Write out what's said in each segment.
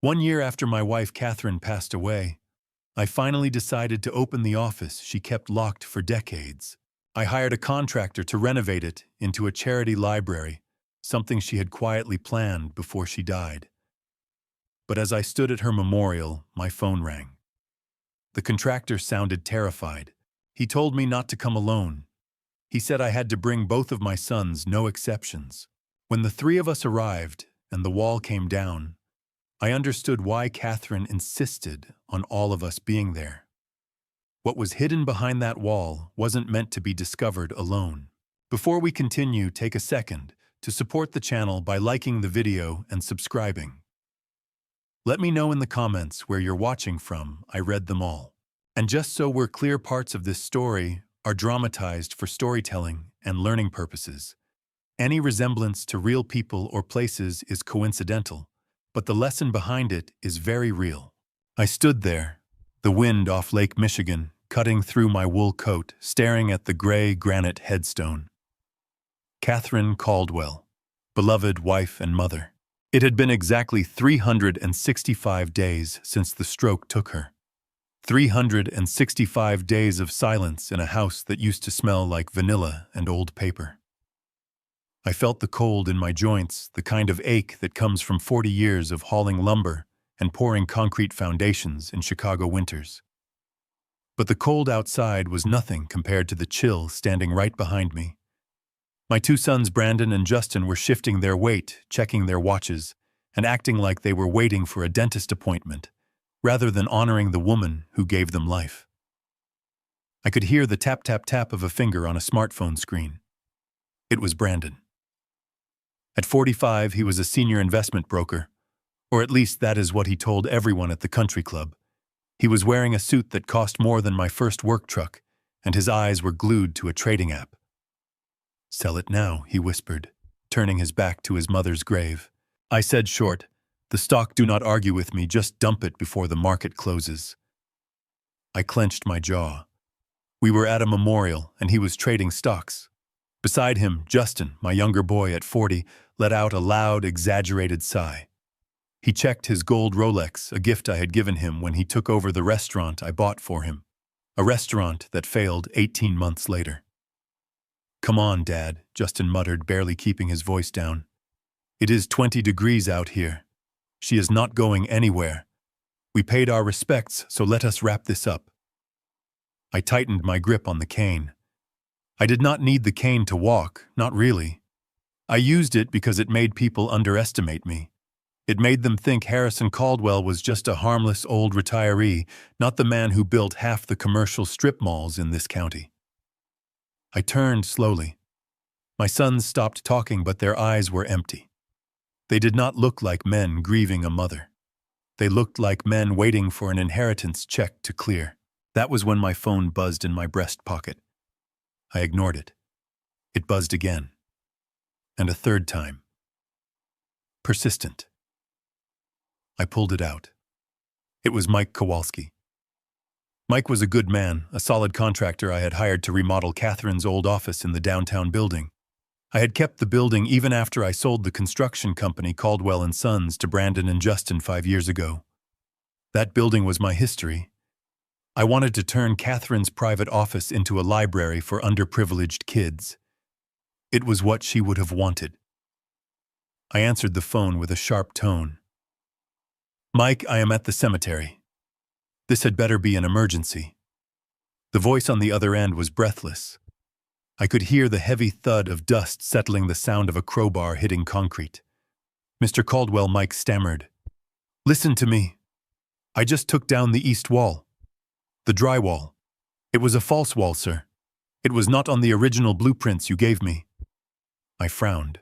1 year after my wife Catherine passed away, I finally decided to open the office she kept locked for decades. I hired a contractor to renovate it into a charity library, something she had quietly planned before she died. But as I stood at her memorial, my phone rang. The contractor sounded terrified. He told me not to come alone. He said I had to bring both of my sons, no exceptions. When the three of us arrived and the wall came down, I understood why Catherine insisted on all of us being there. What was hidden behind that wall wasn't meant to be discovered alone. Before we continue, take a second to support the channel by liking the video and subscribing. Let me know in the comments where you're watching from. I read them all. And just so we're clear, parts of this story are dramatized for storytelling and learning purposes. Any resemblance to real people or places is coincidental, but the lesson behind it is very real. I stood there, the wind off Lake Michigan cutting through my wool coat, staring at the gray granite headstone. Harrison Caldwell, beloved wife and mother. It had been exactly 365 days since the stroke took her. 365 days of silence in a house that used to smell like vanilla and old paper. I felt the cold in my joints, the kind of ache that comes from 40 years of hauling lumber and pouring concrete foundations in Chicago winters. But the cold outside was nothing compared to the chill standing right behind me. My two sons, Brandon and Justin, were shifting their weight, checking their watches, and acting like they were waiting for a dentist appointment, rather than honoring the woman who gave them life. I could hear the tap-tap-tap of a finger on a smartphone screen. It was Brandon. At 45, he was a senior investment broker, or at least that is what he told everyone at the country club. He was wearing a suit that cost more than my first work truck, and his eyes were glued to a trading app. "Sell it now," he whispered, turning his back to his mother's grave. I said short, "The stock, do not argue with me, just dump it before the market closes." I clenched my jaw. We were at a memorial, and he was trading stocks. Beside him, Justin, my younger boy at 40, let out a loud, exaggerated sigh. He checked his gold Rolex, a gift I had given him when he took over the restaurant I bought for him, a restaurant that failed 18 months later. "Come on, Dad," Justin muttered, barely keeping his voice down. "It is 20 degrees out here. She is not going anywhere. We paid our respects, so let us wrap this up." I tightened my grip on the cane. I did not need the cane to walk, not really. I used it because it made people underestimate me. It made them think Harrison Caldwell was just a harmless old retiree, not the man who built half the commercial strip malls in this county. I turned slowly. My sons stopped talking, but their eyes were empty. They did not look like men grieving a mother. They looked like men waiting for an inheritance check to clear. That was when my phone buzzed in my breast pocket. I ignored it. It buzzed again. And a third time. Persistent. I pulled it out. It was Mike Kowalski. Mike was a good man, a solid contractor I had hired to remodel Catherine's old office in the downtown building. I had kept the building even after I sold the construction company Caldwell & Sons to Brandon and Justin 5 years ago. That building was my history. I wanted to turn Catherine's private office into a library for underprivileged kids. It was what she would have wanted. I answered the phone with a sharp tone. "Mike, I am at the cemetery. This had better be an emergency." The voice on the other end was breathless. I could hear the heavy thud of dust settling, the sound of a crowbar hitting concrete. "Mr. Caldwell," Mike stammered. "Listen to me. I just took down the east wall. The drywall. It was a false wall, sir. It was not on the original blueprints you gave me." I frowned.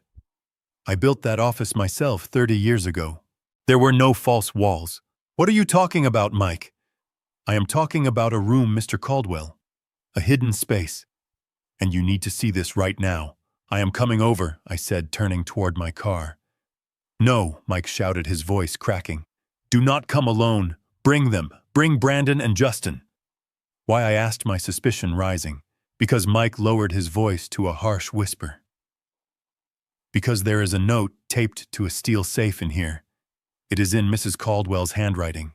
"I built that office myself 30 years ago. There were no false walls." "What are you talking about, Mike?" "I am talking about a room, Mr. Caldwell. A hidden space. And you need to see this right now. I am coming over," I said, turning toward my car. "No," Mike shouted, his voice cracking. "Do not come alone. Bring them. Bring Brandon and Justin." Why, I asked, my suspicion rising. Because Mike lowered his voice to a harsh whisper. "Because there is a note taped to a steel safe in here. It is in Mrs. Caldwell's handwriting.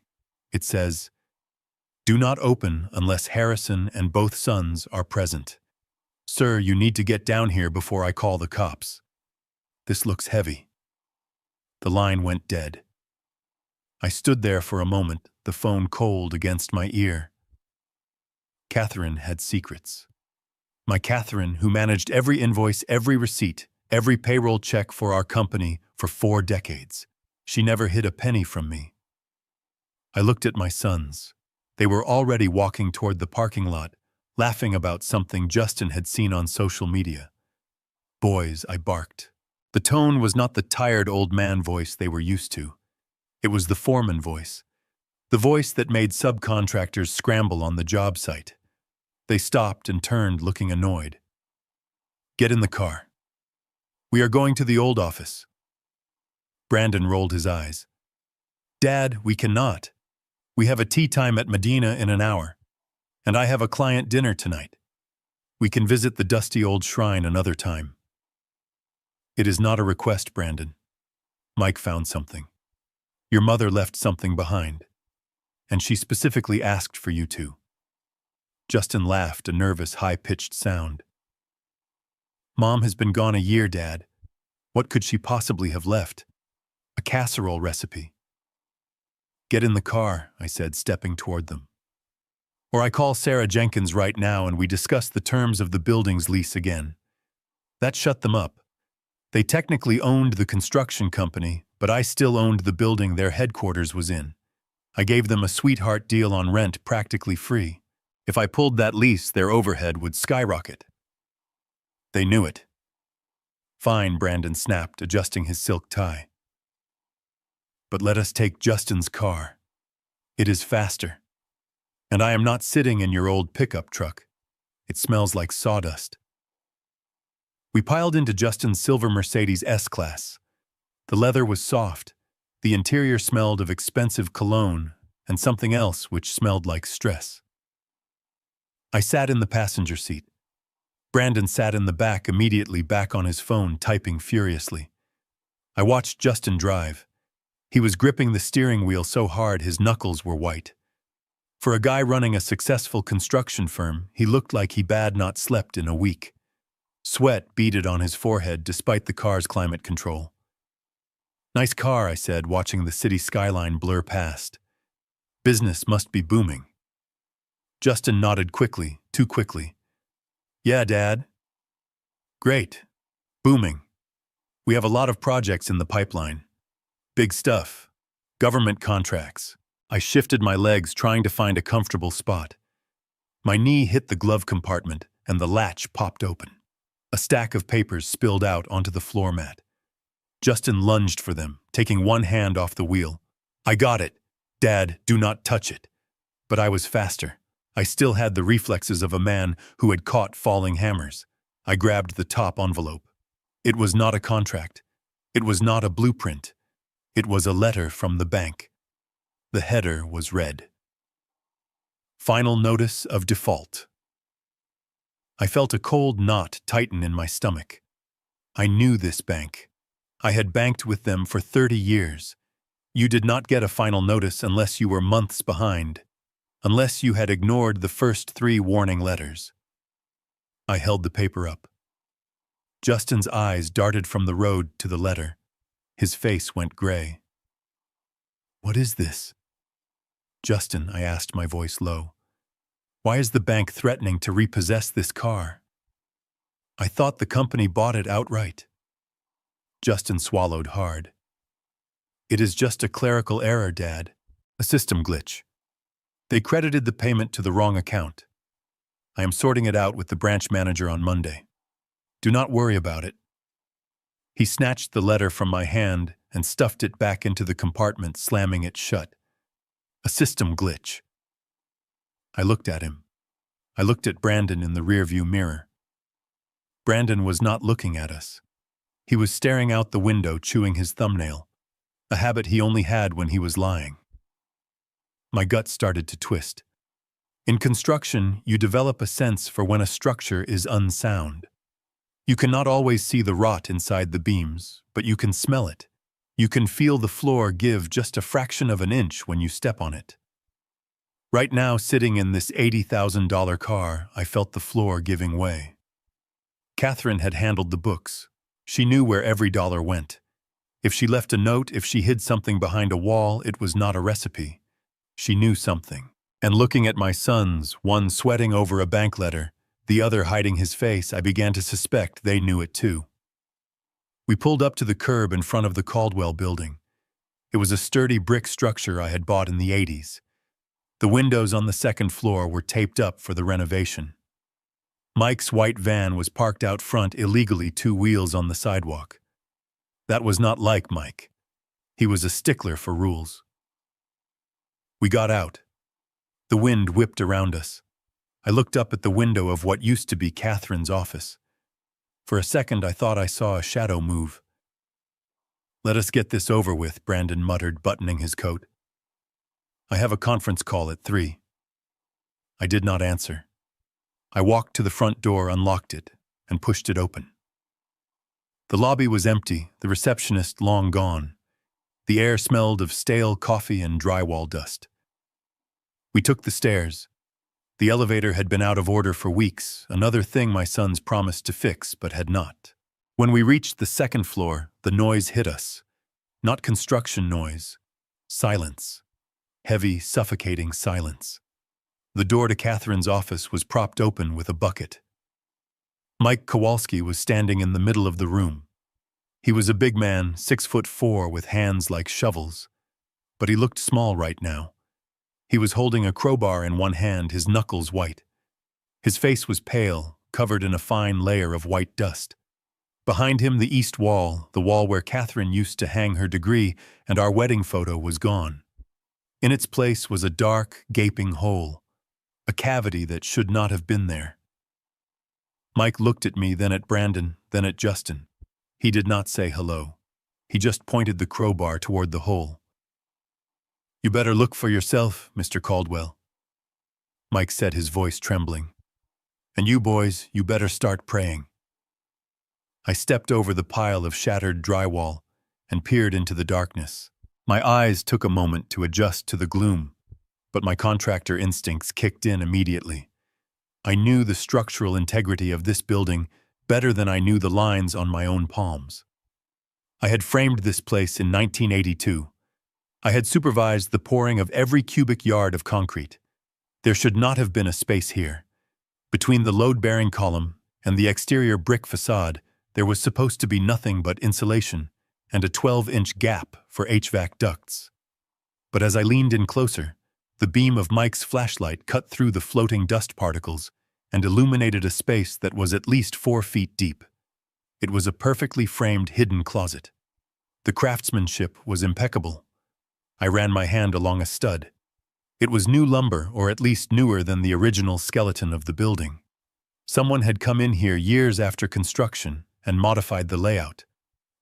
It says, "Do not open unless Harrison and both sons are present. Sir, you need to get down here before I call the cops." This looks heavy. The line went dead. I stood there for a moment, the phone cold against my ear. Catherine had secrets. My Catherine, who managed every invoice, every receipt, every payroll check for our company for 4 decades. She never hid a penny from me. I looked at my sons. They were already walking toward the parking lot, laughing about something Justin had seen on social media. "Boys," I barked. The tone was not the tired old man voice they were used to. It was the foreman voice. The voice that made subcontractors scramble on the job site. They stopped and turned, looking annoyed. "Get in the car. We are going to the old office." Brandon rolled his eyes. "Dad, we cannot. We have a tea time at Medina in an hour, and I have a client dinner tonight. We can visit the dusty old shrine another time." "It is not a request, Brandon. Mike found something. Your mother left something behind, and she specifically asked for you to." Justin laughed, a nervous, high-pitched sound. "Mom has been gone a year, Dad. What could she possibly have left? A casserole recipe." "Get in the car," I said, stepping toward them. "Or I call Sarah Jenkins right now and we discuss the terms of the building's lease again." That shut them up. They technically owned the construction company, but I still owned the building their headquarters was in. I gave them a sweetheart deal on rent, practically free. If I pulled that lease, their overhead would skyrocket. They knew it. "Fine," Brandon snapped, adjusting his silk tie. "But let us take Justin's car. It is faster. And I am not sitting in your old pickup truck. It smells like sawdust." We piled into Justin's silver Mercedes S-Class. The leather was soft. The interior smelled of expensive cologne and something else which smelled like stress. I sat in the passenger seat. Brandon sat in the back, immediately back on his phone, typing furiously. I watched Justin drive. He was gripping the steering wheel so hard his knuckles were white. For a guy running a successful construction firm, he looked like he had not slept in a week. Sweat beaded on his forehead despite the car's climate control. "Nice car," I said, watching the city skyline blur past. "Business must be booming." Justin nodded quickly, too quickly. "Yeah, Dad." "Great. Booming. We have a lot of projects in the pipeline. Big stuff. Government contracts." I shifted my legs, trying to find a comfortable spot. My knee hit the glove compartment, and the latch popped open. A stack of papers spilled out onto the floor mat. Justin lunged for them, taking one hand off the wheel. "I got it. Dad, do not touch it." But I was faster. I still had the reflexes of a man who had caught falling hammers. I grabbed the top envelope. It was not a contract. It was not a blueprint. It was a letter from the bank. The header was red. "Final notice of default." I felt a cold knot tighten in my stomach. I knew this bank. I had banked with them for 30 years. You did not get a final notice unless you were months behind, unless you had ignored the first 3 warning letters. I held the paper up. Justin's eyes darted from the road to the letter. His face went gray. "What is this?" "Justin," I asked, my voice low. "Why is the bank threatening to repossess this car? I thought the company bought it outright." Justin swallowed hard. "It is just a clerical error, Dad. A system glitch. They credited the payment to the wrong account. I am sorting it out with the branch manager on Monday. Do not worry about it." He snatched the letter from my hand and stuffed it back into the compartment, slamming it shut. A system glitch. I looked at him. I looked at Brandon in the rearview mirror. Brandon was not looking at us. He was staring out the window, chewing his thumbnail, a habit he only had when he was lying. My gut started to twist. In construction, you develop a sense for when a structure is unsound. You cannot always see the rot inside the beams, but you can smell it. You can feel the floor give just a fraction of an inch when you step on it. Right now, sitting in this $80,000 car, I felt the floor giving way. Catherine had handled the books. She knew where every dollar went. If she left a note, if she hid something behind a wall, it was not a recipe. She knew something. And looking at my sons, one sweating over a bank letter, the other hiding his face, I began to suspect they knew it too. We pulled up to the curb in front of the Caldwell building. It was a sturdy brick structure I had bought in the 80s. The windows on the second floor were taped up for the renovation. Mike's white van was parked out front illegally, 2 wheels on the sidewalk. That was not like Mike. He was a stickler for rules. We got out. The wind whipped around us. I looked up at the window of what used to be Catherine's office. For a second, I thought I saw a shadow move. "Let us get this over with," Brandon muttered, buttoning his coat. "I have a conference call at 3. I did not answer. I walked to the front door, unlocked it, and pushed it open. The lobby was empty, the receptionist long gone. The air smelled of stale coffee and drywall dust. We took the stairs. The elevator had been out of order for weeks, another thing my sons promised to fix but had not. When we reached the second floor, the noise hit us. Not construction noise. Silence. Heavy, suffocating silence. The door to Catherine's office was propped open with a bucket. Mike Kowalski was standing in the middle of the room. He was a big man, 6'4", with hands like shovels. But he looked small right now. He was holding a crowbar in one hand, his knuckles white. His face was pale, covered in a fine layer of white dust. Behind him, the east wall, the wall where Catherine used to hang her degree, and our wedding photo was gone. In its place was a dark, gaping hole, a cavity that should not have been there. Mike looked at me, then at Brandon, then at Justin. He did not say hello. He just pointed the crowbar toward the hole. "You better look for yourself, Mr. Caldwell," Mike said, his voice trembling. "And you boys, you better start praying." I stepped over the pile of shattered drywall and peered into the darkness. My eyes took a moment to adjust to the gloom, but my contractor instincts kicked in immediately. I knew the structural integrity of this building better than I knew the lines on my own palms. I had framed this place in 1982. I had supervised the pouring of every cubic yard of concrete. There should not have been a space here. Between the load-bearing column and the exterior brick facade, there was supposed to be nothing but insulation and a 12-inch gap for HVAC ducts. But as I leaned in closer, the beam of Mike's flashlight cut through the floating dust particles and illuminated a space that was at least 4 feet deep. It was a perfectly framed hidden closet. The craftsmanship was impeccable. I ran my hand along a stud. It was new lumber, or at least newer than the original skeleton of the building. Someone had come in here years after construction and modified the layout.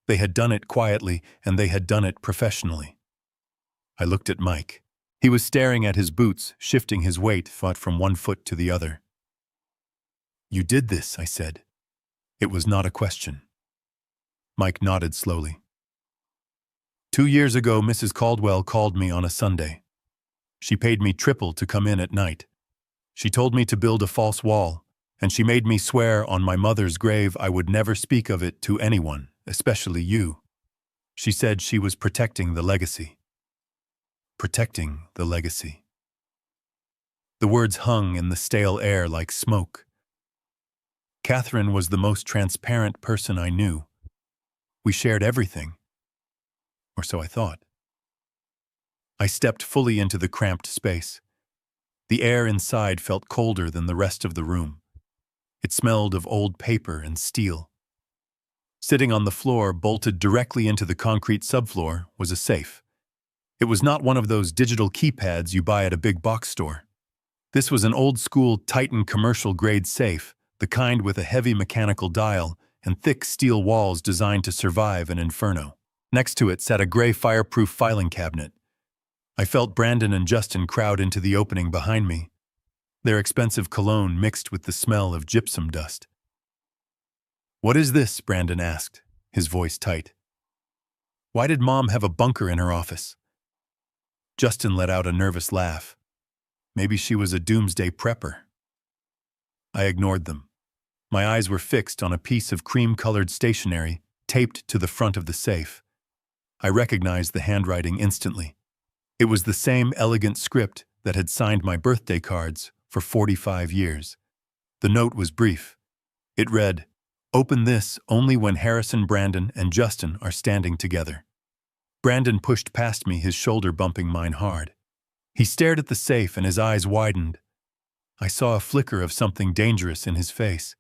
They had done it quietly, and they had done it professionally. I looked at Mike. He was staring at his boots, shifting his weight from one foot to the other. "You did this," I said. It was not a question. Mike nodded slowly. 2 years ago, Mrs. Caldwell called me on a Sunday. She paid me triple to come in at night. She told me to build a false wall, and she made me swear on my mother's grave I would never speak of it to anyone, especially you. She said she was protecting the legacy. Protecting the legacy. The words hung in the stale air like smoke. Catherine was the most transparent person I knew. We shared everything. Or so I thought. I stepped fully into the cramped space. The air inside felt colder than the rest of the room. It smelled of old paper and steel. Sitting on the floor, bolted directly into the concrete subfloor, was a safe. It was not one of those digital keypads you buy at a big box store. This was an old-school Titan commercial-grade safe, the kind with a heavy mechanical dial and thick steel walls designed to survive an inferno. Next to it sat a gray fireproof filing cabinet. I felt Brandon and Justin crowd into the opening behind me, their expensive cologne mixed with the smell of gypsum dust. "What is this?" Brandon asked, his voice tight. Why did Mom have a bunker in her office? Justin let out a nervous laugh. Maybe she was a doomsday prepper. I ignored them. My eyes were fixed on a piece of cream-colored stationery taped to the front of the safe. I recognized the handwriting instantly. It was the same elegant script that had signed my birthday cards for 45 years. The note was brief. It read, "Open this only when Harrison, Brandon, and Justin are standing together." Brandon pushed past me, his shoulder bumping mine hard. He stared at the safe and his eyes widened. I saw a flicker of something dangerous in his face.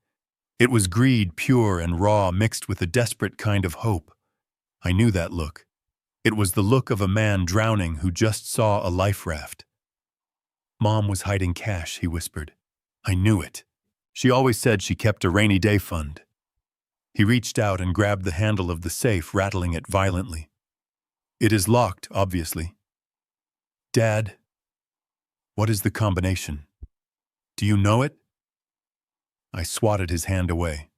It was greed, pure and raw, mixed with a desperate kind of hope. I knew that look. It was the look of a man drowning who just saw a life raft. "Mom was hiding cash," he whispered. "I knew it. She always said she kept a rainy day fund." He reached out and grabbed the handle of the safe, rattling it violently. "It is locked, obviously." "Dad, what is the combination? Do you know it?" I swatted his hand away.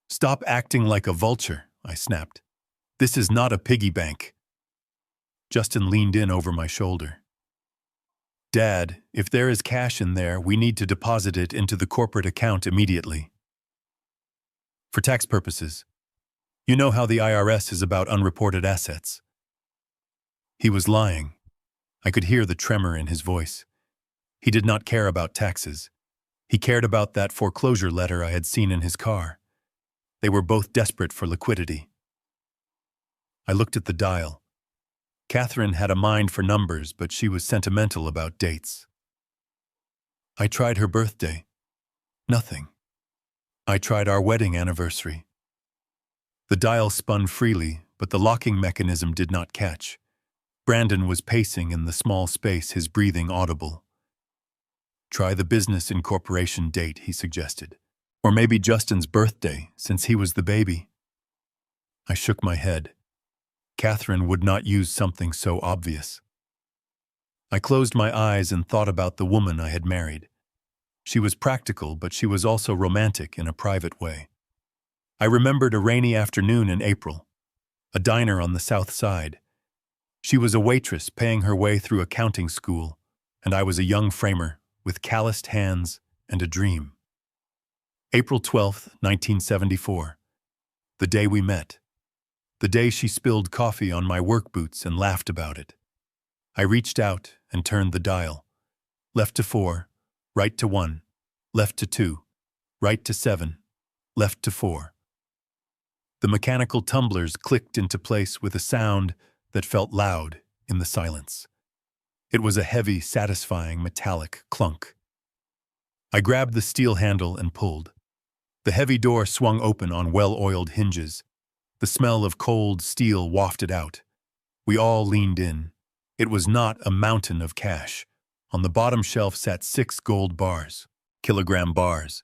"Stop acting like a vulture," I snapped. "This is not a piggy bank." Justin leaned in over my shoulder. "Dad, if there is cash in there, we need to deposit it into the corporate account immediately. For tax purposes. You know how the IRS is about unreported assets." He was lying. I could hear the tremor in his voice. He did not care about taxes. He cared about that foreclosure letter I had seen in his car. They were both desperate for liquidity. I looked at the dial. Catherine had a mind for numbers, but she was sentimental about dates. I tried her birthday. Nothing. I tried our wedding anniversary. The dial spun freely, but the locking mechanism did not catch. Brandon was pacing in the small space, his breathing audible. "Try the business incorporation date," he suggested. "Or maybe Justin's birthday, since he was the baby." I shook my head. Catherine would not use something so obvious. I closed my eyes and thought about the woman I had married. She was practical, but she was also romantic in a private way. I remembered a rainy afternoon in April, a diner on the South Side. She was a waitress paying her way through accounting school, and I was a young framer with calloused hands and a dream. April 12th, 1974. The day we met. The day she spilled coffee on my work boots and laughed about it. I reached out and turned the dial. Left to 4, right to 1, left to 2, right to 7, left to 4. The mechanical tumblers clicked into place with a sound that felt loud in the silence. It was a heavy, satisfying, metallic clunk. I grabbed the steel handle and pulled. The heavy door swung open on well-oiled hinges. The smell of cold steel wafted out. We all leaned in. It was not a mountain of cash. On the bottom shelf sat 6 gold bars, kilogram bars.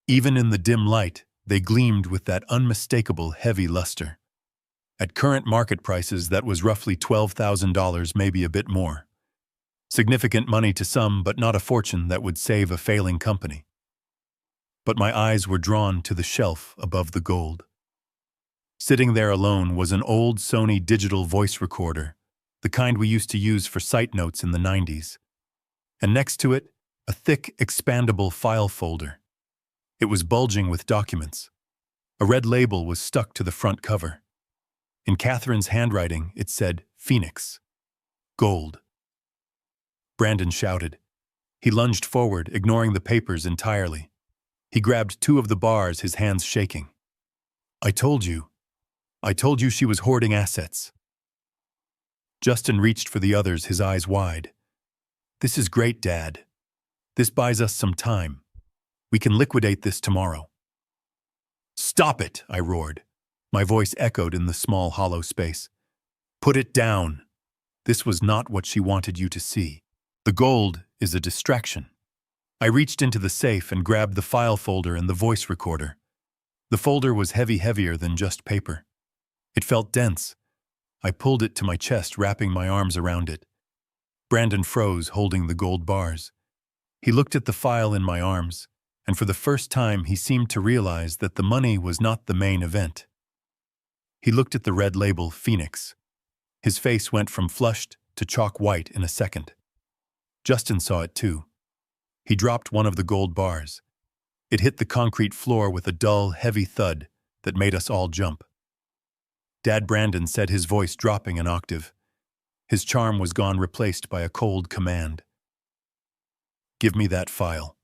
Even in the dim light, they gleamed with that unmistakable heavy luster. At current market prices, that was roughly $12,000, maybe a bit more. Significant money to some, but not a fortune that would save a failing company. But my eyes were drawn to the shelf above the gold. Sitting there alone was an old Sony digital voice recorder, the kind we used to use for site notes in the 90s. And next to it, a thick, expandable file folder. It was bulging with documents. A red label was stuck to the front cover. In Catherine's handwriting, it said, "Phoenix. Gold." Brandon shouted. He lunged forward, ignoring the papers entirely. He grabbed 2 of the bars, his hands shaking. I told you she was hoarding assets." Justin reached for the others, his eyes wide. "This is great, Dad. This buys us some time. We can liquidate this tomorrow." "Stop it," I roared. My voice echoed in the small, hollow space. "Put it down. This was not what she wanted you to see. The gold is a distraction." I reached into the safe and grabbed the file folder and the voice recorder. The folder was heavier than just paper. It felt dense. I pulled it to my chest, wrapping my arms around it. Brandon froze, holding the gold bars. He looked at the file in my arms, and for the first time he seemed to realize that the money was not the main event. He looked at the red label, Phoenix. His face went from flushed to chalk white in a second. Justin saw it too. He dropped one of the gold bars. It hit the concrete floor with a dull, heavy thud that made us all jump. Dad Brandon said, his voice dropping an octave. His charm was gone, replaced by a cold command. "Give me that file."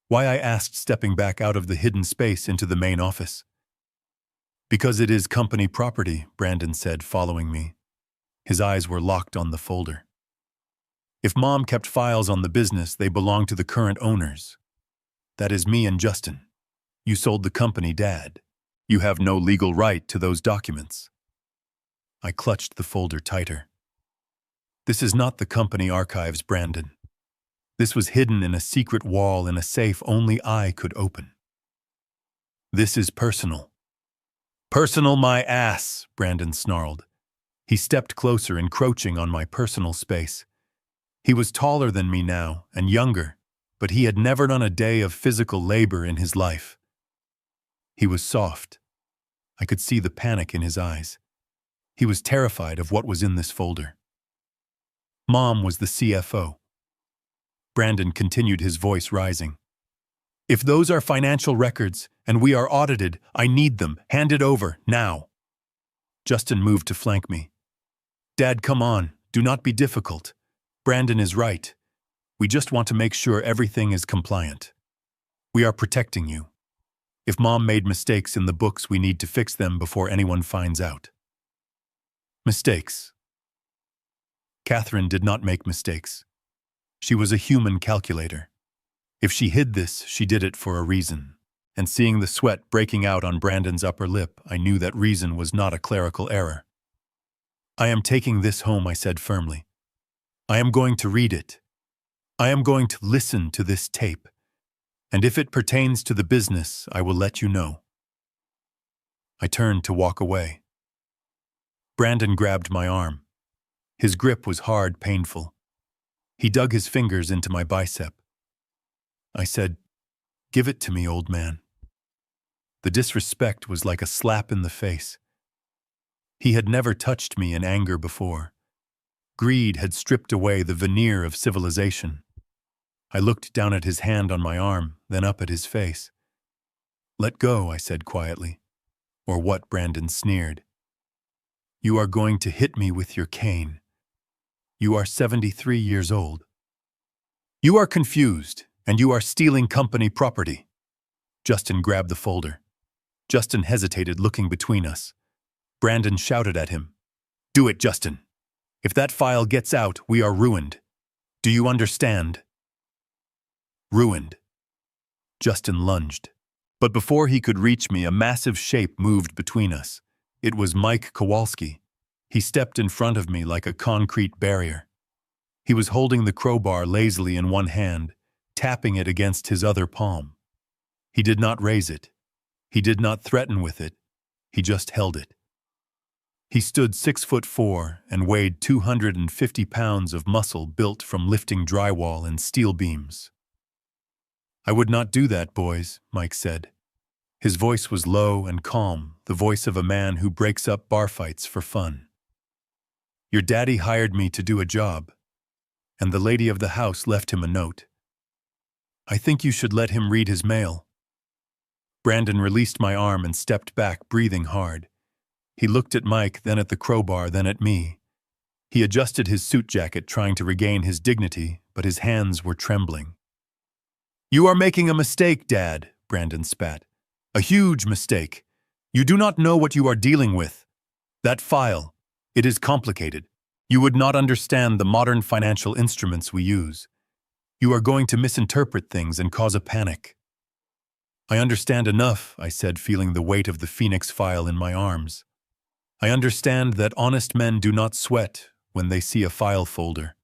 Why, I asked, stepping back out of the hidden space into the main office. "Because it is company property," Brandon said, following me. His eyes were locked on the folder. "If Mom kept files on the business, they belong to the current owners. That is me and Justin. You sold the company, Dad. You have no legal right to those documents." I clutched the folder tighter. "This is not the company archives, Brandon. This was hidden in a secret wall in a safe only I could open. This is personal." "Personal my ass," Brandon snarled. He stepped closer, encroaching on my personal space. He was taller than me now, and younger, but he had never done a day of physical labor in his life. He was soft. I could see the panic in his eyes. He was terrified of what was in this folder. Mom was the CFO. Brandon continued, his voice rising. "If those are financial records, and we are audited, I need them. Hand it over, now." Justin moved to flank me. "Dad, come on. Do not be difficult. Brandon is right. We just want to make sure everything is compliant. We are protecting you. If Mom made mistakes in the books, we need to fix them before anyone finds out." Mistakes. Catherine did not make mistakes. She was a human calculator. If she hid this, she did it for a reason. And seeing the sweat breaking out on Brandon's upper lip, I knew that reason was not a clerical error. "I am taking this home," I said firmly. "I am going to read it. I am going to listen to this tape. And if it pertains to the business, I will let you know." I turned to walk away. Brandon grabbed my arm. His grip was hard, painful. He dug his fingers into my bicep. I said, "Give it to me, old man." The disrespect was like a slap in the face. He had never touched me in anger before. Greed had stripped away the veneer of civilization. I looked down at his hand on my arm, then up at his face. "Let go," I said quietly. Or what, Brandon sneered. "You are going to hit me with your cane. You are 73 years old. You are confused, and you are stealing company property." Justin grabbed the folder. Justin hesitated, looking between us. Brandon shouted at him, "Do it, Justin. If that file gets out, we are ruined. Do you understand?" Ruined. Justin lunged. But before he could reach me, a massive shape moved between us. It was Mike Kowalski. He stepped in front of me like a concrete barrier. He was holding the crowbar lazily in one hand, tapping it against his other palm. He did not raise it. He did not threaten with it. He just held it. He stood 6'4" and weighed 250 pounds of muscle built from lifting drywall and steel beams. "I would not do that, boys," Mike said. His voice was low and calm, the voice of a man who breaks up bar fights for fun. "Your daddy hired me to do a job, and the lady of the house left him a note. I think you should let him read his mail." Brandon released my arm and stepped back, breathing hard. He looked at Mike, then at the crowbar, then at me. He adjusted his suit jacket, trying to regain his dignity, but his hands were trembling. "You are making a mistake, Dad," Brandon spat. "A huge mistake. You do not know what you are dealing with. That file, it is complicated. You would not understand the modern financial instruments we use. You are going to misinterpret things and cause a panic." "I understand enough," I said, feeling the weight of the Phoenix file in my arms. "I understand that honest men do not sweat when they see a file folder.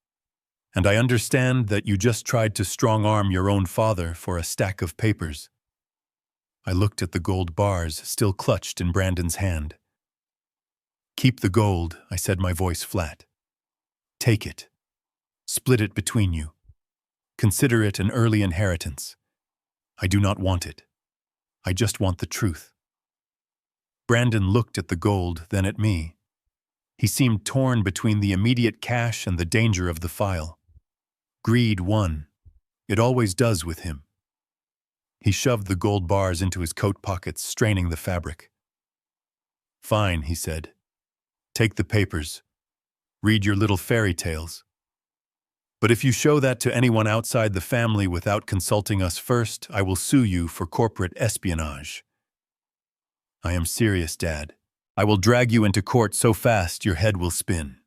And I understand that you just tried to strong-arm your own father for a stack of papers." I looked at the gold bars still clutched in Brandon's hand. "Keep the gold," I said, my voice flat. "Take it. Split it between you. Consider it an early inheritance. I do not want it. I just want the truth." Brandon looked at the gold, then at me. He seemed torn between the immediate cash and the danger of the file. Greed won. It always does with him. He shoved the gold bars into his coat pockets, straining the fabric. "Fine," he said. "Take the papers. Read your little fairy tales. But if you show that to anyone outside the family without consulting us first, I will sue you for corporate espionage." "I am serious, Dad. I will drag you into court so fast your head will spin."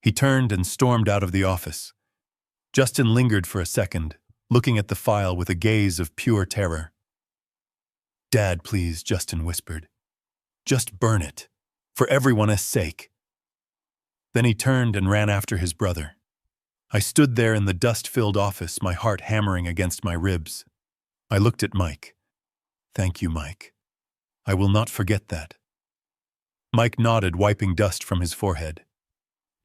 He turned and stormed out of the office. Justin lingered for a second, looking at the file with a gaze of pure terror. "Dad, please," Justin whispered. "Just burn it, for everyone's sake." Then he turned and ran after his brother. I stood there in the dust-filled office, my heart hammering against my ribs. I looked at Mike. "Thank you, Mike. I will not forget that." Mike nodded, wiping dust from his forehead.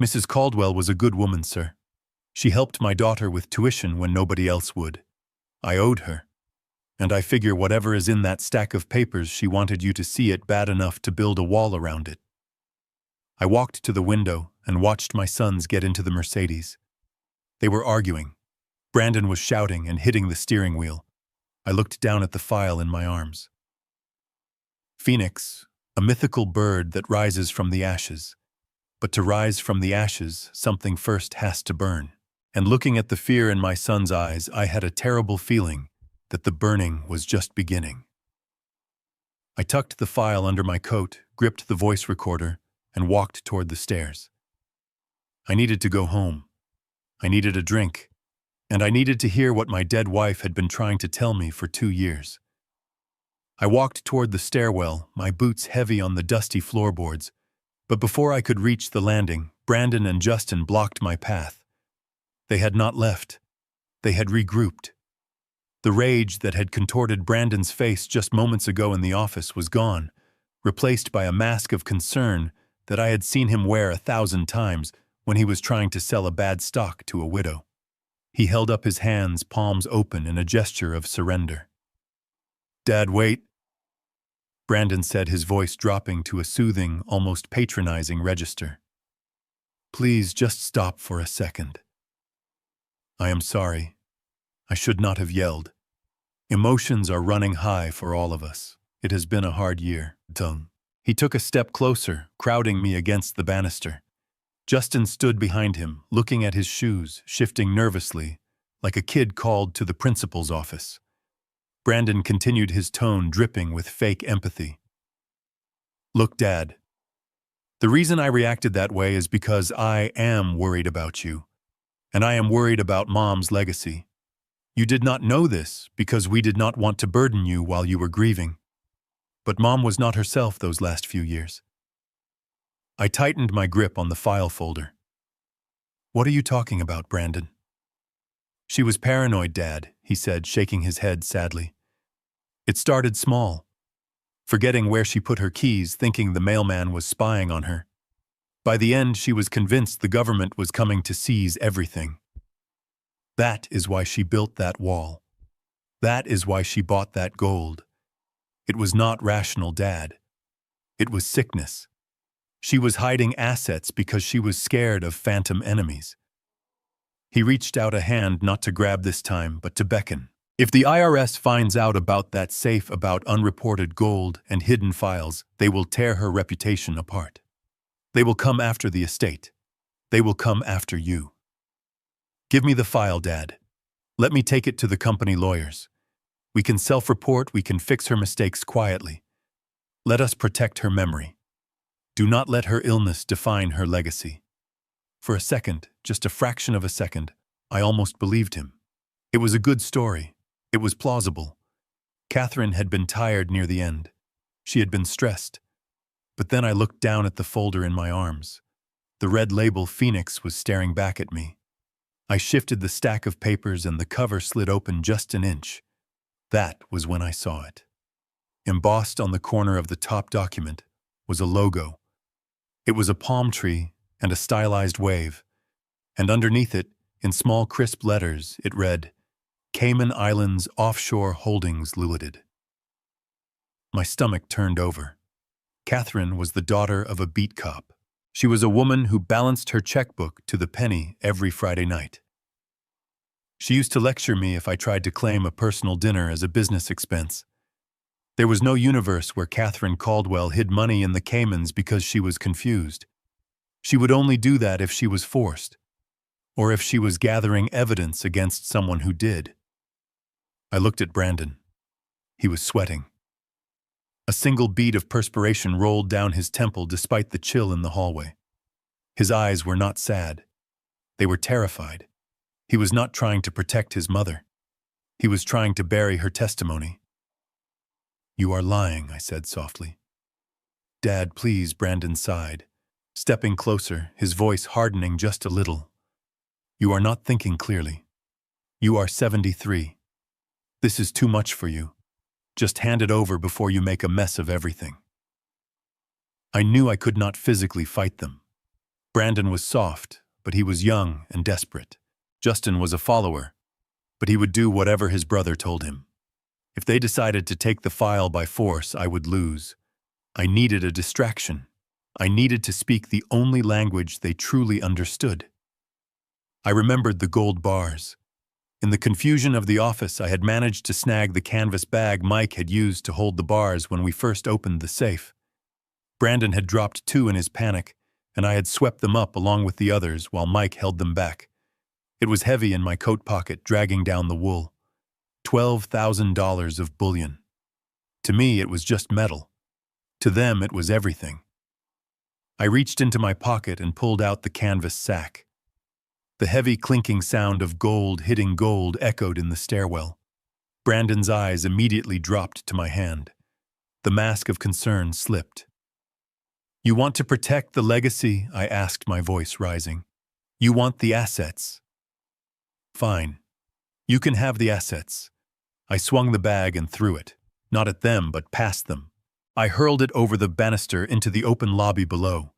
"Mrs. Caldwell was a good woman, sir. She helped my daughter with tuition when nobody else would. I owed her. And I figure whatever is in that stack of papers, she wanted you to see it bad enough to build a wall around it." I walked to the window and watched my sons get into the Mercedes. They were arguing. Brandon was shouting and hitting the steering wheel. I looked down at the file in my arms. Phoenix, a mythical bird that rises from the ashes. But to rise from the ashes, something first has to burn. And looking at the fear in my son's eyes, I had a terrible feeling that the burning was just beginning. I tucked the file under my coat, gripped the voice recorder, and walked toward the stairs. I needed to go home. I needed a drink, and I needed to hear what my dead wife had been trying to tell me for 2 years. I walked toward the stairwell, my boots heavy on the dusty floorboards, but before I could reach the landing, Brandon and Justin blocked my path. They had not left. They had regrouped. The rage that had contorted Brandon's face just moments ago in the office was gone, replaced by a mask of concern that I had seen him wear 1,000 times when he was trying to sell a bad stock to a widow. He held up his hands, palms open, in a gesture of surrender. "Dad, wait," Brandon said, his voice dropping to a soothing, almost patronizing register. "Please just stop for a second. I am sorry. I should not have yelled. Emotions are running high for all of us. It has been a hard year." He took a step closer, crowding me against the banister. Justin stood behind him, looking at his shoes, shifting nervously, like a kid called to the principal's office. Brandon continued, his tone dripping with fake empathy. "Look, Dad, the reason I reacted that way is because I am worried about you, and I am worried about Mom's legacy. You did not know this because we did not want to burden you while you were grieving. But Mom was not herself those last few years." I tightened my grip on the file folder. "What are you talking about, Brandon?" "She was paranoid, Dad," he said, shaking his head sadly. "It started small, forgetting where she put her keys, thinking the mailman was spying on her. By the end, she was convinced the government was coming to seize everything. That is why she built that wall. That is why she bought that gold. It was not rational, Dad. It was sickness. She was hiding assets because she was scared of phantom enemies." He reached out a hand, not to grab this time, but to beckon. "If the IRS finds out about that safe, about unreported gold and hidden files, they will tear her reputation apart. They will come after the estate. They will come after you. Give me the file, Dad. Let me take it to the company lawyers. We can self-report, we can fix her mistakes quietly. Let us protect her memory. Do not let her illness define her legacy." For a second, just a fraction of a second, I almost believed him. It was a good story. It was plausible. Catherine had been tired near the end. She had been stressed. But then I looked down at the folder in my arms. The red label Phoenix was staring back at me. I shifted the stack of papers and the cover slid open just an inch. That was when I saw it. Embossed on the corner of the top document was a logo. It was a palm tree and a stylized wave, and underneath it, in small crisp letters, it read, "Cayman Islands Offshore Holdings Limited." My stomach turned over. Catherine was the daughter of a beat cop. She was a woman who balanced her checkbook to the penny every Friday night. She used to lecture me if I tried to claim a personal dinner as a business expense. There was no universe where Catherine Caldwell hid money in the Caymans because she was confused. She would only do that if she was forced, or if she was gathering evidence against someone who did. I looked at Brandon. He was sweating. A single bead of perspiration rolled down his temple despite the chill in the hallway. His eyes were not sad. They were terrified. He was not trying to protect his mother. He was trying to bury her testimony. "You are lying," I said softly. "Dad, please," Brandon sighed, stepping closer, his voice hardening just a little. "You are not thinking clearly. You are 73. This is too much for you. Just hand it over before you make a mess of everything." I knew I could not physically fight them. Brandon was soft, but he was young and desperate. Justin was a follower, but he would do whatever his brother told him. If they decided to take the file by force, I would lose. I needed a distraction. I needed to speak the only language they truly understood. I remembered the gold bars. In the confusion of the office, I had managed to snag the canvas bag Mike had used to hold the bars when we first opened the safe. Brandon had dropped 2 in his panic, and I had swept them up along with the others while Mike held them back. It was heavy in my coat pocket, dragging down the wool. $12,000 of bullion. To me, it was just metal. To them, it was everything. I reached into my pocket and pulled out the canvas sack. The heavy clinking sound of gold hitting gold echoed in the stairwell. Brandon's eyes immediately dropped to my hand. The mask of concern slipped. "You want to protect the legacy?" I asked, my voice rising. "You want the assets? Fine. You can have the assets." I swung the bag and threw it. Not at them, but past them. I hurled it over the banister into the open lobby below.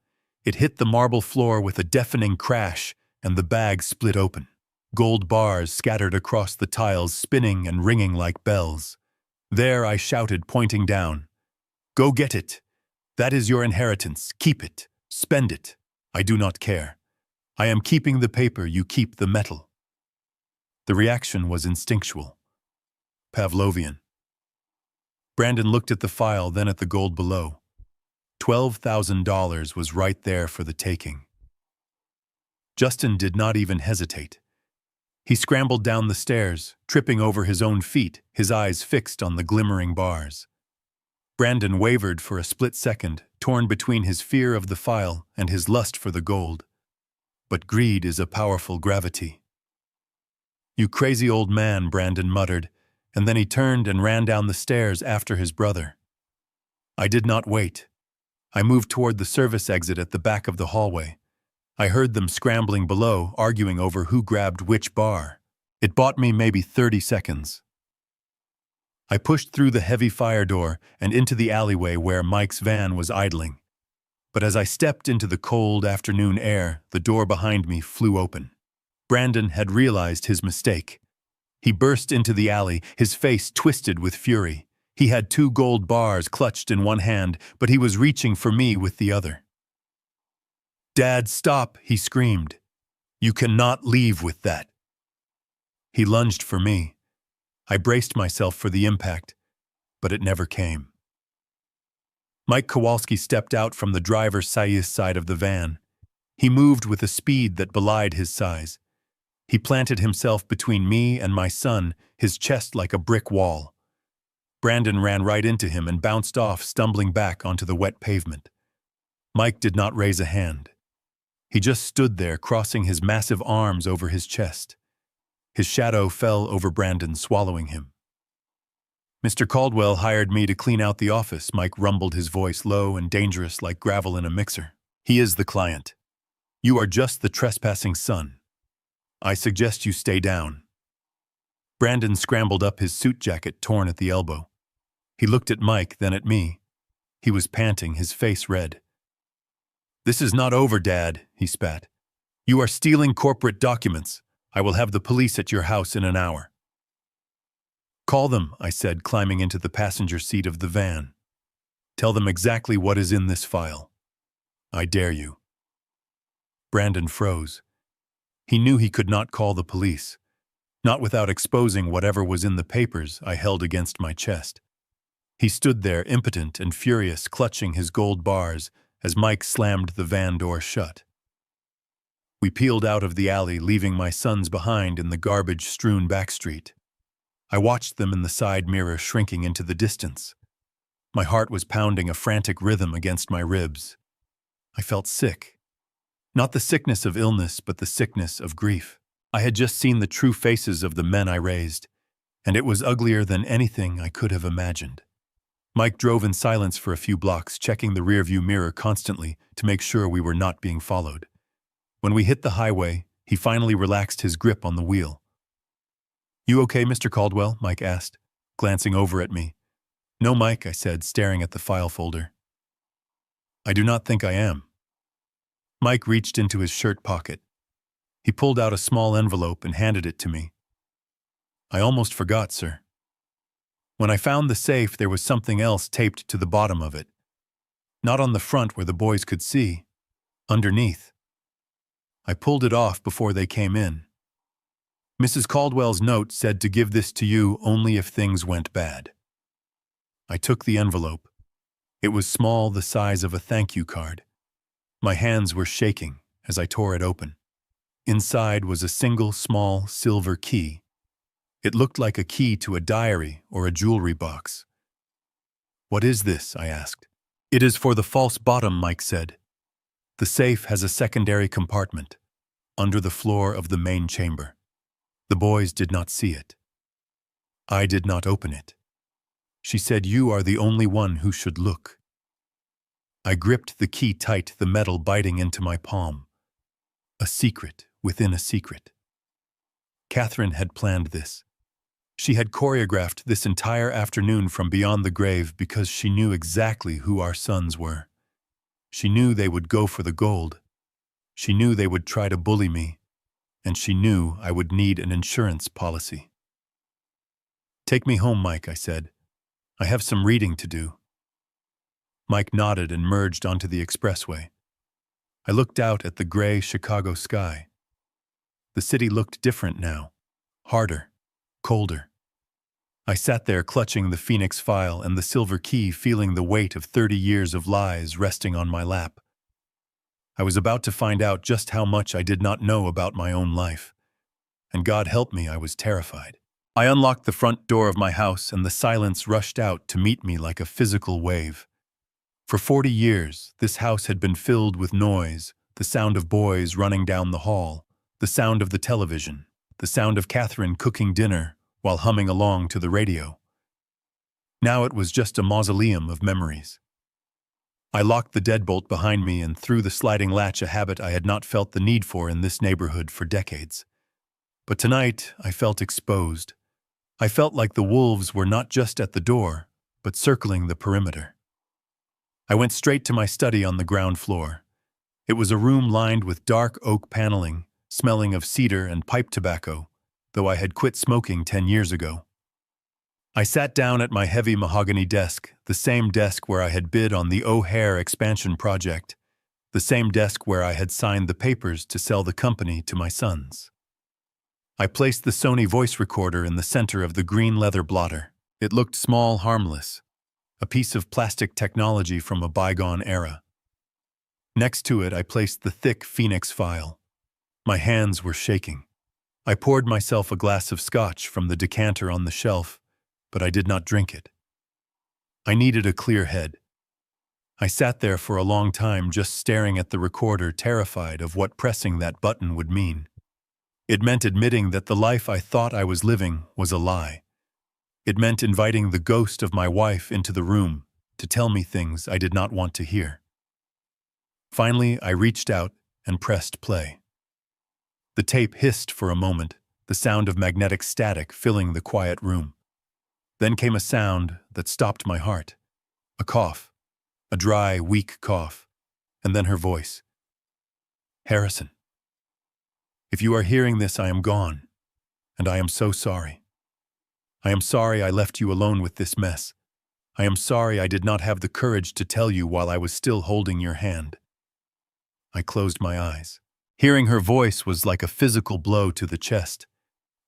It hit the marble floor with a deafening crash, and the bag split open. Gold bars scattered across the tiles, spinning and ringing like bells. "There," I shouted, pointing down. "Go get it. That is your inheritance. Keep it. Spend it. I do not care. I am keeping the paper, you keep the metal." The reaction was instinctual. Pavlovian. Brandon looked at the file, then at the gold below. $12,000 was right there for the taking. Justin did not even hesitate. He scrambled down the stairs, tripping over his own feet, his eyes fixed on the glimmering bars. Brandon wavered for a split second, torn between his fear of the file and his lust for the gold. But greed is a powerful gravity. "You crazy old man," Brandon muttered, and then he turned and ran down the stairs after his brother. I did not wait. I moved toward the service exit at the back of the hallway. I heard them scrambling below, arguing over who grabbed which bar. It bought me maybe 30 seconds. I pushed through the heavy fire door and into the alleyway where Mike's van was idling. But as I stepped into the cold afternoon air, the door behind me flew open. Brandon had realized his mistake. He burst into the alley, his face twisted with fury. He had 2 gold bars clutched in one hand, but he was reaching for me with the other. "Dad, stop," he screamed. "You cannot leave with that." He lunged for me. I braced myself for the impact, but it never came. Mike Kowalski stepped out from the driver's side of the van. He moved with a speed that belied his size. He planted himself between me and my son, his chest like a brick wall. Brandon ran right into him and bounced off, stumbling back onto the wet pavement. Mike did not raise a hand. He just stood there, crossing his massive arms over his chest. His shadow fell over Brandon, swallowing him. "Mr. Caldwell hired me to clean out the office," Mike rumbled, his voice low and dangerous like gravel in a mixer. "He is the client. You are just the trespassing son. I suggest you stay down." Brandon scrambled up, his suit jacket torn at the elbow. He looked at Mike, then at me. He was panting, his face red. "This is not over, Dad," he spat. "You are stealing corporate documents. I will have the police at your house in an hour." "Call them," I said, climbing into the passenger seat of the van. Tell them exactly what is in this file. I dare you." Brandon froze. He knew he could not call the police, not without exposing whatever was in the papers I held against my chest. He stood there, impotent and furious, clutching his gold bars as Mike slammed the van door shut. We peeled out of the alley, leaving my sons behind in the garbage-strewn backstreet. I watched them in the side mirror shrinking into the distance. My heart was pounding a frantic rhythm against my ribs. I felt sick. Not the sickness of illness, but the sickness of grief. I had just seen the true faces of the men I raised, and it was uglier than anything I could have imagined. Mike drove in silence for a few blocks, checking the rearview mirror constantly to make sure we were not being followed. When we hit the highway, he finally relaxed his grip on the wheel. "You okay, Mr. Caldwell?" Mike asked, glancing over at me. "No, Mike," I said, staring at the file folder. "I do not think I am." Mike reached into his shirt pocket. He pulled out a small envelope and handed it to me. "I almost forgot, sir. When I found the safe, there was something else taped to the bottom of it. Not on the front where the boys could see. Underneath. I pulled it off before they came in. Mrs. Caldwell's note said to give this to you only if things went bad." I took the envelope. It was small, the size of a thank you card. My hands were shaking as I tore it open. Inside was a single small silver key. It looked like a key to a diary or a jewelry box. "What is this?" I asked. "It is for the false bottom," Mike said. "The safe has a secondary compartment, under the floor of the main chamber. The boys did not see it. I did not open it. She said you are the only one who should look." I gripped the key tight, the metal biting into my palm. A secret within a secret. Catherine had planned this. She had choreographed this entire afternoon from beyond the grave because she knew exactly who our sons were. She knew they would go for the gold. She knew they would try to bully me, and she knew I would need an insurance policy. "Take me home, Mike," I said. "I have some reading to do." Mike nodded and merged onto the expressway. I looked out at the gray Chicago sky. The city looked different now, harder, colder. I sat there clutching the Phoenix file and the silver key, feeling the weight of 30 years of lies resting on my lap. I was about to find out just how much I did not know about my own life. And God help me, I was terrified. I unlocked the front door of my house and the silence rushed out to meet me like a physical wave. For 40 years, this house had been filled with noise, the sound of boys running down the hall, the sound of the television, the sound of Catherine cooking dinner while humming along to the radio. Now it was just a mausoleum of memories. I locked the deadbolt behind me and threw the sliding latch, a habit I had not felt the need for in this neighborhood for decades. But tonight, I felt exposed. I felt like the wolves were not just at the door, but circling the perimeter. I went straight to my study on the ground floor. It was a room lined with dark oak paneling, smelling of cedar and pipe tobacco, though I had quit smoking 10 years ago. I sat down at my heavy mahogany desk, the same desk where I had bid on the O'Hare expansion project, the same desk where I had signed the papers to sell the company to my sons. I placed the Sony voice recorder in the center of the green leather blotter. It looked small, harmless, a piece of plastic technology from a bygone era. Next to it, I placed the thick Phoenix file. My hands were shaking. I poured myself a glass of scotch from the decanter on the shelf, but I did not drink it. I needed a clear head. I sat there for a long time just staring at the recorder, terrified of what pressing that button would mean. It meant admitting that the life I thought I was living was a lie. It meant inviting the ghost of my wife into the room to tell me things I did not want to hear. Finally, I reached out and pressed play. The tape hissed for a moment, the sound of magnetic static filling the quiet room. Then came a sound that stopped my heart. A cough, a dry, weak cough, and then her voice. "Harrison, if you are hearing this, I am gone, and I am so sorry. I am sorry I left you alone with this mess. I am sorry I did not have the courage to tell you while I was still holding your hand. I closed my eyes. Hearing her voice was like a physical blow to the chest.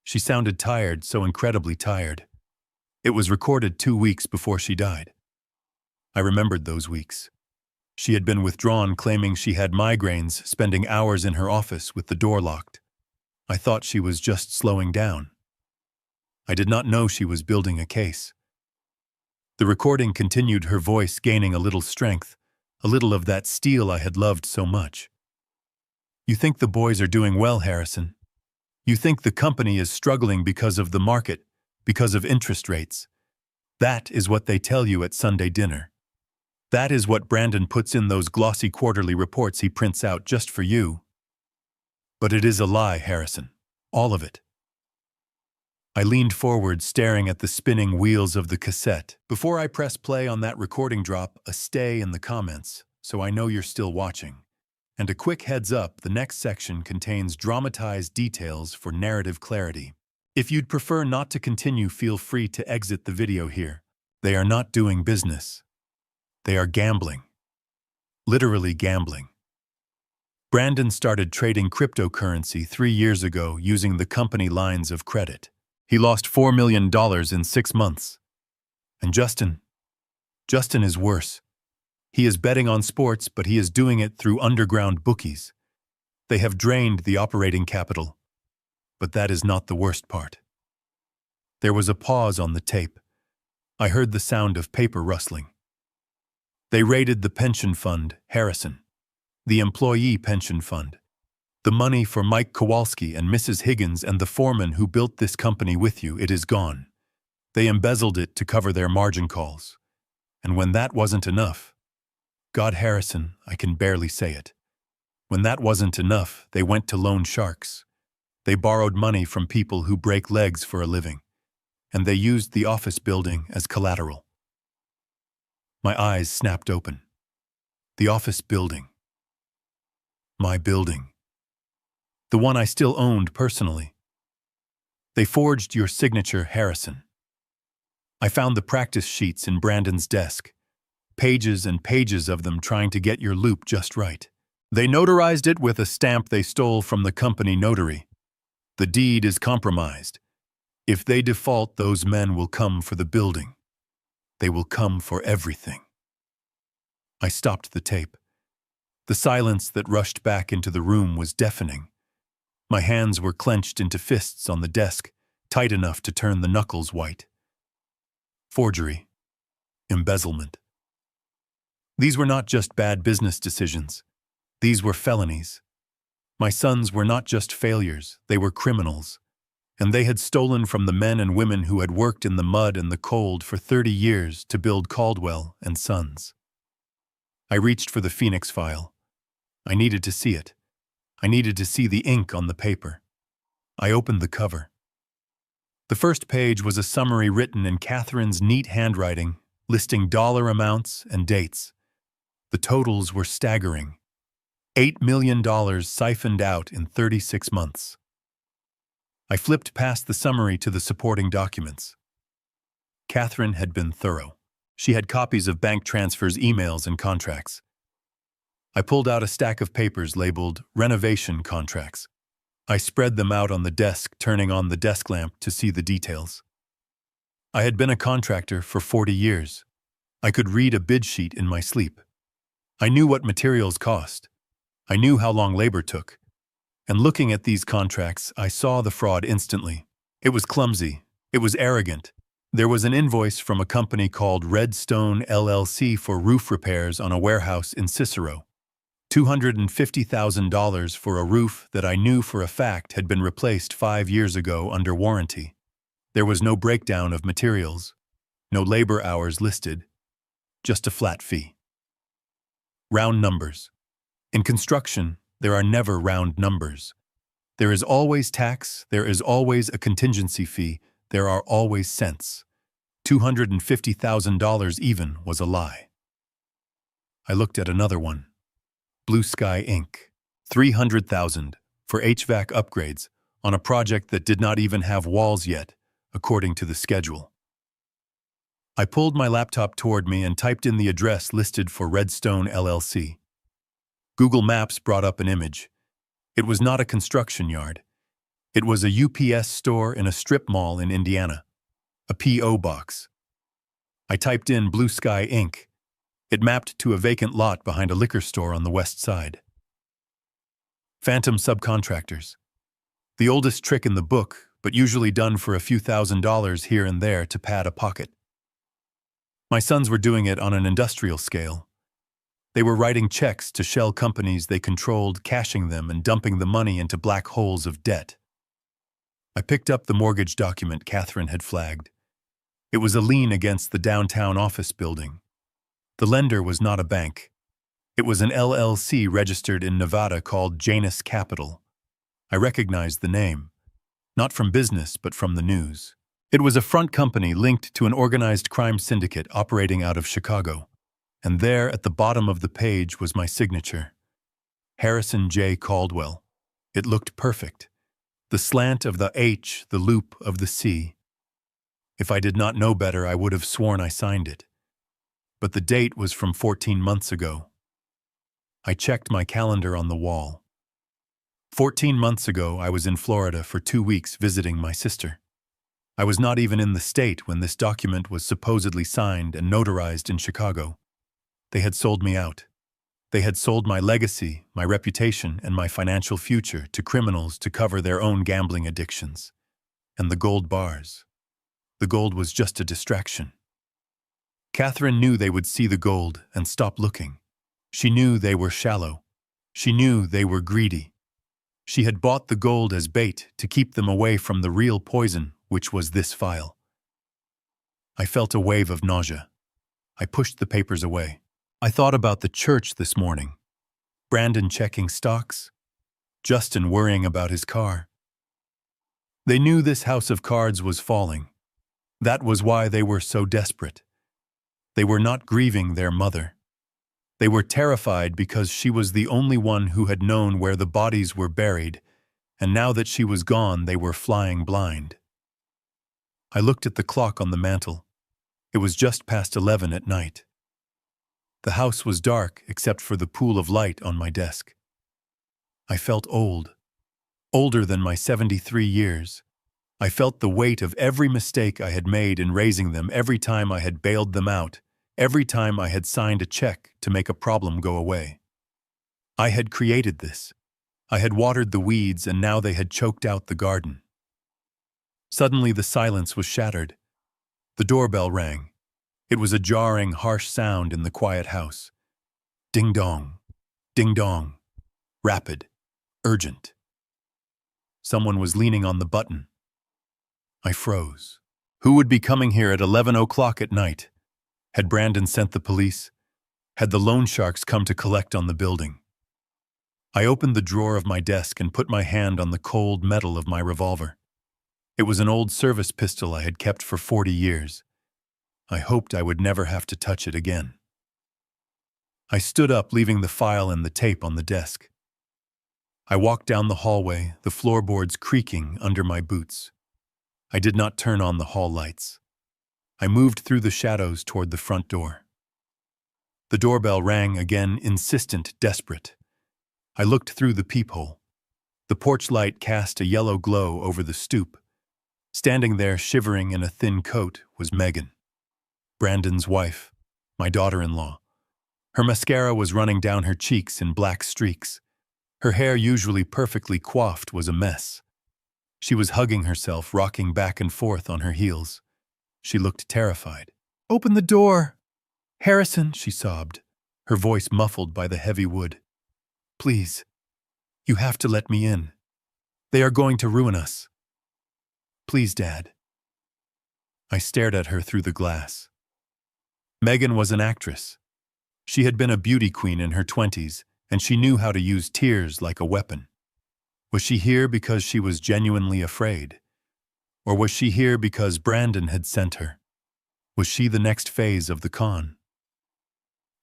She sounded tired, so incredibly tired. It was recorded 2 weeks before she died. I remembered those weeks. She had been withdrawn, claiming she had migraines, spending hours in her office with the door locked. I thought she was just slowing down. I did not know she was building a case. The recording continued, her voice gaining a little strength, a little of that steel I had loved so much. You think the boys are doing well, Harrison? You think the company is struggling because of the market, because of interest rates? That is what they tell you at Sunday dinner. That is what Brandon puts in those glossy quarterly reports he prints out just for you. But it is a lie, Harrison. All of it. I leaned forward, staring at the spinning wheels of the cassette. Before I press play on that recording, drop a stay in the comments, so I know you're still watching. And a quick heads up, the next section contains dramatized details for narrative clarity. If you'd prefer not to continue, feel free to exit the video here. They are not doing business. They are gambling. Literally gambling. Brandon started trading cryptocurrency 3 years ago using the company lines of credit. He lost $4 million in 6 months. And Justin is worse. He is betting on sports, but he is doing it through underground bookies. They have drained the operating capital. But that is not the worst part. There was a pause on the tape. I heard the sound of paper rustling. They raided the pension fund, Harrison. The employee pension fund. The money for Mike Kowalski and Mrs. Higgins and the foreman who built this company with you, it is gone. They embezzled it to cover their margin calls. And when that wasn't enough, God, Harrison, I can barely say it. When that wasn't enough, they went to loan sharks. They borrowed money from people who break legs for a living. And they used the office building as collateral. My eyes snapped open. The office building. My building. The one I still owned personally. They forged your signature, Harrison. I found the practice sheets in Brandon's desk. Pages and pages of them trying to get your loop just right. They notarized it with a stamp they stole from the company notary. The deed is compromised. If they default, those men will come for the building. They will come for everything. I stopped the tape. The silence that rushed back into the room was deafening. My hands were clenched into fists on the desk, tight enough to turn the knuckles white. Forgery. Embezzlement. These were not just bad business decisions. These were felonies. My sons were not just failures, they were criminals. And they had stolen from the men and women who had worked in the mud and the cold for 30 years to build Caldwell and Sons. I reached for the Phoenix file. I needed to see it. I needed to see the ink on the paper. I opened the cover. The first page was a summary written in Catherine's neat handwriting, listing dollar amounts and dates. The totals were staggering. $8 million siphoned out in 36 months. I flipped past the summary to the supporting documents. Catherine had been thorough. She had copies of bank transfers, emails, and contracts. I pulled out a stack of papers labeled renovation contracts. I spread them out on the desk, turning on the desk lamp to see the details. I had been a contractor for 40 years. I could read a bid sheet in my sleep. I knew what materials cost. I knew how long labor took. And looking at these contracts, I saw the fraud instantly. It was clumsy. It was arrogant. There was an invoice from a company called Redstone LLC for roof repairs on a warehouse in Cicero. $250,000 for a roof that I knew for a fact had been replaced 5 years ago under warranty. There was no breakdown of materials, no labor hours listed, just a flat fee. Round numbers. In construction, there are never round numbers. There is always tax, there is always a contingency fee, there are always cents. $250,000 even was a lie. I looked at another one. Blue Sky Inc. $300,000 for HVAC upgrades on a project that did not even have walls yet, according to the schedule. I pulled my laptop toward me and typed in the address listed for Redstone LLC. Google Maps brought up an image. It was not a construction yard. It was a UPS store in a strip mall in Indiana. A P.O. box. I typed in Blue Sky Inc. It mapped to a vacant lot behind a liquor store on the west side. Phantom subcontractors. The oldest trick in the book, but usually done for a few $1,000s here and there to pad a pocket. My sons were doing it on an industrial scale. They were writing checks to shell companies they controlled, cashing them and dumping the money into black holes of debt. I picked up the mortgage document Catherine had flagged. It was a lien against the downtown office building. The lender was not a bank. It was an LLC registered in Nevada called Janus Capital. I recognized the name, not from business but from the news. It was a front company linked to an organized crime syndicate operating out of Chicago. And there at the bottom of the page was my signature. Harrison J. Caldwell. It looked perfect. The slant of the H, the loop of the C. If I did not know better, I would have sworn I signed it. But the date was from 14 months ago. I checked my calendar on the wall. 14 months ago, I was in Florida for 2 weeks visiting my sister. I was not even in the state when this document was supposedly signed and notarized in Chicago. They had sold me out. They had sold my legacy, my reputation, and my financial future to criminals to cover their own gambling addictions. And the gold bars. The gold was just a distraction. Catherine knew they would see the gold and stop looking. She knew they were shallow. She knew they were greedy. She had bought the gold as bait to keep them away from the real poison, which was this file. I felt a wave of nausea. I pushed the papers away. I thought about the church this morning. Brandon checking stocks. Justin worrying about his car. They knew this house of cards was falling. That was why they were so desperate. They were not grieving their mother. They were terrified because she was the only one who had known where the bodies were buried, and now that she was gone, they were flying blind. I looked at the clock on the mantel. It was just past 11 at night. The house was dark except for the pool of light on my desk. I felt old, older than my 73 years. I felt the weight of every mistake I had made in raising them, every time I had bailed them out, every time I had signed a check to make a problem go away. I had created this. I had watered the weeds, and now they had choked out the garden. Suddenly the silence was shattered. The doorbell rang. It was a jarring, harsh sound in the quiet house. Ding-dong, ding-dong, rapid, urgent. Someone was leaning on the button. I froze. Who would be coming here at 11 o'clock at night? Had Brandon sent the police? Had the loan sharks come to collect on the building? I opened the drawer of my desk and put my hand on the cold metal of my revolver. It was an old service pistol I had kept for 40 years. I hoped I would never have to touch it again. I stood up, leaving the file and the tape on the desk. I walked down the hallway, the floorboards creaking under my boots. I did not turn on the hall lights. I moved through the shadows toward the front door. The doorbell rang again, insistent, desperate. I looked through the peephole. The porch light cast a yellow glow over the stoop. Standing there, shivering in a thin coat, was Megan, Brandon's wife, my daughter-in-law. Her mascara was running down her cheeks in black streaks. Her hair, usually perfectly coiffed, was a mess. She was hugging herself, rocking back and forth on her heels. She looked terrified. "Open the door! Harrison," she sobbed, her voice muffled by the heavy wood. "Please, you have to let me in. They are going to ruin us. Please, Dad." I stared at her through the glass. Megan was an actress. She had been a beauty queen in her 20s, and she knew how to use tears like a weapon. Was she here because she was genuinely afraid? Or was she here because Brandon had sent her? Was she the next phase of the con?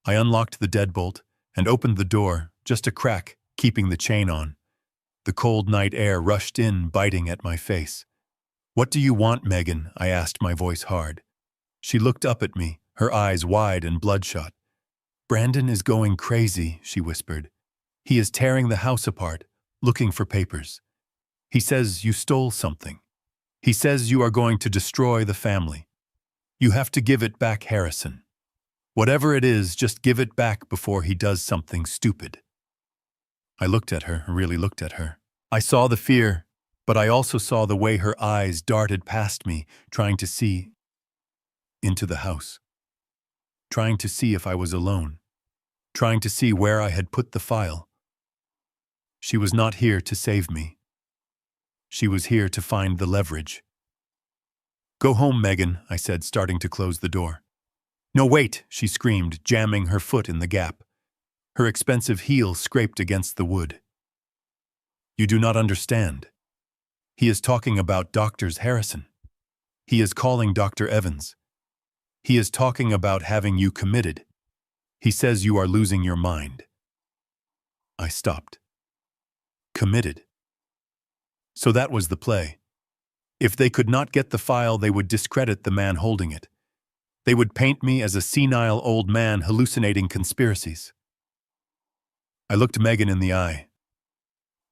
I unlocked the deadbolt and opened the door, just a crack, keeping the chain on. The cold night air rushed in, biting at my face. "What do you want, Megan?" I asked, my voice hard. She looked up at me, her eyes wide and bloodshot. "Brandon is going crazy," she whispered. "He is tearing the house apart, looking for papers. He says you stole something. He says you are going to destroy the family. You have to give it back, Harrison. Whatever it is, just give it back before he does something stupid." I looked at her, really looked at her. I saw the fear, but I also saw the way her eyes darted past me, trying to see into the house. Trying to see if I was alone. Trying to see where I had put the file. She was not here to save me. She was here to find the leverage. "Go home, Megan," I said, starting to close the door. "No, wait," she screamed, jamming her foot in the gap. Her expensive heel scraped against the wood. "You do not understand. He is talking about Doctors Harrison. He is calling Dr. Evans. He is talking about having you committed. He says you are losing your mind." I stopped. Committed. So that was the play. If they could not get the file, they would discredit the man holding it. They would paint me as a senile old man hallucinating conspiracies. I looked Megan in the eye.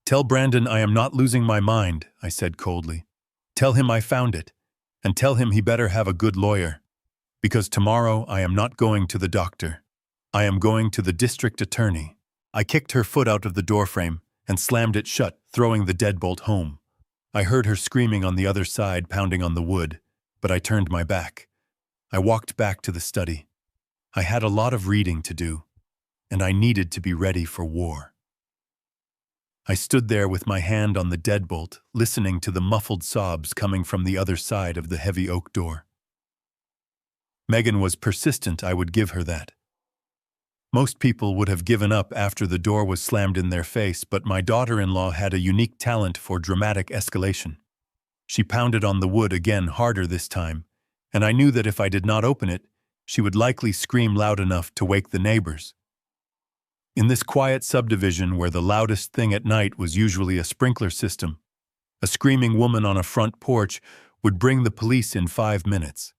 "Tell Brandon I am not losing my mind," I said coldly. "Tell him I found it, and tell him he better have a good lawyer. Because tomorrow I am not going to the doctor. I am going to the district attorney." I kicked her foot out of the doorframe and slammed it shut, throwing the deadbolt home. I heard her screaming on the other side, pounding on the wood, but I turned my back. I walked back to the study. I had a lot of reading to do, and I needed to be ready for war. I stood there with my hand on the deadbolt, listening to the muffled sobs coming from the other side of the heavy oak door. Megan was persistent, I would give her that. Most people would have given up after the door was slammed in their face, but my daughter-in-law had a unique talent for dramatic escalation. She pounded on the wood again, harder this time, and I knew that if I did not open it, she would likely scream loud enough to wake the neighbors. In this quiet subdivision where the loudest thing at night was usually a sprinkler system, a screaming woman on a front porch would bring the police in 5 minutes.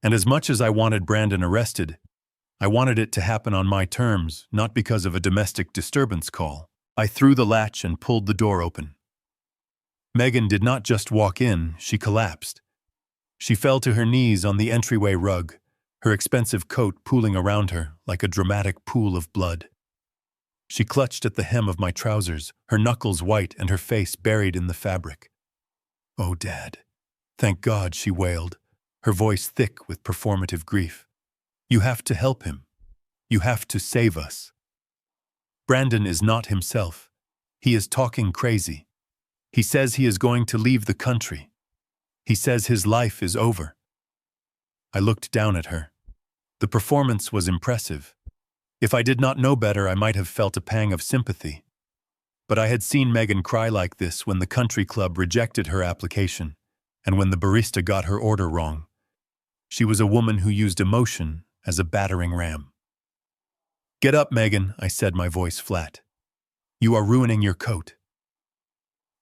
And as much as I wanted Brandon arrested, I wanted it to happen on my terms, not because of a domestic disturbance call. I threw the latch and pulled the door open. Megan did not just walk in, she collapsed. She fell to her knees on the entryway rug, her expensive coat pooling around her like a dramatic pool of blood. She clutched at the hem of my trousers, her knuckles white and her face buried in the fabric. "Oh, Dad. Thank God," she wailed, her voice thick with performative grief. "You have to help him. You have to save us. Brandon is not himself. He is talking crazy. He says he is going to leave the country. He says his life is over." I looked down at her. The performance was impressive. If I did not know better, I might have felt a pang of sympathy. But I had seen Megan cry like this when the country club rejected her application, and when the barista got her order wrong. She was a woman who used emotion as a battering ram. "Get up, Megan," I said, my voice flat. "You are ruining your coat."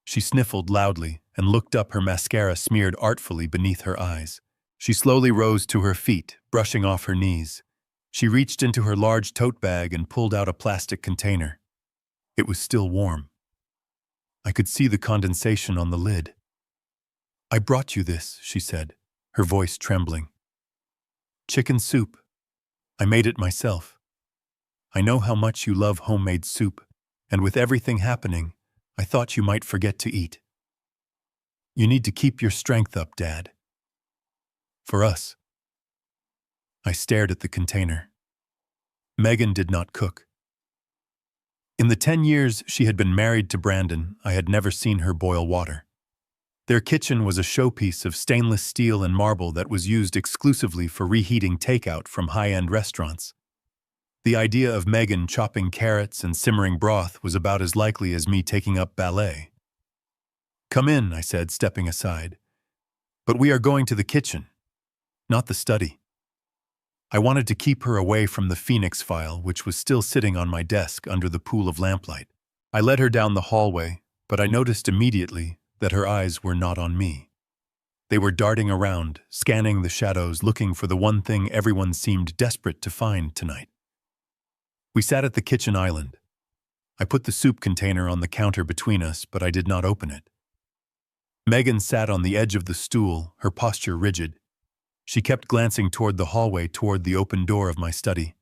She sniffled loudly and looked up, her mascara smeared artfully beneath her eyes. She slowly rose to her feet, brushing off her knees. She reached into her large tote bag and pulled out a plastic container. It was still warm. I could see the condensation on the lid. "I brought you this," she said, her voice trembling. "Chicken soup. I made it myself. I know how much you love homemade soup, and with everything happening, I thought you might forget to eat. You need to keep your strength up, Dad. For us." I stared at the container. Megan did not cook. In the 10 years she had been married to Brandon, I had never seen her boil water. Their kitchen was a showpiece of stainless steel and marble that was used exclusively for reheating takeout from high-end restaurants. The idea of Megan chopping carrots and simmering broth was about as likely as me taking up ballet. "Come in," I said, stepping aside. "But we are going to the kitchen, not the study." I wanted to keep her away from the Phoenix file, which was still sitting on my desk under the pool of lamplight. I led her down the hallway, but I noticed immediately that her eyes were not on me. They were darting around, scanning the shadows, looking for the one thing everyone seemed desperate to find tonight. We sat at the kitchen island. I put the soup container on the counter between us, but I did not open it. Megan sat on the edge of the stool, her posture rigid. She kept glancing toward the hallway, toward the open door of my study.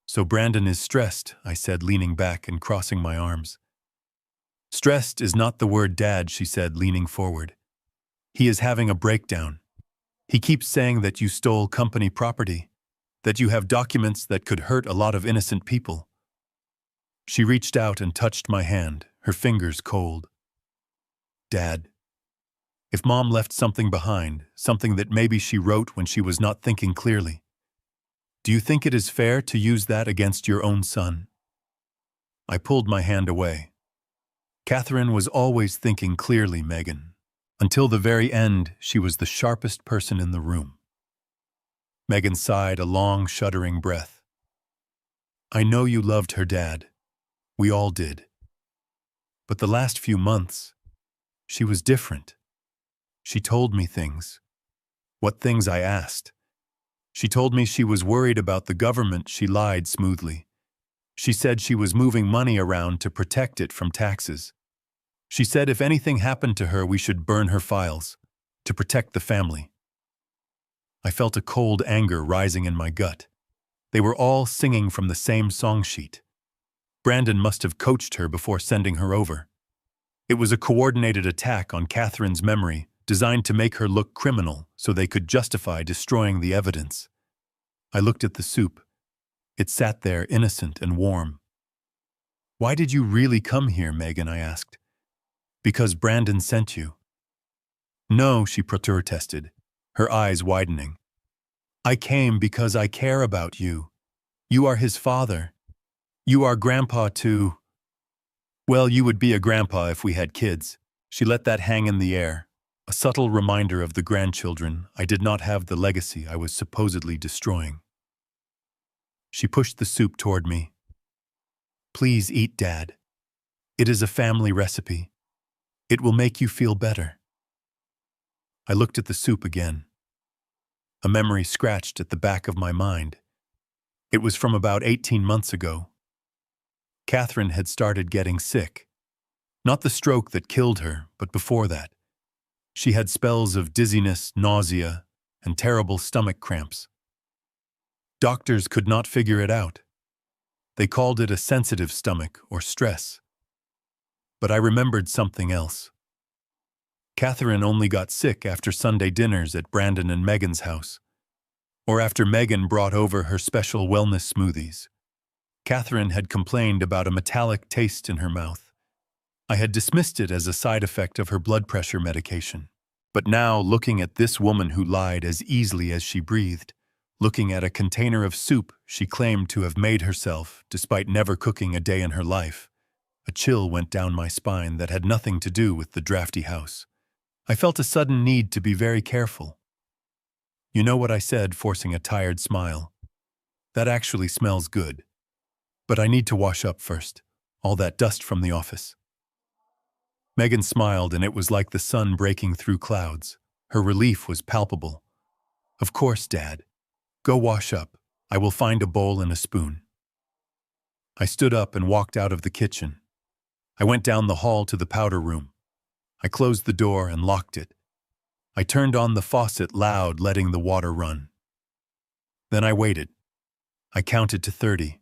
"So Brandon is stressed," I said, leaning back and crossing my arms. "Stressed is not the word, Dad," she said, leaning forward. "He is having a breakdown. He keeps saying that you stole company property, that you have documents that could hurt a lot of innocent people." She reached out and touched my hand, her fingers cold. "Dad, if Mom left something behind, something that maybe she wrote when she was not thinking clearly, do you think it is fair to use that against your own son?" I pulled my hand away. Catherine was always thinking clearly, Megan. Until the very end, she was the sharpest person in the room. Megan sighed a long, shuddering breath. "I know you loved her, Dad. We all did. But the last few months, she was different. She told me things. What things, I asked. She told me she was worried about the government. She lied smoothly. She said she was moving money around to protect it from taxes. She said if anything happened to her, we should burn her files, to protect the family." I felt a cold anger rising in my gut. They were all singing from the same song sheet. Brandon must have coached her before sending her over. It was a coordinated attack on Catherine's memory, designed to make her look criminal so they could justify destroying the evidence. I looked at the soup. It sat there, innocent and warm. "Why did you really come here, Megan?" I asked. "Because Brandon sent you." "No," she protested, her eyes widening. "I came because I care about you. You are his father. You are grandpa too." "Well, you would be a grandpa if we had kids." She let that hang in the air, a subtle reminder of the grandchildren. I did not have the legacy I was supposedly destroying. She pushed the soup toward me. "Please eat, Dad. It is a family recipe. It will make you feel better." I looked at the soup again. A memory scratched at the back of my mind. It was from about 18 months ago. Catherine had started getting sick. Not the stroke that killed her, but before that. She had spells of dizziness, nausea, and terrible stomach cramps. Doctors could not figure it out. They called it a sensitive stomach or stress. But I remembered something else. Catherine only got sick after Sunday dinners at Brandon and Megan's house, or after Megan brought over her special wellness smoothies. Catherine had complained about a metallic taste in her mouth. I had dismissed it as a side effect of her blood pressure medication. But now, looking at this woman who lied as easily as she breathed, looking at a container of soup she claimed to have made herself despite never cooking a day in her life, a chill went down my spine that had nothing to do with the drafty house. I felt a sudden need to be very careful. "You know what," I said, forcing a tired smile. "That actually smells good. But I need to wash up first, all that dust from the office." Megan smiled, and it was like the sun breaking through clouds. Her relief was palpable. "Of course, Dad. Go wash up. I will find a bowl and a spoon." I stood up and walked out of the kitchen. I went down the hall to the powder room. I closed the door and locked it. I turned on the faucet loud, letting the water run. Then I waited. I counted to 30.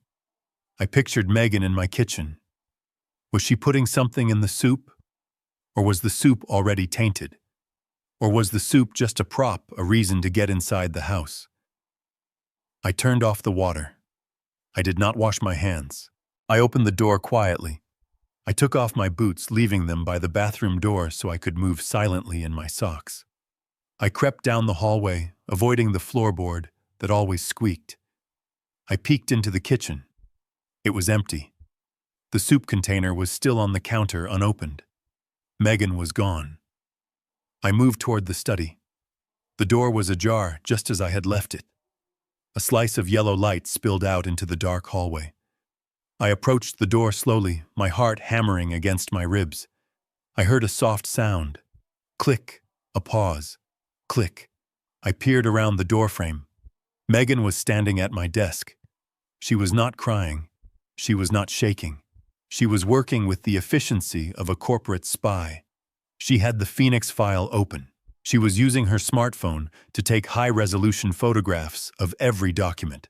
I pictured Megan in my kitchen. Was she putting something in the soup? Or was the soup already tainted? Or was the soup just a prop, a reason to get inside the house? I turned off the water. I did not wash my hands. I opened the door quietly. I took off my boots, leaving them by the bathroom door so I could move silently in my socks. I crept down the hallway, avoiding the floorboard that always squeaked. I peeked into the kitchen. It was empty. The soup container was still on the counter, unopened. Megan was gone. I moved toward the study. The door was ajar, just as I had left it. A slice of yellow light spilled out into the dark hallway. I approached the door slowly, my heart hammering against my ribs. I heard a soft sound. Click. A pause. Click. I peered around the doorframe. Megan was standing at my desk. She was not crying. She was not shaking. She was working with the efficiency of a corporate spy. She had the Phoenix file open. She was using her smartphone to take high-resolution photographs of every document.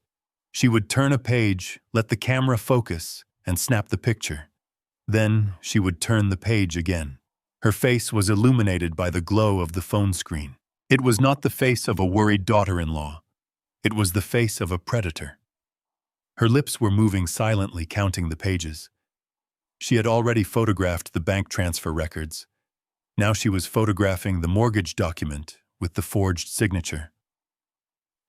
She would turn a page, let the camera focus, and snap the picture. Then she would turn the page again. Her face was illuminated by the glow of the phone screen. It was not the face of a worried daughter-in-law. It was the face of a predator. Her lips were moving silently, counting the pages. She had already photographed the bank transfer records. Now she was photographing the mortgage document with the forged signature.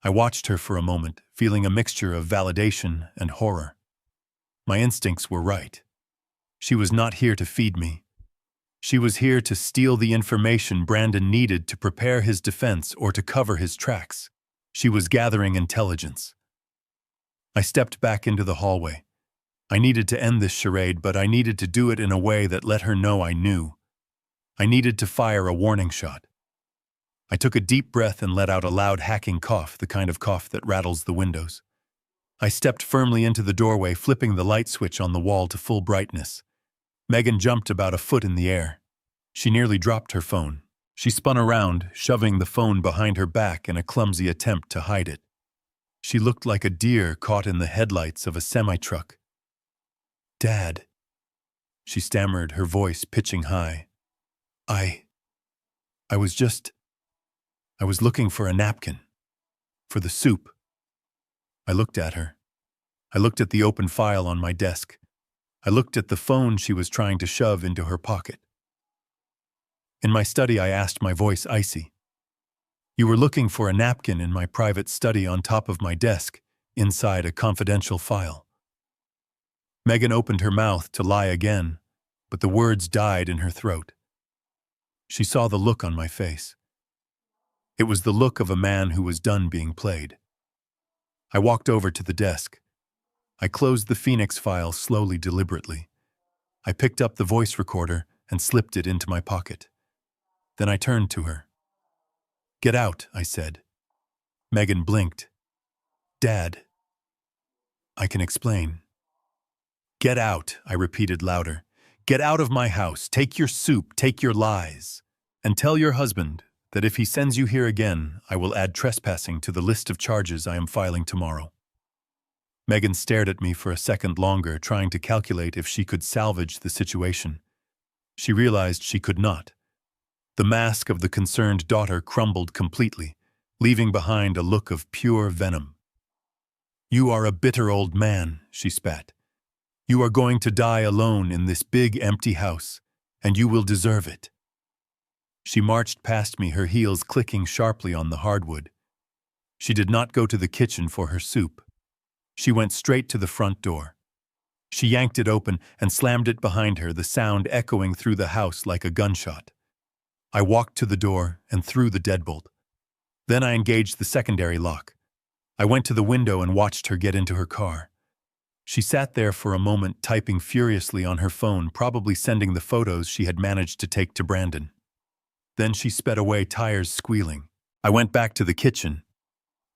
I watched her for a moment, feeling a mixture of validation and horror. My instincts were right. She was not here to feed me. She was here to steal the information Brandon needed to prepare his defense or to cover his tracks. She was gathering intelligence. I stepped back into the hallway. I needed to end this charade, but I needed to do it in a way that let her know I knew. I needed to fire a warning shot. I took a deep breath and let out a loud hacking cough, the kind of cough that rattles the windows. I stepped firmly into the doorway, flipping the light switch on the wall to full brightness. Megan jumped about a foot in the air. She nearly dropped her phone. She spun around, shoving the phone behind her back in a clumsy attempt to hide it. She looked like a deer caught in the headlights of a semi-truck. "Dad," she stammered, her voice pitching high. I was looking for a napkin. For the soup." I looked at her. I looked at the open file on my desk. I looked at the phone she was trying to shove into her pocket. In my study, I asked, my voice icy. "You were looking for a napkin in my private study on top of my desk, inside a confidential file." Megan opened her mouth to lie again, but the words died in her throat. She saw the look on my face. It was the look of a man who was done being played. I walked over to the desk. I closed the Phoenix file slowly, deliberately. I picked up the voice recorder and slipped it into my pocket. Then I turned to her. "Get out," I said. Megan blinked. "Dad." "I can explain." "Get out," I repeated louder. "Get out of my house. Take your soup, take your lies. And tell your husband that if he sends you here again, I will add trespassing to the list of charges I am filing tomorrow." Megan stared at me for a second longer, trying to calculate if she could salvage the situation. She realized she could not. The mask of the concerned daughter crumbled completely, leaving behind a look of pure venom. "You are a bitter old man," she spat. "You are going to die alone in this big empty house, and you will deserve it." She marched past me, her heels clicking sharply on the hardwood. She did not go to the kitchen for her soup. She went straight to the front door. She yanked it open and slammed it behind her, the sound echoing through the house like a gunshot. I walked to the door and threw the deadbolt. Then I engaged the secondary lock. I went to the window and watched her get into her car. She sat there for a moment, typing furiously on her phone, probably sending the photos she had managed to take to Brandon. Then she sped away, tires squealing. I went back to the kitchen.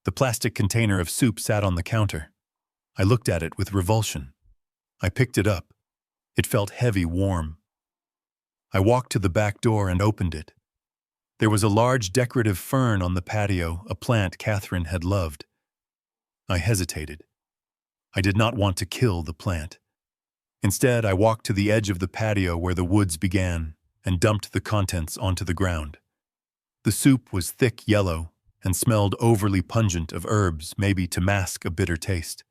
The plastic container of soup sat on the counter. I looked at it with revulsion. I picked it up. It felt heavy, warm. I walked to the back door and opened it. There was a large decorative fern on the patio, a plant Catherine had loved. I hesitated. I did not want to kill the plant. Instead, I walked to the edge of the patio where the woods began and dumped the contents onto the ground. The soup was thick yellow and smelled overly pungent of herbs, maybe to mask a bitter taste.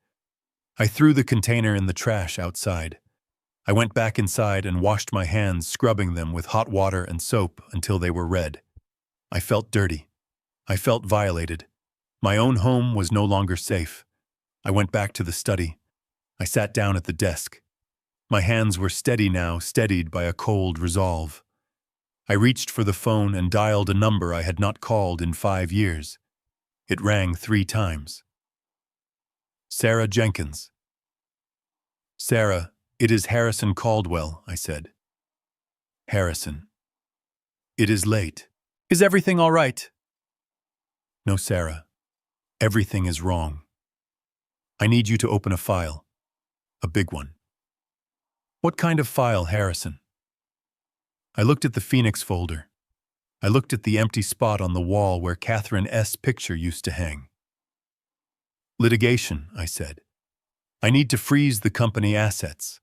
I threw the container in the trash outside. I went back inside and washed my hands, scrubbing them with hot water and soap until they were red. I felt dirty. I felt violated. My own home was no longer safe. I went back to the study. I sat down at the desk. My hands were steady now, steadied by a cold resolve. I reached for the phone and dialed a number I had not called in 5 years. It rang 3 times. "Sarah Jenkins." "Sarah, it is Harrison Caldwell," I said. "Harrison." "It is late. Is everything all right? No, Sarah. Everything is wrong. I need you to open a file. A big one. What kind of file, Harrison? I looked at the Phoenix folder. I looked at the empty spot on the wall where Catherine S. picture used to hang. Litigation, I said. I need to freeze the company assets.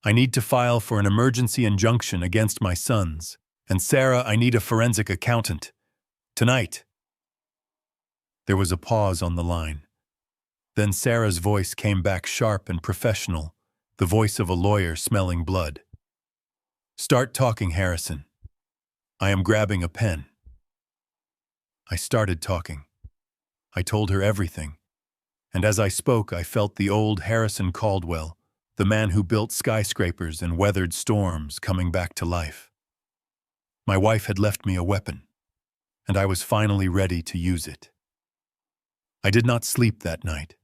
I need to file for an emergency injunction against my sons. And Sarah, I need a forensic accountant. Tonight. There was a pause on the line. Then Sarah's voice came back sharp and professional, the voice of a lawyer smelling blood. Start talking, Harrison. I am grabbing a pen. I started talking. I told her everything. And as I spoke, I felt the old Harrison Caldwell, the man who built skyscrapers and weathered storms, coming back to life. My wife had left me a weapon, and I was finally ready to use it. I did not sleep that night.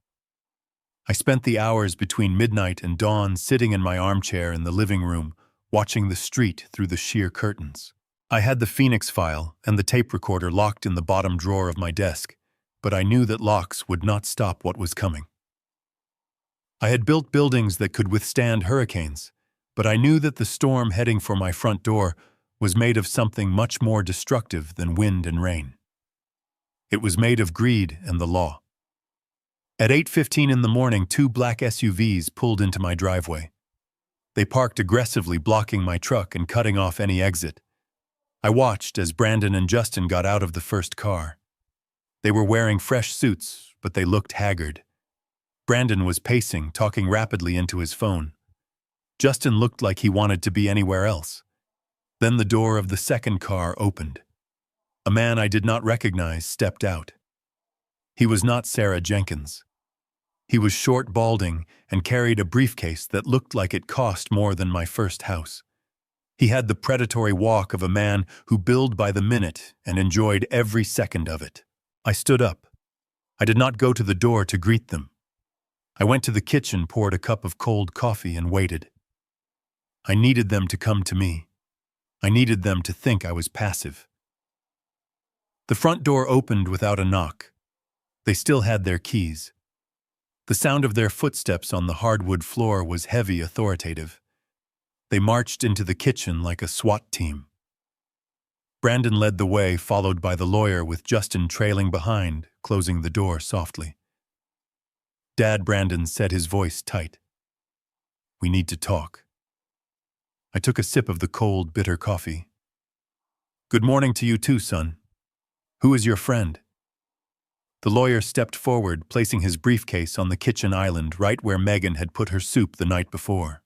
I spent the hours between midnight and dawn sitting in my armchair in the living room, watching the street through the sheer curtains. I had the Phoenix file and the tape recorder locked in the bottom drawer of my desk, but I knew that locks would not stop what was coming. I had built buildings that could withstand hurricanes, but I knew that the storm heading for my front door was made of something much more destructive than wind and rain. It was made of greed and the law. At 8:15 in the morning, 2 black SUVs pulled into my driveway. They parked aggressively, blocking my truck and cutting off any exit. I watched as Brandon and Justin got out of the first car. They were wearing fresh suits, but they looked haggard. Brandon was pacing, talking rapidly into his phone. Justin looked like he wanted to be anywhere else. Then the door of the second car opened. A man I did not recognize stepped out. He was not Sarah Jenkins. He was short, balding, and carried a briefcase that looked like it cost more than my first house. He had the predatory walk of a man who billed by the minute and enjoyed every second of it. I stood up. I did not go to the door to greet them. I went to the kitchen, poured a cup of cold coffee, and waited. I needed them to come to me. I needed them to think I was passive. The front door opened without a knock. They still had their keys. The sound of their footsteps on the hardwood floor was heavy, authoritative. They marched into the kitchen like a SWAT team. Brandon led the way, followed by the lawyer, with Justin trailing behind, closing the door softly. Dad, Brandon said, his voice tight. We need to talk. I took a sip of the cold, bitter coffee. Good morning to you too, son. Who is your friend? The lawyer stepped forward, placing his briefcase on the kitchen island right where Megan had put her soup the night before.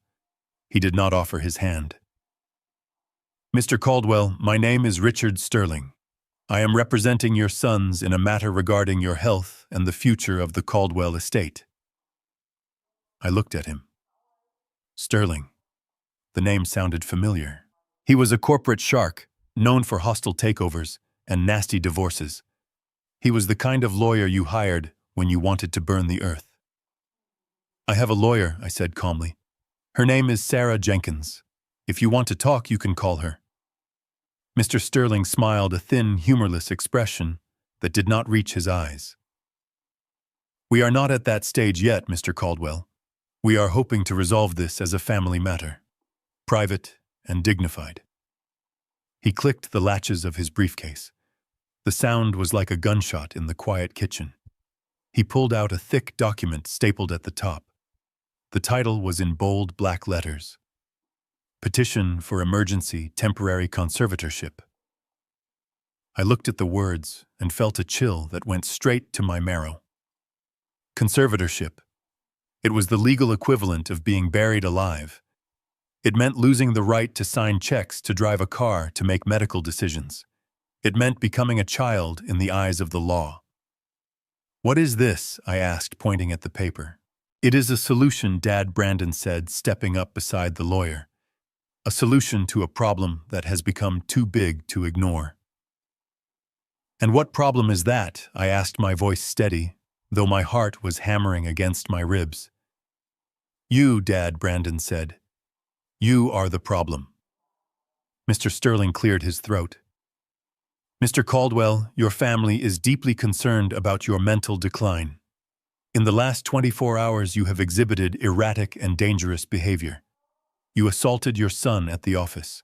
He did not offer his hand. Mr. Caldwell, my name is Richard Sterling. I am representing your sons in a matter regarding your health and the future of the Caldwell estate. I looked at him. Sterling. The name sounded familiar. He was a corporate shark, known for hostile takeovers and nasty divorces. He was the kind of lawyer you hired when you wanted to burn the earth. I have a lawyer, I said calmly. Her name is Sarah Jenkins. If you want to talk, you can call her. Mr. Sterling smiled, a thin, humorless expression that did not reach his eyes. We are not at that stage yet, Mr. Caldwell. We are hoping to resolve this as a family matter, private and dignified. He clicked the latches of his briefcase. The sound was like a gunshot in the quiet kitchen. He pulled out a thick document stapled at the top. The title was in bold black letters. Petition for Emergency Temporary Conservatorship. I looked at the words and felt a chill that went straight to my marrow. Conservatorship. It was the legal equivalent of being buried alive. It meant losing the right to sign checks, to drive a car, to make medical decisions. It meant becoming a child in the eyes of the law. What is this? I asked, pointing at the paper. It is a solution, Dad, Brandon said, stepping up beside the lawyer. A solution to a problem that has become too big to ignore. And what problem is that? I asked, my voice steady, though my heart was hammering against my ribs. You, Dad, Brandon said. You are the problem. Mr. Sterling cleared his throat. Mr. Caldwell, your family is deeply concerned about your mental decline. In the last 24 hours, you have exhibited erratic and dangerous behavior. You assaulted your son at the office.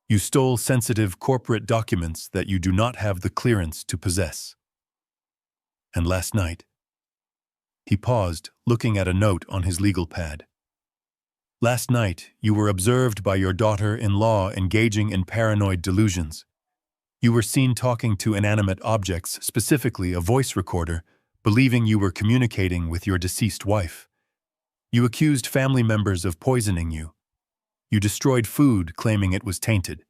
You stole sensitive corporate documents that you do not have the clearance to possess. And last night, he paused, looking at a note on his legal pad. Last night, you were observed by your daughter-in-law engaging in paranoid delusions. You were seen talking to inanimate objects, specifically a voice recorder, believing you were communicating with your deceased wife. You accused family members of poisoning you. You destroyed food, claiming it was tainted.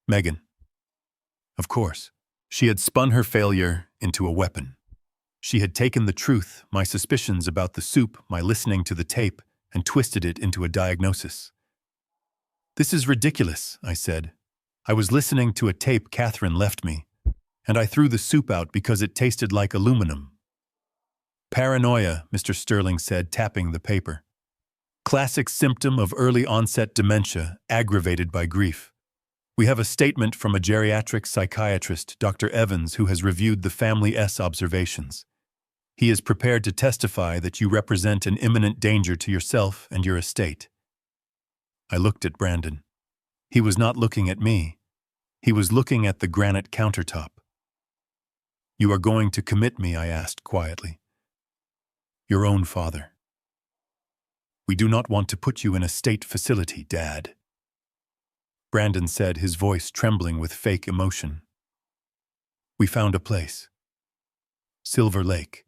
Megan. Of course, she had spun her failure into a weapon. She had taken the truth, my suspicions about the soup, my listening to the tape, and twisted it into a diagnosis. This is ridiculous, I said. I was listening to a tape Catherine left me, and I threw the soup out because it tasted like aluminum. Paranoia, Mr. Sterling said, tapping the paper. Classic symptom of early onset dementia, aggravated by grief. We have a statement from a geriatric psychiatrist, Dr. Evans, who has reviewed the family's observations. He is prepared to testify that you represent an imminent danger to yourself and your estate. I looked at Brandon. He was not looking at me. He was looking at the granite countertop. You are going to commit me, I asked quietly. Your own father. We do not want to put you in a state facility, Dad. Brandon said, his voice trembling with fake emotion. We found a place. Silver Lake.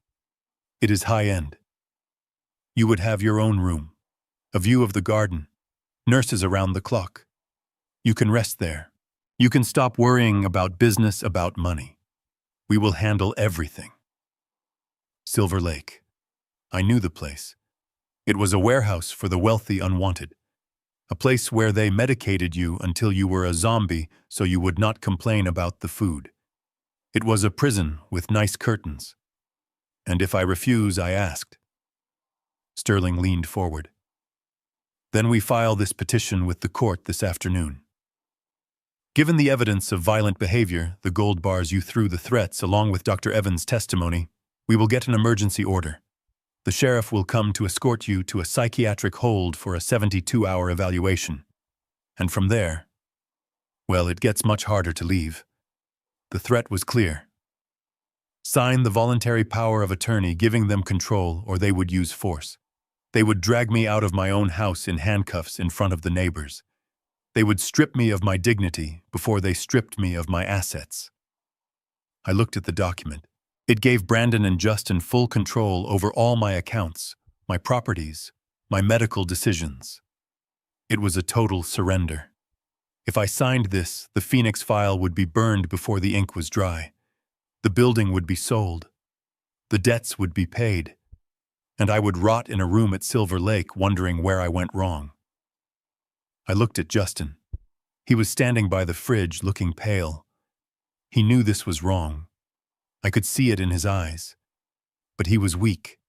It is high-end. You would have your own room, a view of the garden, nurses around the clock. You can rest there. You can stop worrying about business, about money. We will handle everything. Silver Lake. I knew the place. It was a warehouse for the wealthy unwanted. A place where they medicated you until you were a zombie so you would not complain about the food. It was a prison with nice curtains. And if I refuse, I asked. Sterling leaned forward. Then we file this petition with the court this afternoon. Given the evidence of violent behavior, the gold bars you threw, the threats, along with Dr. Evans' testimony, we will get an emergency order. The sheriff will come to escort you to a psychiatric hold for a 72-hour evaluation. And from there, well, it gets much harder to leave. The threat was clear. Sign the voluntary power of attorney giving them control, or they would use force. They would drag me out of my own house in handcuffs in front of the neighbors. They would strip me of my dignity before they stripped me of my assets. I looked at the document. It gave Brandon and Justin full control over all my accounts, my properties, my medical decisions. It was a total surrender. If I signed this, the Phoenix file would be burned before the ink was dry. The building would be sold. The debts would be paid. And I would rot in a room at Silver Lake wondering where I went wrong. I looked at Justin. He was standing by the fridge looking pale. He knew this was wrong. I could see it in his eyes. But he was weak.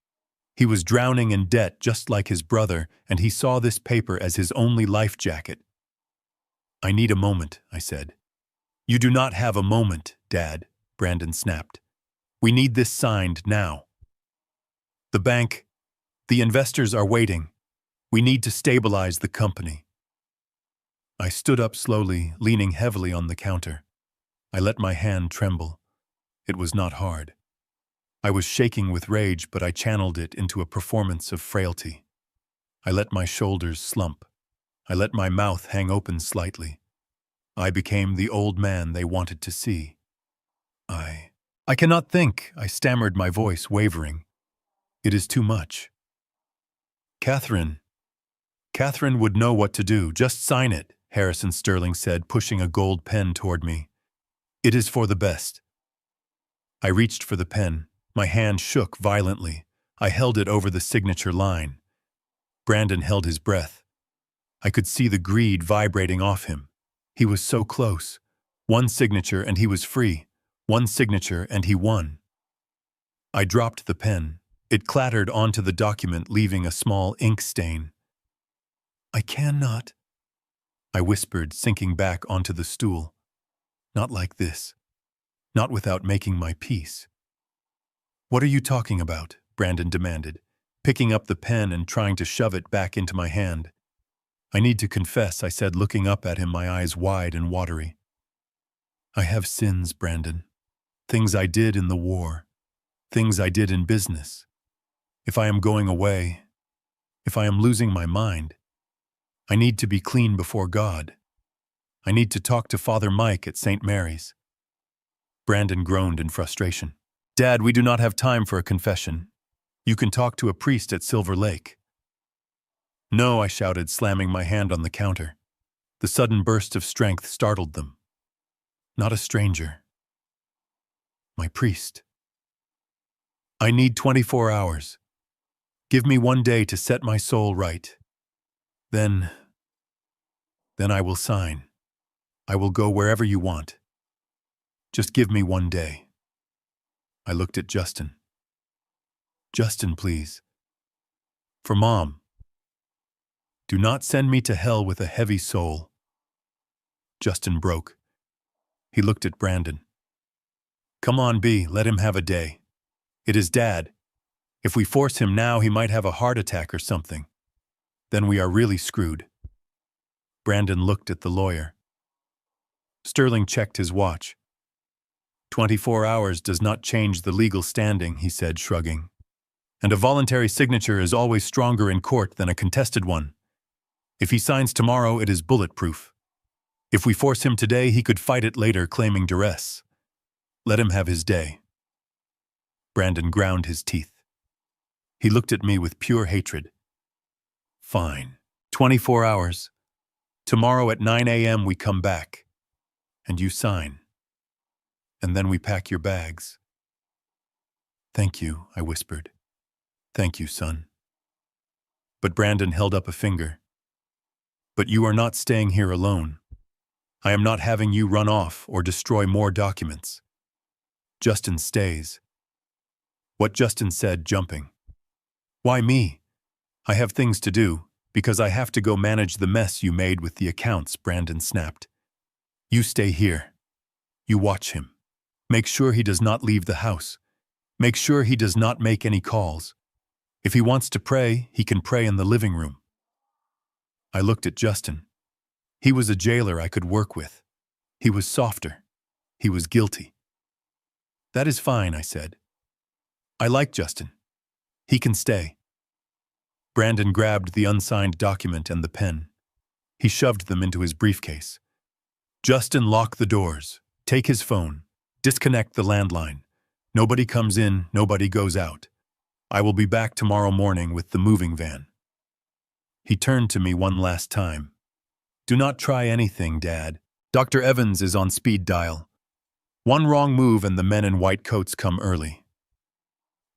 He was drowning in debt just like his brother, and he saw this paper as his only life jacket. I need a moment, I said. You do not have a moment, Dad, Brandon snapped. We need this signed now. The bank, the investors are waiting. We need to stabilize the company. I stood up slowly, leaning heavily on the counter. I let my hand tremble. It was not hard. I was shaking with rage, but I channeled it into a performance of frailty. I let my shoulders slump. I let my mouth hang open slightly. I became the old man they wanted to see. I cannot think, I stammered, my voice wavering. It is too much. Catherine would know what to do. Just sign it, Harrison Sterling said, pushing a gold pen toward me. It is for the best. I reached for the pen. My hand shook violently. I held it over the signature line. Brandon held his breath. I could see the greed vibrating off him. He was so close. One signature and he was free. One signature and he won. I dropped the pen. It clattered onto the document, leaving a small ink stain. I cannot, I whispered, sinking back onto the stool. Not like this. not without making my peace. "What are you talking about?" Brandon demanded, picking up the pen and trying to shove it back into my hand. "I need to confess," I said, looking up at him, my eyes wide and watery. "I have sins, Brandon. Things I did in the war. Things I did in business. If I am going away, if I am losing my mind, I need to be clean before God. I need to talk to Father Mike at St. Mary's." Brandon groaned in frustration. "Dad, we do not have time for a confession. You can talk to a priest at Silver Lake." "No," I shouted, slamming my hand on the counter. The sudden burst of strength startled them. "Not a stranger. My priest. I need 24 hours. Give me 1 day to set my soul right. Then I will sign. I will go wherever you want. Just give me 1 day. I looked at Justin. "Justin, please. For Mom. Do not send me to hell with a heavy soul." Justin broke. He looked at Brandon. "Come on, B, let him have a day. It is Dad. If we force him now, he might have a heart attack or something. Then we are really screwed." Brandon looked at the lawyer. Sterling checked his watch. 24 hours does not change the legal standing," he said, shrugging. "And a voluntary signature is always stronger in court than a contested one. If he signs tomorrow, it is bulletproof. If we force him today, he could fight it later, claiming duress. Let him have his day." Brandon ground his teeth. He looked at me with pure hatred. "Fine. 24 hours. Tomorrow at 9 a.m. we come back. And you sign. And then we pack your bags." "Thank you," I whispered. "Thank you, son." But Brandon held up a finger. "But you are not staying here alone. I am not having you run off or destroy more documents. Justin stays." What Justin said, jumping. "Why me? I have things to do, because I have to go manage the mess you made with the accounts," Brandon snapped. "You stay here. You watch him. Make sure he does not leave the house. Make sure he does not make any calls. If he wants to pray, he can pray in the living room." I looked at Justin. He was a jailer I could work with. He was softer. He was guilty. "That is fine," I said. "I like Justin. He can stay." Brandon grabbed the unsigned document and the pen. He shoved them into his briefcase. "Justin, lock the doors. Take his phone. Disconnect the landline. Nobody comes in, nobody goes out. I will be back tomorrow morning with the moving van." He turned to me one last time. "Do not try anything, Dad. Dr. Evans is on speed dial. One wrong move and the men in white coats come early."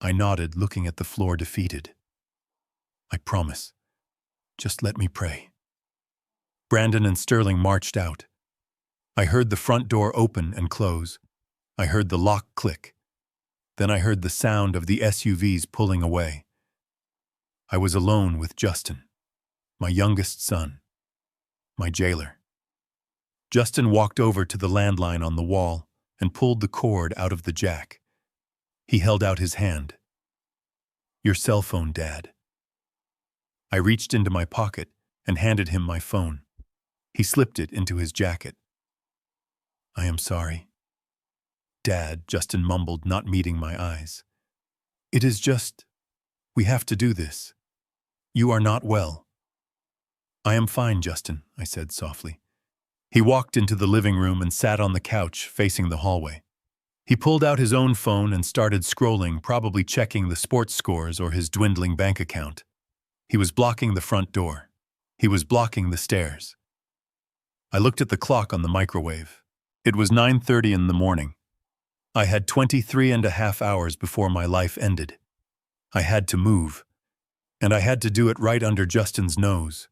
I nodded, looking at the floor, defeated. "I promise. Just let me pray." Brandon and Sterling marched out. I heard the front door open and close. I heard the lock click. Then I heard the sound of the SUVs pulling away. I was alone with Justin, my youngest son, my jailer. Justin walked over to the landline on the wall and pulled the cord out of the jack. He held out his hand. "Your cell phone, Dad." I reached into my pocket and handed him my phone. He slipped it into his jacket. "I am sorry." "Dad," Justin mumbled, not meeting my eyes. "It is just, we have to do this. You are not well." "I am fine, Justin," I said softly. He walked into the living room and sat on the couch facing the hallway. He pulled out his own phone and started scrolling, probably checking the sports scores or his dwindling bank account. He was blocking the front door. He was blocking the stairs. I looked at the clock on the microwave. It was 9:30 in the morning. I had 23.5 hours before my life ended. I had to move, and I had to do it right under Justin's nose.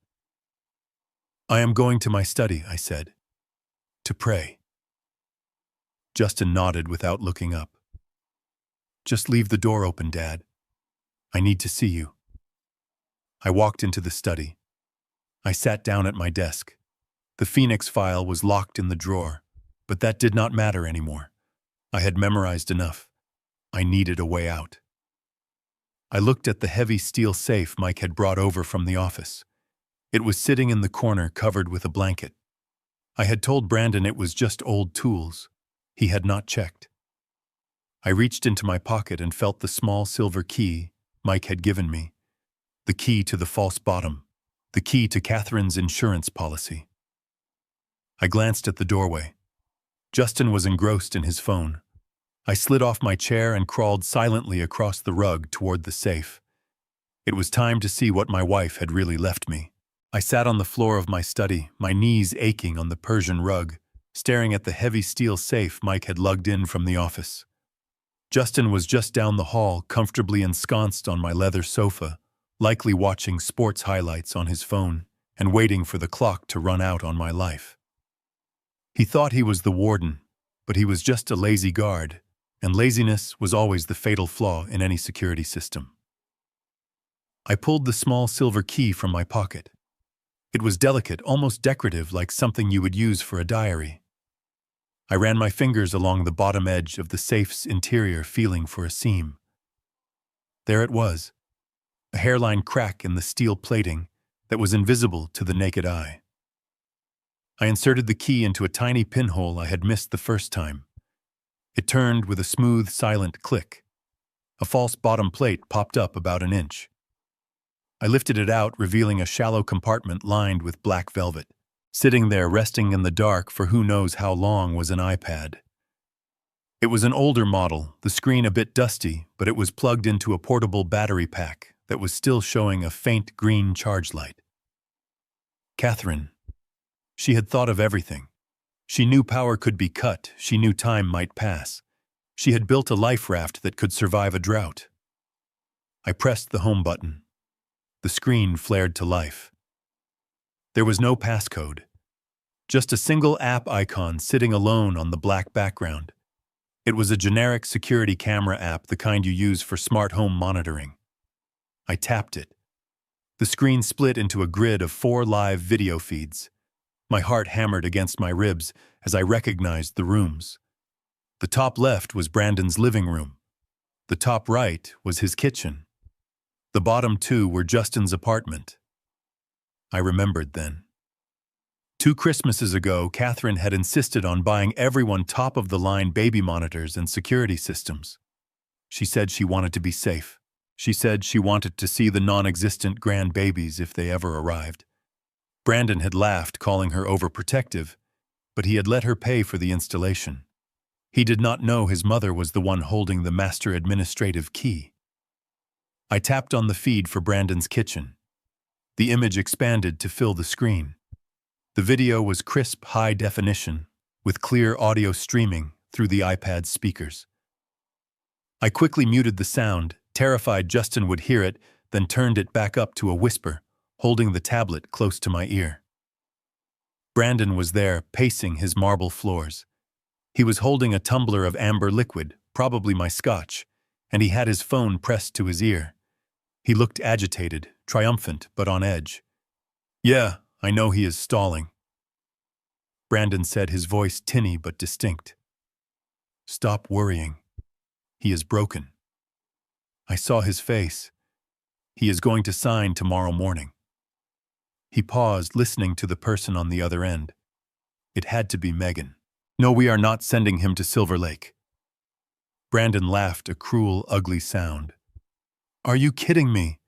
"I am going to my study," I said, "to pray." Justin nodded without looking up. "Just leave the door open, Dad. I need to see you." I walked into the study. I sat down at my desk. The Phoenix file was locked in the drawer, but that did not matter anymore. I had memorized enough. I needed a way out. I looked at the heavy steel safe Mike had brought over from the office. It was sitting in the corner covered with a blanket. I had told Brandon it was just old tools. He had not checked. I reached into my pocket and felt the small silver key Mike had given me. The key to the false bottom. The key to Catherine's insurance policy. I glanced at the doorway. Justin was engrossed in his phone. I slid off my chair and crawled silently across the rug toward the safe. It was time to see what my wife had really left me. I sat on the floor of my study, my knees aching on the Persian rug, staring at the heavy steel safe Mike had lugged in from the office. Justin was just down the hall, comfortably ensconced on my leather sofa, likely watching sports highlights on his phone and waiting for the clock to run out on my life. He thought he was the warden, but he was just a lazy guard, and laziness was always the fatal flaw in any security system. I pulled the small silver key from my pocket. It was delicate, almost decorative, like something you would use for a diary. I ran my fingers along the bottom edge of the safe's interior, feeling for a seam. There it was, a hairline crack in the steel plating that was invisible to the naked eye. I inserted the key into a tiny pinhole I had missed the first time. It turned with a smooth, silent click. A false bottom plate popped up about an inch. I lifted it out, revealing a shallow compartment lined with black velvet. Sitting there, resting in the dark for who knows how long, was an iPad. It was an older model, the screen a bit dusty, but it was plugged into a portable battery pack that was still showing a faint green charge light. Catherine. She had thought of everything. She knew power could be cut, she knew time might pass. She had built a life raft that could survive a drought. I pressed the home button. The screen flared to life. There was no passcode. Just a single app icon sitting alone on the black background. It was a generic security camera app, the kind you use for smart home monitoring. I tapped it. The screen split into a grid of 4 live video feeds. My heart hammered against my ribs as I recognized the rooms. The top left was Brandon's living room. The top right was his kitchen. The bottom 2 were Justin's apartment. I remembered then. 2 Christmases ago, Catherine had insisted on buying everyone top-of-the-line baby monitors and security systems. She said she wanted to be safe. She said she wanted to see the non-existent grandbabies if they ever arrived. Brandon had laughed, calling her overprotective, but he had let her pay for the installation. He did not know his mother was the one holding the master administrative key. I tapped on the feed for Brandon's kitchen. The image expanded to fill the screen. The video was crisp, high definition, with clear audio streaming through the iPad's speakers. I quickly muted the sound, terrified Justin would hear it, then turned it back up to a whisper, holding the tablet close to my ear. Brandon was there, pacing his marble floors. He was holding a tumbler of amber liquid, probably my scotch, and he had his phone pressed to his ear. He looked agitated, triumphant, but on edge. "Yeah, I know he is stalling," Brandon said, his voice tinny but distinct. "Stop worrying. He is broken. I saw his face. He is going to sign tomorrow morning." He paused, listening to the person on the other end. It had to be Megan. "No, we are not sending him to Silver Lake." Brandon laughed, a cruel, ugly sound. "Are you kidding me?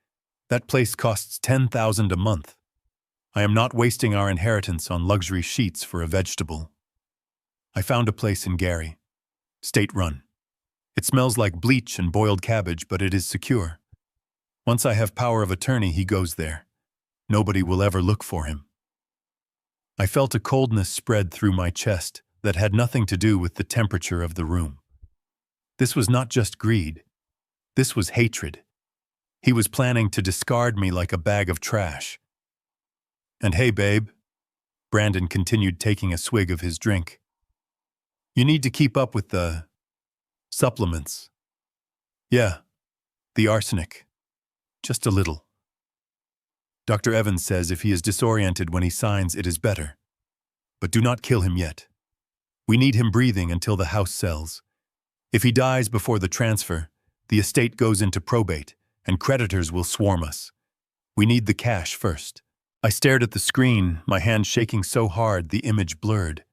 That place costs $10,000 a month. I am not wasting our inheritance on luxury sheets for a vegetable. I found a place in Gary. State-run. It smells like bleach and boiled cabbage, but it is secure. Once I have power of attorney, he goes there. Nobody will ever look for him." I felt a coldness spread through my chest that had nothing to do with the temperature of the room. This was not just greed. This was hatred. He was planning to discard me like a bag of trash. "And hey, babe," Brandon continued, taking a swig of his drink. "You need to keep up with the supplements." "Yeah, the arsenic. Just a little. Dr. Evans says if he is disoriented when he signs, it is better. But do not kill him yet. We need him breathing until the house sells. If he dies before the transfer, the estate goes into probate, and creditors will swarm us. We need the cash first. I stared at the screen, my hand shaking so hard the image blurred.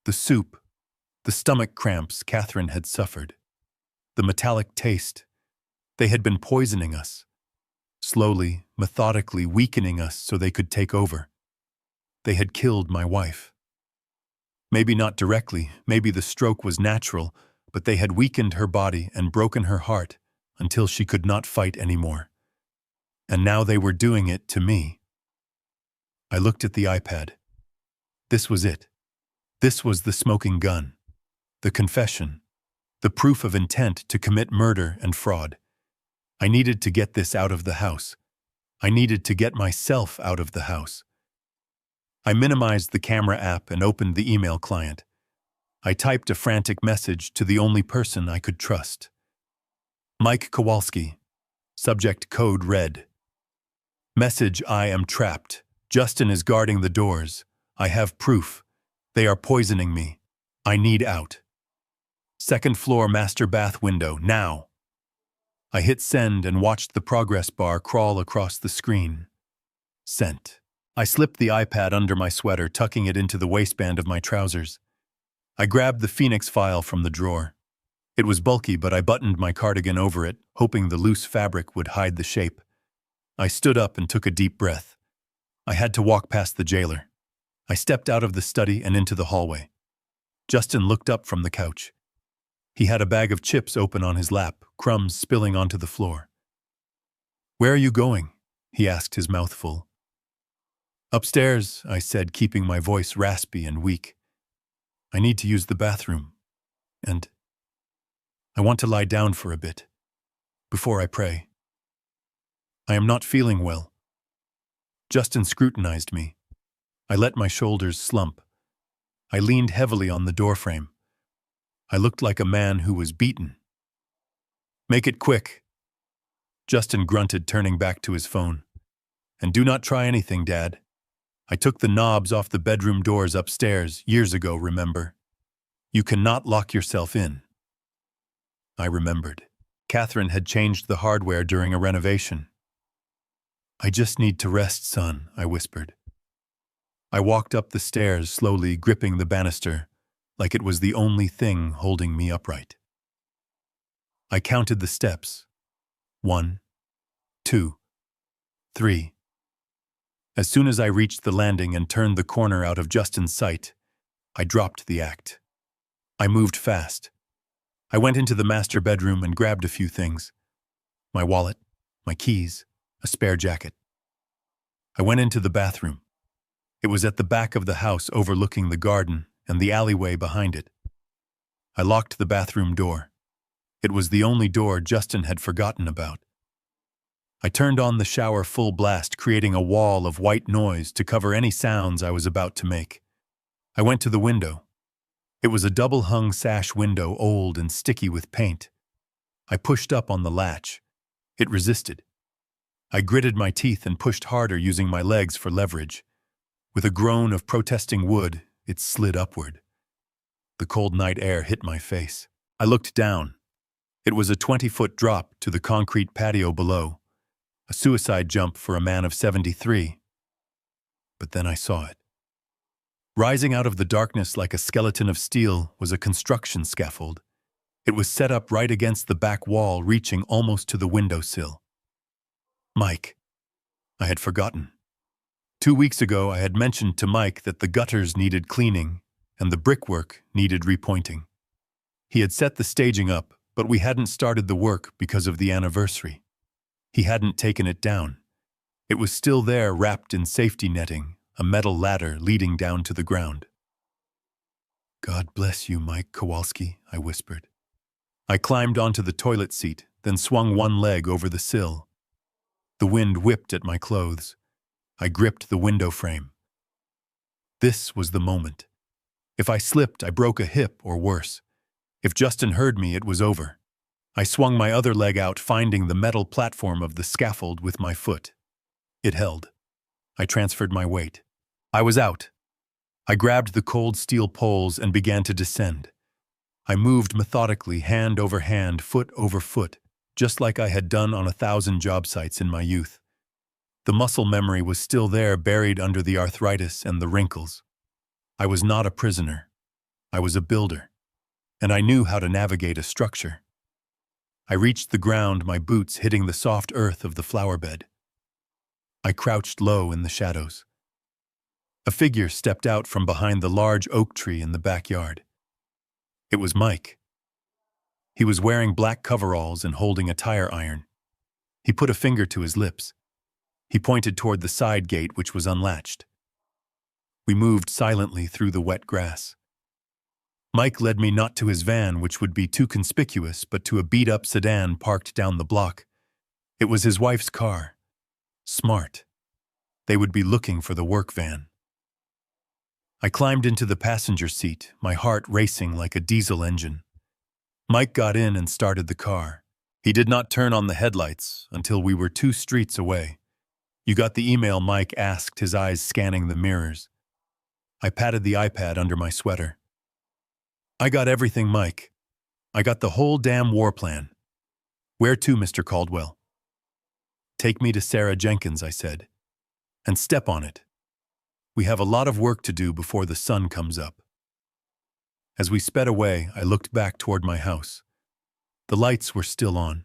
The soup, the stomach cramps Catherine had suffered, the metallic taste. They had been poisoning us, slowly, methodically weakening us so they could take over. They had killed my wife. Maybe not directly, maybe the stroke was natural, but they had weakened her body and broken her heart until she could not fight anymore. And now they were doing it to me. I looked at the iPad. This was it. This was the smoking gun, the confession, the proof of intent to commit murder and fraud. I needed to get this out of the house. I needed to get myself out of the house. I minimized the camera app and opened the email client. I typed a frantic message to the only person I could trust. Mike Kowalski. Subject code red. Message: I am trapped. Justin is guarding the doors. I have proof. They are poisoning me. I need out. Second floor master bath window, now. I hit send and watched the progress bar crawl across the screen. Sent. I slipped the iPad under my sweater, tucking it into the waistband of my trousers. I grabbed the Phoenix file from the drawer. It was bulky, but I buttoned my cardigan over it, hoping the loose fabric would hide the shape. I stood up and took a deep breath. I had to walk past the jailer. I stepped out of the study and into the hallway. Justin looked up from the couch. He had a bag of chips open on his lap, crumbs spilling onto the floor. "Where are you going?" he asked, his mouth full. "Upstairs," I said, keeping my voice raspy and weak. "I need to use the bathroom. And I want to lie down for a bit, before I pray. I am not feeling well." Justin scrutinized me. I let my shoulders slump. I leaned heavily on the doorframe. I looked like a man who was beaten. "Make it quick." Justin grunted, turning back to his phone. "And do not try anything, Dad. I took the knobs off the bedroom doors upstairs years ago, remember? You cannot lock yourself in." I remembered. Catherine had changed the hardware during a renovation. "I just need to rest, son," I whispered. I walked up the stairs, slowly gripping the banister, like it was the only thing holding me upright. I counted the steps. 1, 2, 3. As soon as I reached the landing and turned the corner out of Justin's sight, I dropped the act. I moved fast. I went into the master bedroom and grabbed a few things. My wallet, my keys, a spare jacket. I went into the bathroom. It was at the back of the house, overlooking the garden and the alleyway behind it. I locked the bathroom door. It was the only door Justin had forgotten about. I turned on the shower full blast, creating a wall of white noise to cover any sounds I was about to make. I went to the window. It was a double-hung sash window, old and sticky with paint. I pushed up on the latch. It resisted. I gritted my teeth and pushed harder, using my legs for leverage. With a groan of protesting wood, it slid upward. The cold night air hit my face. I looked down. It was a 20-foot drop to the concrete patio below, a suicide jump for a man of 73. But then I saw it. Rising out of the darkness like a skeleton of steel was a construction scaffold. It was set up right against the back wall, reaching almost to the windowsill. Mike. I had forgotten. 2 weeks ago, I had mentioned to Mike that the gutters needed cleaning and the brickwork needed repointing. He had set the staging up, but we hadn't started the work because of the anniversary. He hadn't taken it down. It was still there, wrapped in safety netting, a metal ladder leading down to the ground. "God bless you, Mike Kowalski," I whispered. I climbed onto the toilet seat, then swung one leg over the sill. The wind whipped at my clothes. I gripped the window frame. This was the moment. If I slipped, I broke a hip or worse. If Justin heard me, it was over. I swung my other leg out, finding the metal platform of the scaffold with my foot. It held. I transferred my weight. I was out. I grabbed the cold steel poles and began to descend. I moved methodically, hand over hand, foot over foot, just like I had done on 1,000 job sites in my youth. The muscle memory was still there, buried under the arthritis and the wrinkles. I was not a prisoner. I was a builder, and I knew how to navigate a structure. I reached the ground, my boots hitting the soft earth of the flower bed. I crouched low in the shadows. A figure stepped out from behind the large oak tree in the backyard. It was Mike. He was wearing black coveralls and holding a tire iron. He put a finger to his lips. He pointed toward the side gate, which was unlatched. We moved silently through the wet grass. Mike led me not to his van, which would be too conspicuous, but to a beat-up sedan parked down the block. It was his wife's car. Smart. They would be looking for the work van. I climbed into the passenger seat, my heart racing like a diesel engine. Mike got in and started the car. He did not turn on the headlights until we were 2 streets away. "You got the email?" Mike asked, his eyes scanning the mirrors. I patted the iPad under my sweater. "I got everything, Mike. I got the whole damn war plan." "Where to, Mr. Caldwell?" "Take me to Sarah Jenkins," I said, "and step on it. We have a lot of work to do before the sun comes up." As we sped away, I looked back toward my house. The lights were still on.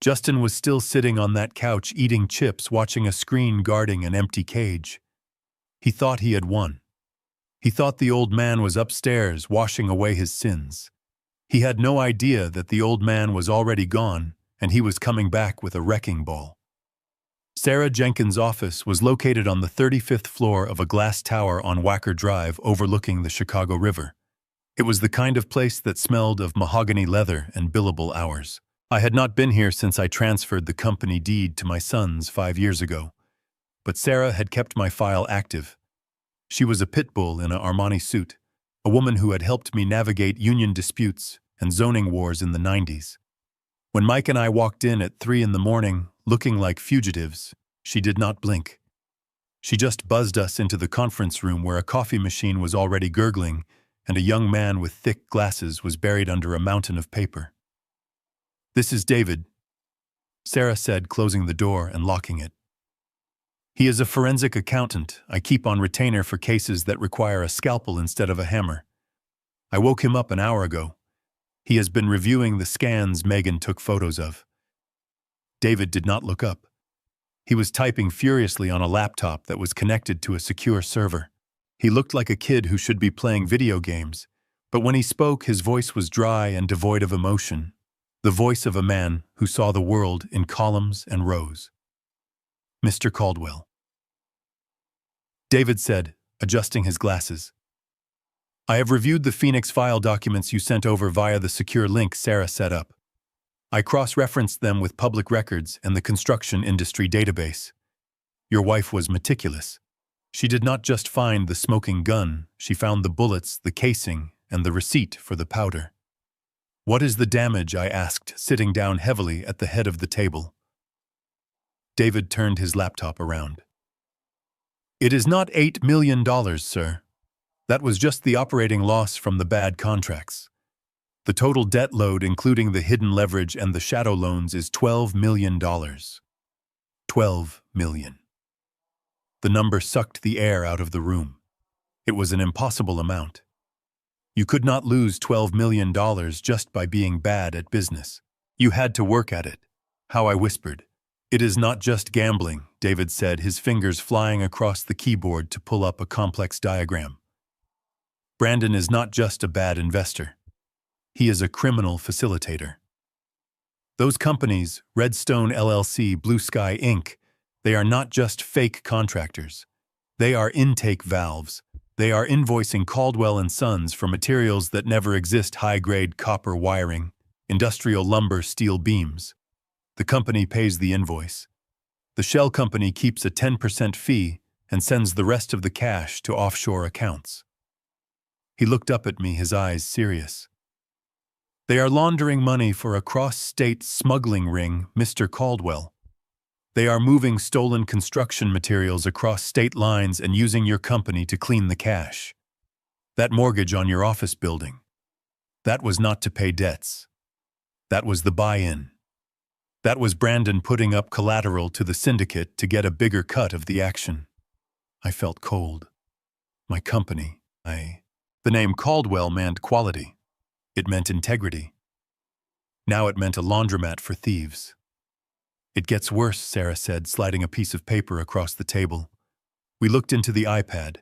Justin was still sitting on that couch eating chips, watching a screen guarding an empty cage. He thought he had won. He thought the old man was upstairs washing away his sins. He had no idea that the old man was already gone and he was coming back with a wrecking ball. Sarah Jenkins' office was located on the 35th floor of a glass tower on Wacker Drive overlooking the Chicago River. It was the kind of place that smelled of mahogany leather and billable hours. I had not been here since I transferred the company deed to my sons 5 years ago, but Sarah had kept my file active. She was a pit bull in an Armani suit, a woman who had helped me navigate union disputes and zoning wars in the 90s. When Mike and I walked in at 3 in the morning, looking like fugitives, she did not blink. She just buzzed us into the conference room where a coffee machine was already gurgling and a young man with thick glasses was buried under a mountain of paper. "This is David," Sarah said, closing the door and locking it. "He is a forensic accountant I keep on retainer for cases that require a scalpel instead of a hammer. I woke him up an hour ago. He has been reviewing the scans Megan took photos of." David did not look up. He was typing furiously on a laptop that was connected to a secure server. He looked like a kid who should be playing video games, but when he spoke, his voice was dry and devoid of emotion. The voice of a man who saw the world in columns and rows. "Mr. Caldwell," David said, adjusting his glasses. "I have reviewed the Phoenix file documents you sent over via the secure link Sarah set up. I cross-referenced them with public records and the construction industry database. Your wife was meticulous. She did not just find the smoking gun, she found the bullets, the casing, and the receipt for the powder." "What is the damage?" I asked, sitting down heavily at the head of the table. David turned his laptop around. "It is not $8 million, sir. That was just the operating loss from the bad contracts. The total debt load, including the hidden leverage and the shadow loans, is $12 million. $12 million. The number sucked the air out of the room. It was an impossible amount. You could not lose $12 million just by being bad at business. You had to work at it. How I whispered. "It is not just gambling," David said, his fingers flying across the keyboard to pull up a complex diagram. "Brandon is not just a bad investor. He is a criminal facilitator. Those companies, Redstone LLC, Blue Sky Inc., they are not just fake contractors. They are intake valves. They are invoicing Caldwell and Sons for materials that never exist: high-grade copper wiring, industrial lumber, steel beams. The company pays the invoice. The shell company keeps a 10% fee and sends the rest of the cash to offshore accounts." He looked up at me, his eyes serious. "They are laundering money for a cross-state smuggling ring, Mr. Caldwell. They are moving stolen construction materials across state lines and using your company to clean the cash. That mortgage on your office building. That was not to pay debts. That was the buy-in. That was Brandon putting up collateral to the syndicate to get a bigger cut of the action. I felt cold. My company, The name Caldwell meant quality. It meant integrity. Now it meant a laundromat for thieves. It gets worse, Sarah said, sliding a piece of paper across the table. We looked into the iPad,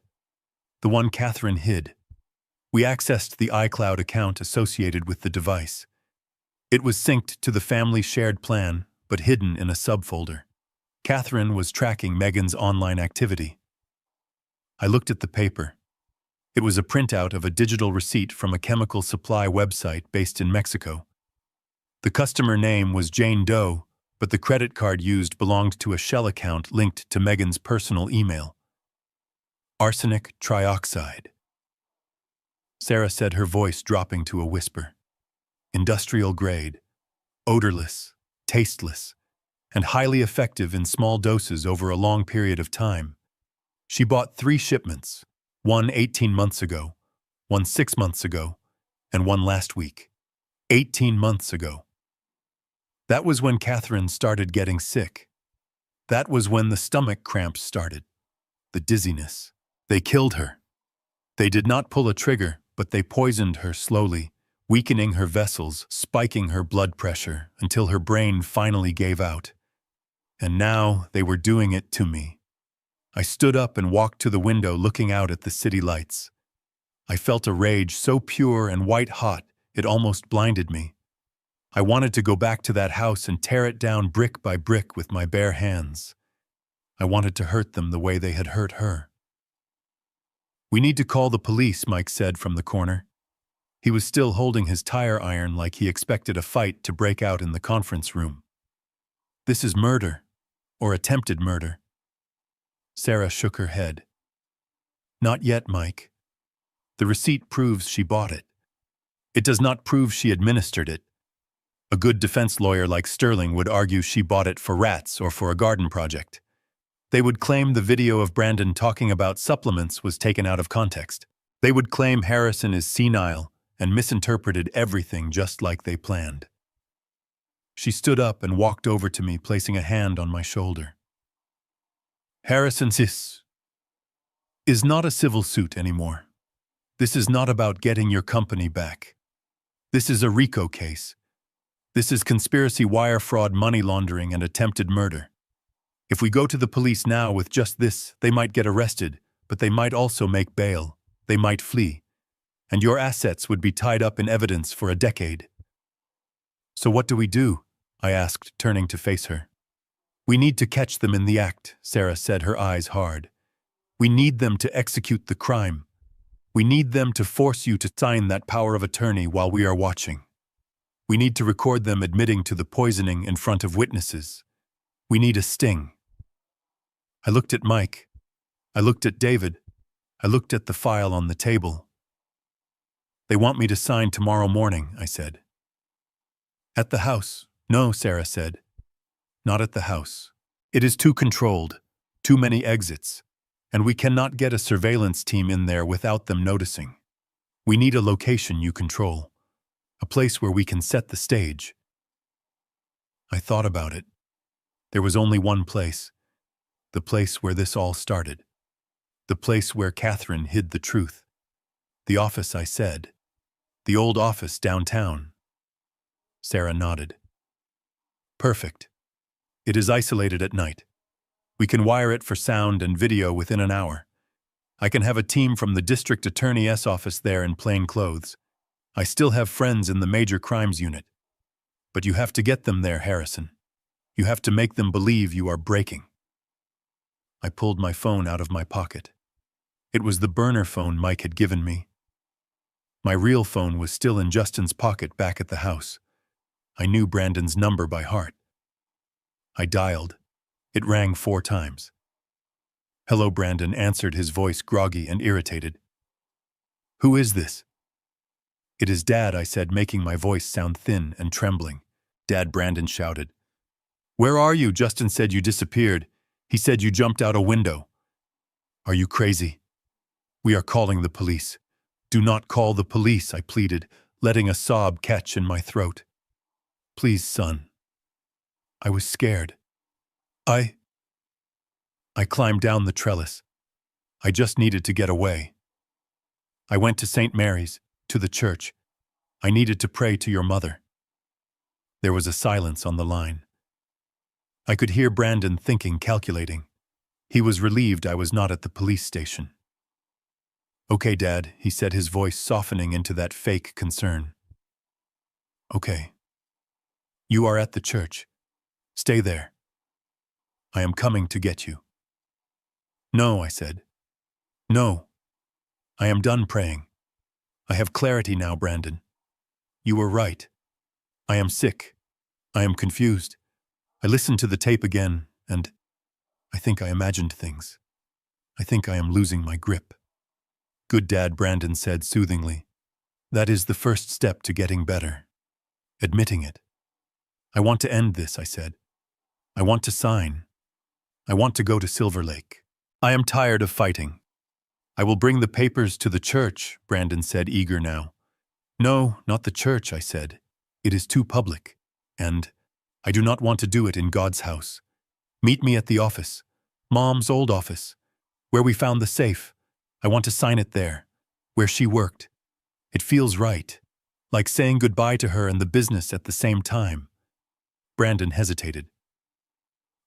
the one Catherine hid. We accessed the iCloud account associated with the device. It was synced to the family shared plan, but hidden in a subfolder. Catherine was tracking Megan's online activity. I looked at the paper. It was a printout of a digital receipt from a chemical supply website based in Mexico. The customer name was Jane Doe, but the credit card used belonged to a shell account linked to Megan's personal email. Arsenic trioxide. Sarah said, her voice dropping to a whisper. Industrial grade, odorless, tasteless, and highly effective in small doses over a long period of time. She bought 3 shipments, one 18 months ago, one 6 months ago, and one last week. 18 months ago. That was when Catherine started getting sick. That was when the stomach cramps started. The dizziness. They killed her. They did not pull a trigger, but they poisoned her slowly, weakening her vessels, spiking her blood pressure, until her brain finally gave out. And now they were doing it to me. I stood up and walked to the window looking out at the city lights. I felt a rage so pure and white-hot it almost blinded me. I wanted to go back to that house and tear it down brick by brick with my bare hands. I wanted to hurt them the way they had hurt her. "We need to call the police," Mike said from the corner. He was still holding his tire iron like he expected a fight to break out in the conference room. "This is murder, or attempted murder." Sarah shook her head. "Not yet, Mike. The receipt proves she bought it. It does not prove she administered it. A good defense lawyer like Sterling would argue she bought it for rats or for a garden project. They would claim the video of Brandon talking about supplements was taken out of context. They would claim Harrison is senile and misinterpreted everything just like they planned." She stood up and walked over to me, placing a hand on my shoulder. "Harrison's is not a civil suit anymore. This is not about getting your company back. This is a RICO case. This is conspiracy, wire fraud, money laundering, and attempted murder. If we go to the police now with just this, they might get arrested, but they might also make bail. They might flee. And your assets would be tied up in evidence for a decade." "So what do we do?" I asked, turning to face her. "We need to catch them in the act," Sarah said, her eyes hard. "We need them to execute the crime. We need them to force you to sign that power of attorney while we are watching. We need to record them admitting to the poisoning in front of witnesses. We need a sting." I looked at Mike. I looked at David. I looked at the file on the table. "They want me to sign tomorrow morning," I said. "At the house." "No," Sarah said. "Not at the house. It is too controlled, too many exits, and we cannot get a surveillance team in there without them noticing. We need a location you control, a place where we can set the stage." I thought about it. There was only one place. The place where this all started. The place where Catherine hid the truth. "The office," I said. "The old office downtown." Sarah nodded. "Perfect. It is isolated at night. We can wire it for sound and video within an hour. I can have a team from the district attorney's office there in plain clothes. I still have friends in the major crimes unit. But you have to get them there, Harrison. You have to make them believe you are breaking." I pulled my phone out of my pocket. It was the burner phone Mike had given me. My real phone was still in Justin's pocket back at the house. I knew Brandon's number by heart. I dialed. It rang 4 times. "Hello," Brandon answered, his voice groggy and irritated. "Who is this?" "It is Dad," I said, making my voice sound thin and trembling. "Dad," Brandon shouted. "Where are you? Justin said you disappeared. He said you jumped out a window." "Are you crazy?" "We are calling the police." "Do not call the police," I pleaded. letting a sob catch in my throat. Please, son. I was scared. I climbed down the trellis. I just needed to get away. I went to St. Mary's, to the church. I needed to pray to your mother. There was a silence on the line. I could hear Brandon thinking, calculating. He was relieved I was not at the police station. Okay, Dad, he said, his voice softening into that fake concern. Okay. You are at the church. Stay there. I am coming to get you. No, I said. No. I am done praying. I have clarity now, Brandon. You were right. I am sick. I am confused. I listened to the tape again, and I think I imagined things. I think I am losing my grip. Good, Dad, Brandon said soothingly. That is the first step to getting better. Admitting it. I want to end this, I said. I want to sign. I want to go to Silver Lake. I am tired of fighting. I will bring the papers to the church, Brandon said, eager now. No, not the church, I said. It is too public, and I do not want to do it in God's house. Meet me at the office, Mom's old office, where we found the safe. I want to sign it there, where she worked. It feels right, like saying goodbye to her and the business at the same time. Brandon hesitated.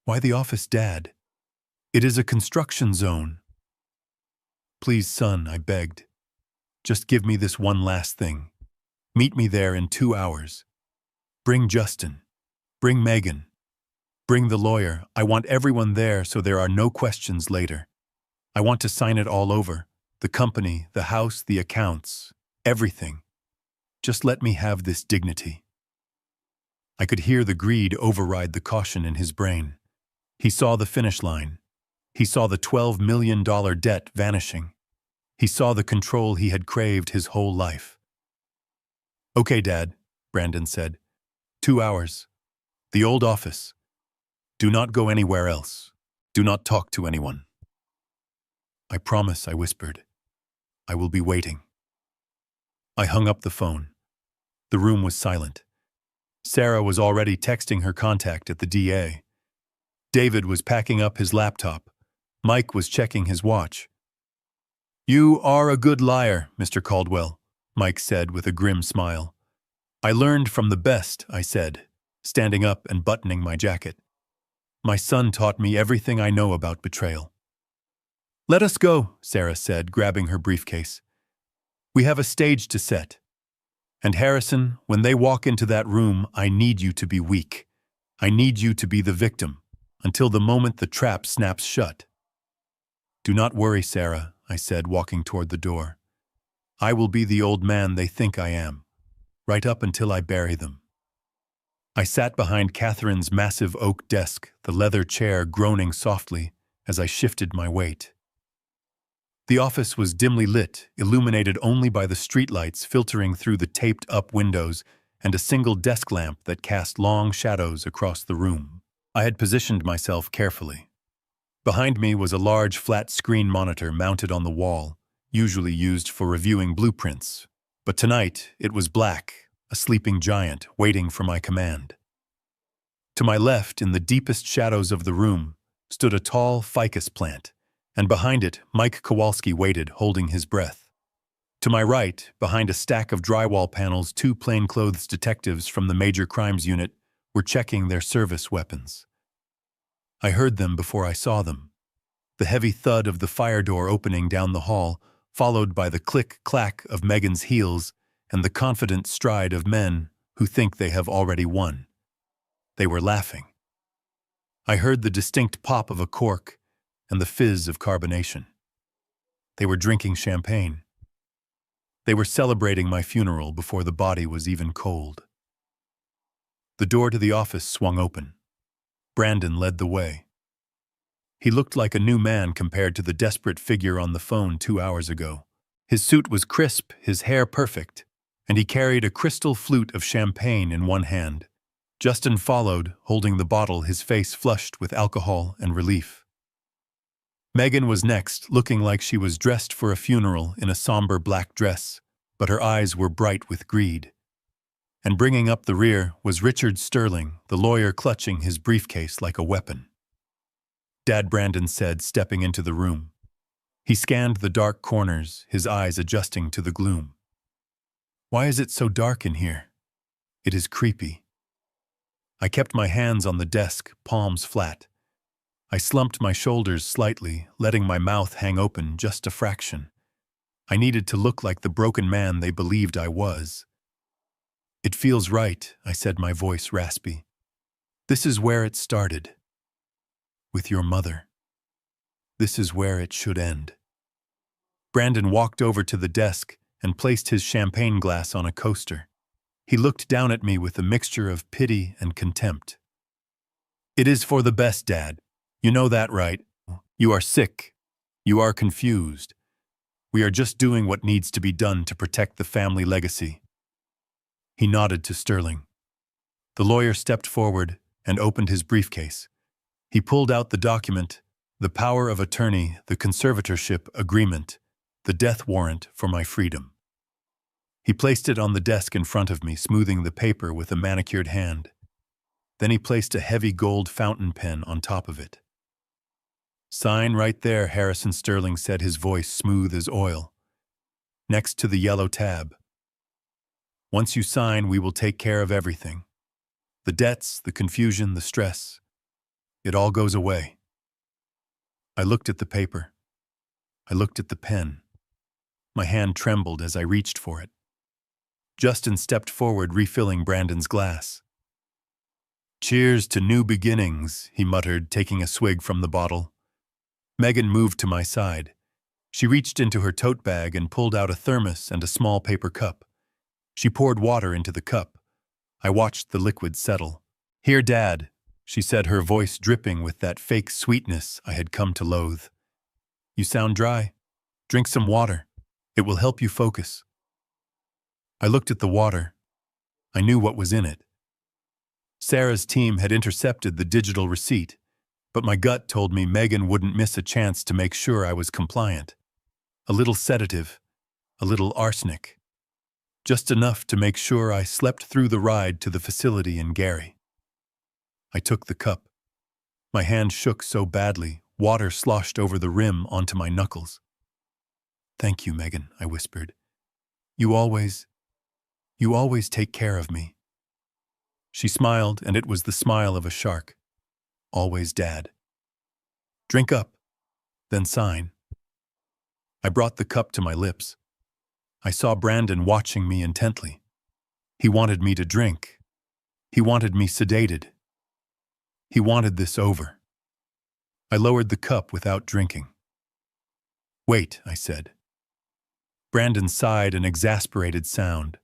Why the office, Dad? It is a construction zone. Please, son, I begged. Just give me this one last thing. Meet me there in 2 hours. Bring Justin. Bring Megan. Bring the lawyer. I want everyone there so there are no questions later. I want to sign it all over. The company, the house, the accounts, everything. Just let me have this dignity. I could hear the greed override the caution in his brain. He saw the finish line. He saw the $12 million debt vanishing. He saw the control he had craved his whole life. Okay, Dad, Brandon said. 2 hours. The old office. Do not go anywhere else. Do not talk to anyone. I promise, I whispered. I will be waiting. I hung up the phone. The room was silent. Sarah was already texting her contact at the DA. David was packing up his laptop. Mike was checking his watch. You are a good liar, Mr. Caldwell, Mike said with a grim smile. I learned from the best, I said, standing up and buttoning my jacket. My son taught me everything I know about betrayal. Let us go, Sarah said, grabbing her briefcase. We have a stage to set. And Harrison, when they walk into that room, I need you to be weak. I need you to be the victim, until the moment the trap snaps shut. Do not worry, Sarah, I said, walking toward the door. I will be the old man they think I am, right up until I bury them. I sat behind Catherine's massive oak desk, the leather chair groaning softly as I shifted my weight. The office was dimly lit, illuminated only by the streetlights filtering through the taped-up windows and a single desk lamp that cast long shadows across the room. I had positioned myself carefully. Behind me was a large flat-screen monitor mounted on the wall, usually used for reviewing blueprints. But tonight, it was black, a sleeping giant waiting for my command. To my left, in the deepest shadows of the room, stood a tall ficus plant, and behind it, Mike Kowalski waited, holding his breath. To my right, behind a stack of drywall panels, 2 plainclothes detectives from the Major Crimes Unit were checking their service weapons. I heard them before I saw them. The heavy thud of the fire door opening down the hall, followed by the click-clack of Megan's heels and the confident stride of men who think they have already won. They were laughing. I heard the distinct pop of a cork and the fizz of carbonation. They were drinking champagne. They were celebrating my funeral before the body was even cold. The door to the office swung open. Brandon led the way. He looked like a new man compared to the desperate figure on the phone 2 hours ago. His suit was crisp, his hair perfect, and he carried a crystal flute of champagne in one hand. Justin followed, holding the bottle, his face flushed with alcohol and relief. Megan was next, looking like she was dressed for a funeral in a somber black dress, but her eyes were bright with greed. And bringing up the rear was Richard Sterling, the lawyer clutching his briefcase like a weapon. "Dad," Brandon said, stepping into the room. He scanned the dark corners, his eyes adjusting to the gloom. "Why is it so dark in here? It is creepy." I kept my hands on the desk, palms flat. I slumped my shoulders slightly, letting my mouth hang open just a fraction. I needed to look like the broken man they believed I was. "It feels right," I said, my voice raspy. "This is where it started. With your mother. This is where it should end." Brandon walked over to the desk and placed his champagne glass on a coaster. He looked down at me with a mixture of pity and contempt. "It is for the best, Dad. You know that, right? You are sick. You are confused. We are just doing what needs to be done to protect the family legacy." He nodded to Sterling. The lawyer stepped forward and opened his briefcase. He pulled out the document, the power of attorney, the conservatorship agreement, the death warrant for my freedom. He placed it on the desk in front of me, smoothing the paper with a manicured hand. Then he placed a heavy gold fountain pen on top of it. "Sign right there," Harrison Sterling said, his voice smooth as oil. "Next to the yellow tab. Once you sign, we will take care of everything. The debts, the confusion, the stress. It all goes away." I looked at the paper. I looked at the pen. My hand trembled as I reached for it. Justin stepped forward, refilling Brandon's glass. "Cheers to new beginnings," he muttered, taking a swig from the bottle. Megan moved to my side. She reached into her tote bag and pulled out a thermos and a small paper cup. She poured water into the cup. I watched the liquid settle. "Here, Dad," she said, her voice dripping with that fake sweetness I had come to loathe. "You sound dry. Drink some water. It will help you focus." I looked at the water. I knew what was in it. Sarah's team had intercepted the digital receipt, but my gut told me Megan wouldn't miss a chance to make sure I was compliant. A little sedative, a little arsenic. Just enough to make sure I slept through the ride to the facility in Gary. I took the cup. My hand shook so badly, water sloshed over the rim onto my knuckles. "Thank you, Megan," I whispered. You always take care of me." She smiled, and it was the smile of a shark. "Always, Dad." "Drink up, then sign." I brought the cup to my lips. I saw Brandon watching me intently. He wanted me to drink. He wanted me sedated. He wanted this over. I lowered the cup without drinking. "Wait," I said. Brandon sighed an exasperated sound.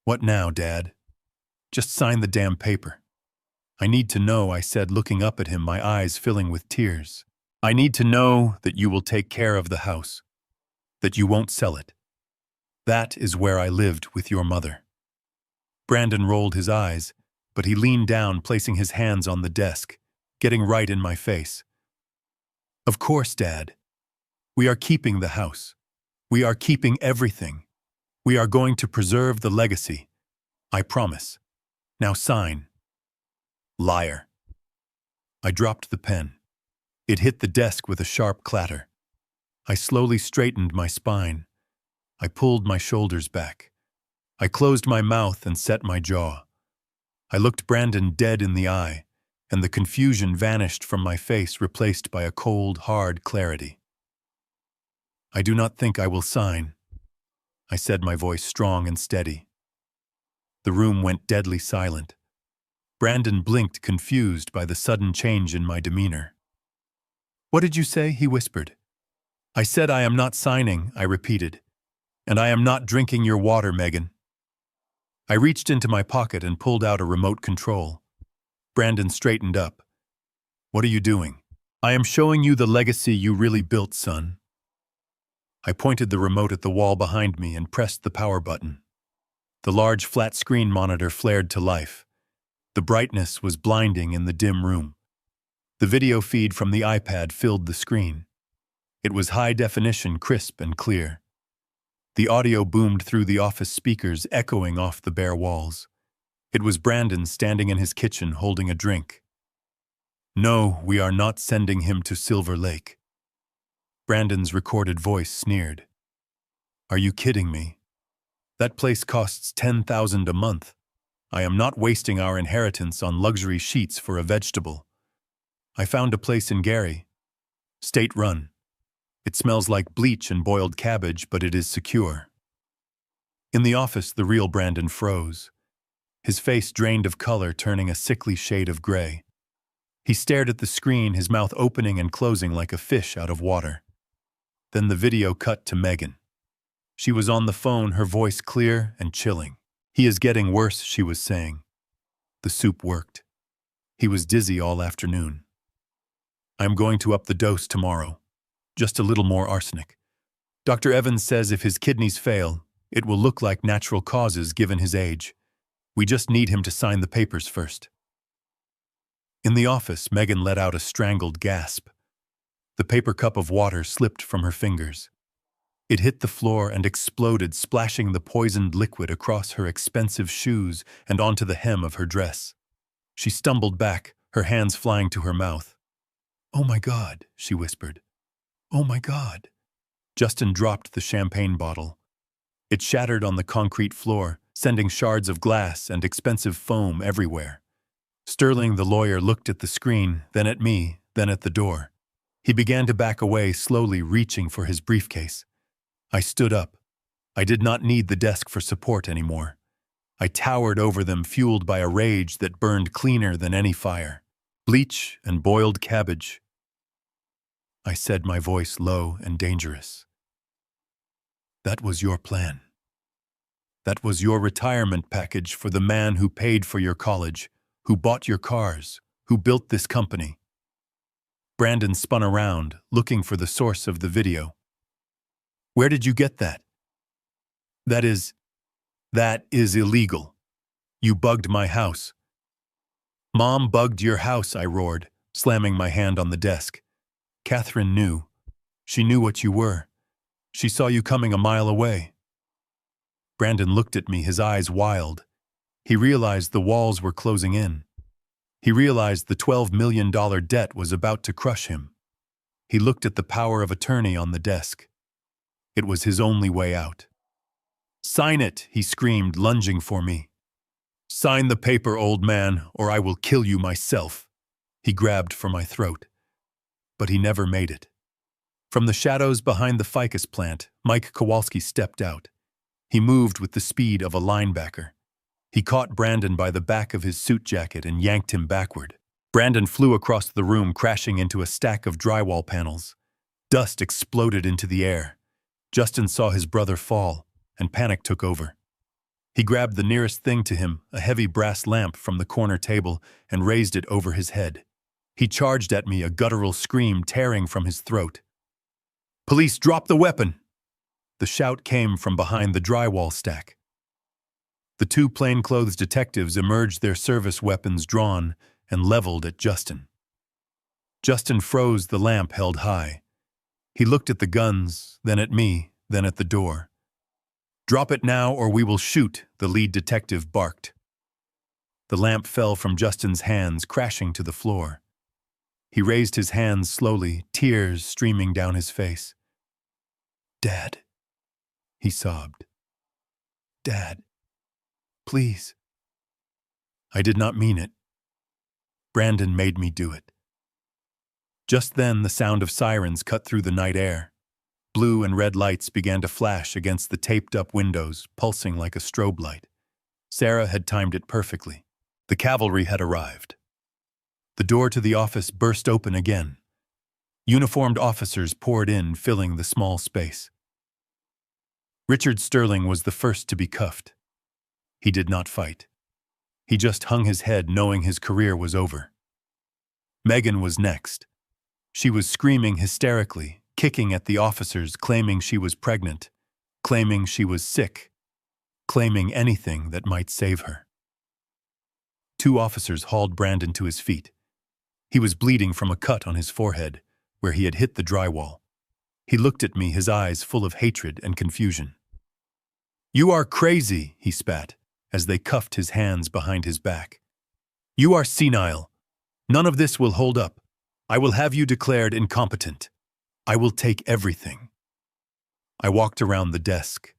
"What now, Dad? Just sign the damn paper." "I need to know," I said, looking up at him, my eyes filling with tears. "I need to know that you will take care of the house, that you won't sell it. That is where I lived with your mother." Brandon rolled his eyes, but he leaned down, placing his hands on the desk, getting right in my face. "Of course, Dad. We are keeping the house. We are keeping everything. We are going to preserve the legacy. I promise. Now sign." "Liar." I dropped the pen. It hit the desk with a sharp clatter. I slowly straightened my spine. I pulled my shoulders back. I closed my mouth and set my jaw. I looked Brandon dead in the eye, and the confusion vanished from my face, replaced by a cold, hard clarity. "I do not think I will sign," I said, my voice strong and steady. The room went deadly silent. Brandon blinked, confused by the sudden change in my demeanor. "What did you say?" he whispered. "I said I am not signing," I repeated. "And I am not drinking your water, Megan." I reached into my pocket and pulled out a remote control. Brandon straightened up. "What are you doing?" "I am showing you the legacy you really built, son." I pointed the remote at the wall behind me and pressed the power button. The large flat-screen monitor flared to life. The brightness was blinding in the dim room. The video feed from the iPad filled the screen. It was high definition, crisp and clear. The audio boomed through the office speakers, echoing off the bare walls. It was Brandon standing in his kitchen holding a drink. "No, we are not sending him to Silver Lake." Brandon's recorded voice sneered. "Are you kidding me? That place costs $10,000 a month. I am not wasting our inheritance on luxury sheets for a vegetable. I found a place in Gary. State-run. It smells like bleach and boiled cabbage, but it is secure." In the office, the real Brandon froze. His face drained of color, turning a sickly shade of gray. He stared at the screen, his mouth opening and closing like a fish out of water. Then the video cut to Megan. She was on the phone, her voice clear and chilling. "He is getting worse," she was saying. The soup worked. He was dizzy all afternoon. "I'm going to up the dose tomorrow. Just a little more arsenic. Dr. Evans says if his kidneys fail, it will look like natural causes given his age. We just need him to sign the papers first." In the office, Megan let out a strangled gasp. The paper cup of water slipped from her fingers. It hit the floor and exploded, splashing the poisoned liquid across her expensive shoes and onto the hem of her dress. She stumbled back, her hands flying to her mouth. "Oh my God," she whispered. "Oh my God." Justin dropped the champagne bottle. It shattered on the concrete floor, sending shards of glass and expensive foam everywhere. Sterling, the lawyer, looked at the screen, then at me, then at the door. He began to back away, slowly reaching for his briefcase. I stood up. I did not need the desk for support anymore. I towered over them, fueled by a rage that burned cleaner than any fire. "Bleach and boiled cabbage," I said, my voice low and dangerous. "That was your plan. That was your retirement package for the man who paid for your college, who bought your cars, who built this company." Brandon spun around, looking for the source of the video. "Where did you get that?" That is illegal. You bugged my house." "Mom bugged your house," I roared, slamming my hand on the desk. "Catherine knew. She knew what you were. She saw you coming a mile away." Brandon looked at me, his eyes wild. He realized the walls were closing in. He realized the $12 million debt was about to crush him. He looked at the power of attorney on the desk. It was his only way out. "Sign it," he screamed, lunging for me. "Sign the paper, old man, or I will kill you myself." He grabbed for my throat. But he never made it. From the shadows behind the ficus plant, Mike Kowalski stepped out. He moved with the speed of a linebacker. He caught Brandon by the back of his suit jacket and yanked him backward. Brandon flew across the room, crashing into a stack of drywall panels. Dust exploded into the air. Justin saw his brother fall, and panic took over. He grabbed the nearest thing to him, a heavy brass lamp from the corner table, and raised it over his head. He charged at me, a guttural scream tearing from his throat. "Police, drop the weapon!" The shout came from behind the drywall stack. The two plainclothes detectives emerged, their service weapons drawn and leveled at Justin. Justin froze, the lamp held high. He looked at the guns, then at me, then at the door. "Drop it now or we will shoot," the lead detective barked. The lamp fell from Justin's hands, crashing to the floor. He raised his hands slowly, tears streaming down his face. "Dad," he sobbed. "Dad, please." I did not mean it. Brandon made me do it. Just then, the sound of sirens cut through the night air. Blue and red lights began to flash against the taped-up windows, pulsing like a strobe light. Sarah had timed it perfectly. The cavalry had arrived. The door to the office burst open again. Uniformed officers poured in, filling the small space. Richard Sterling was the first to be cuffed. He did not fight. He just hung his head, knowing his career was over. Megan was next. She was screaming hysterically, kicking at the officers, claiming she was pregnant, claiming she was sick, claiming anything that might save her. Two officers hauled Brandon to his feet. He was bleeding from a cut on his forehead, where he had hit the drywall. He looked at me, his eyes full of hatred and confusion. You are crazy, he spat, as they cuffed his hands behind his back. You are senile. None of this will hold up. I will have you declared incompetent. I will take everything. I walked around the desk.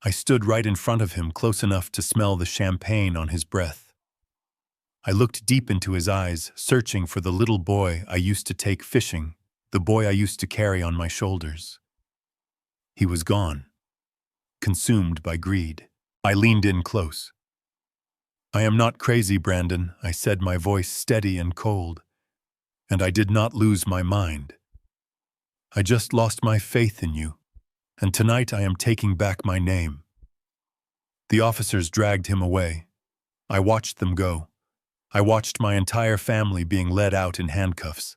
I stood right in front of him, close enough to smell the champagne on his breath. I looked deep into his eyes, searching for the little boy I used to take fishing, the boy I used to carry on my shoulders. He was gone, consumed by greed. I leaned in close. I am not crazy, Brandon, I said, my voice steady and cold. And I did not lose my mind. I just lost my faith in you, and tonight I am taking back my name. The officers dragged him away. I watched them go. I watched my entire family being led out in handcuffs.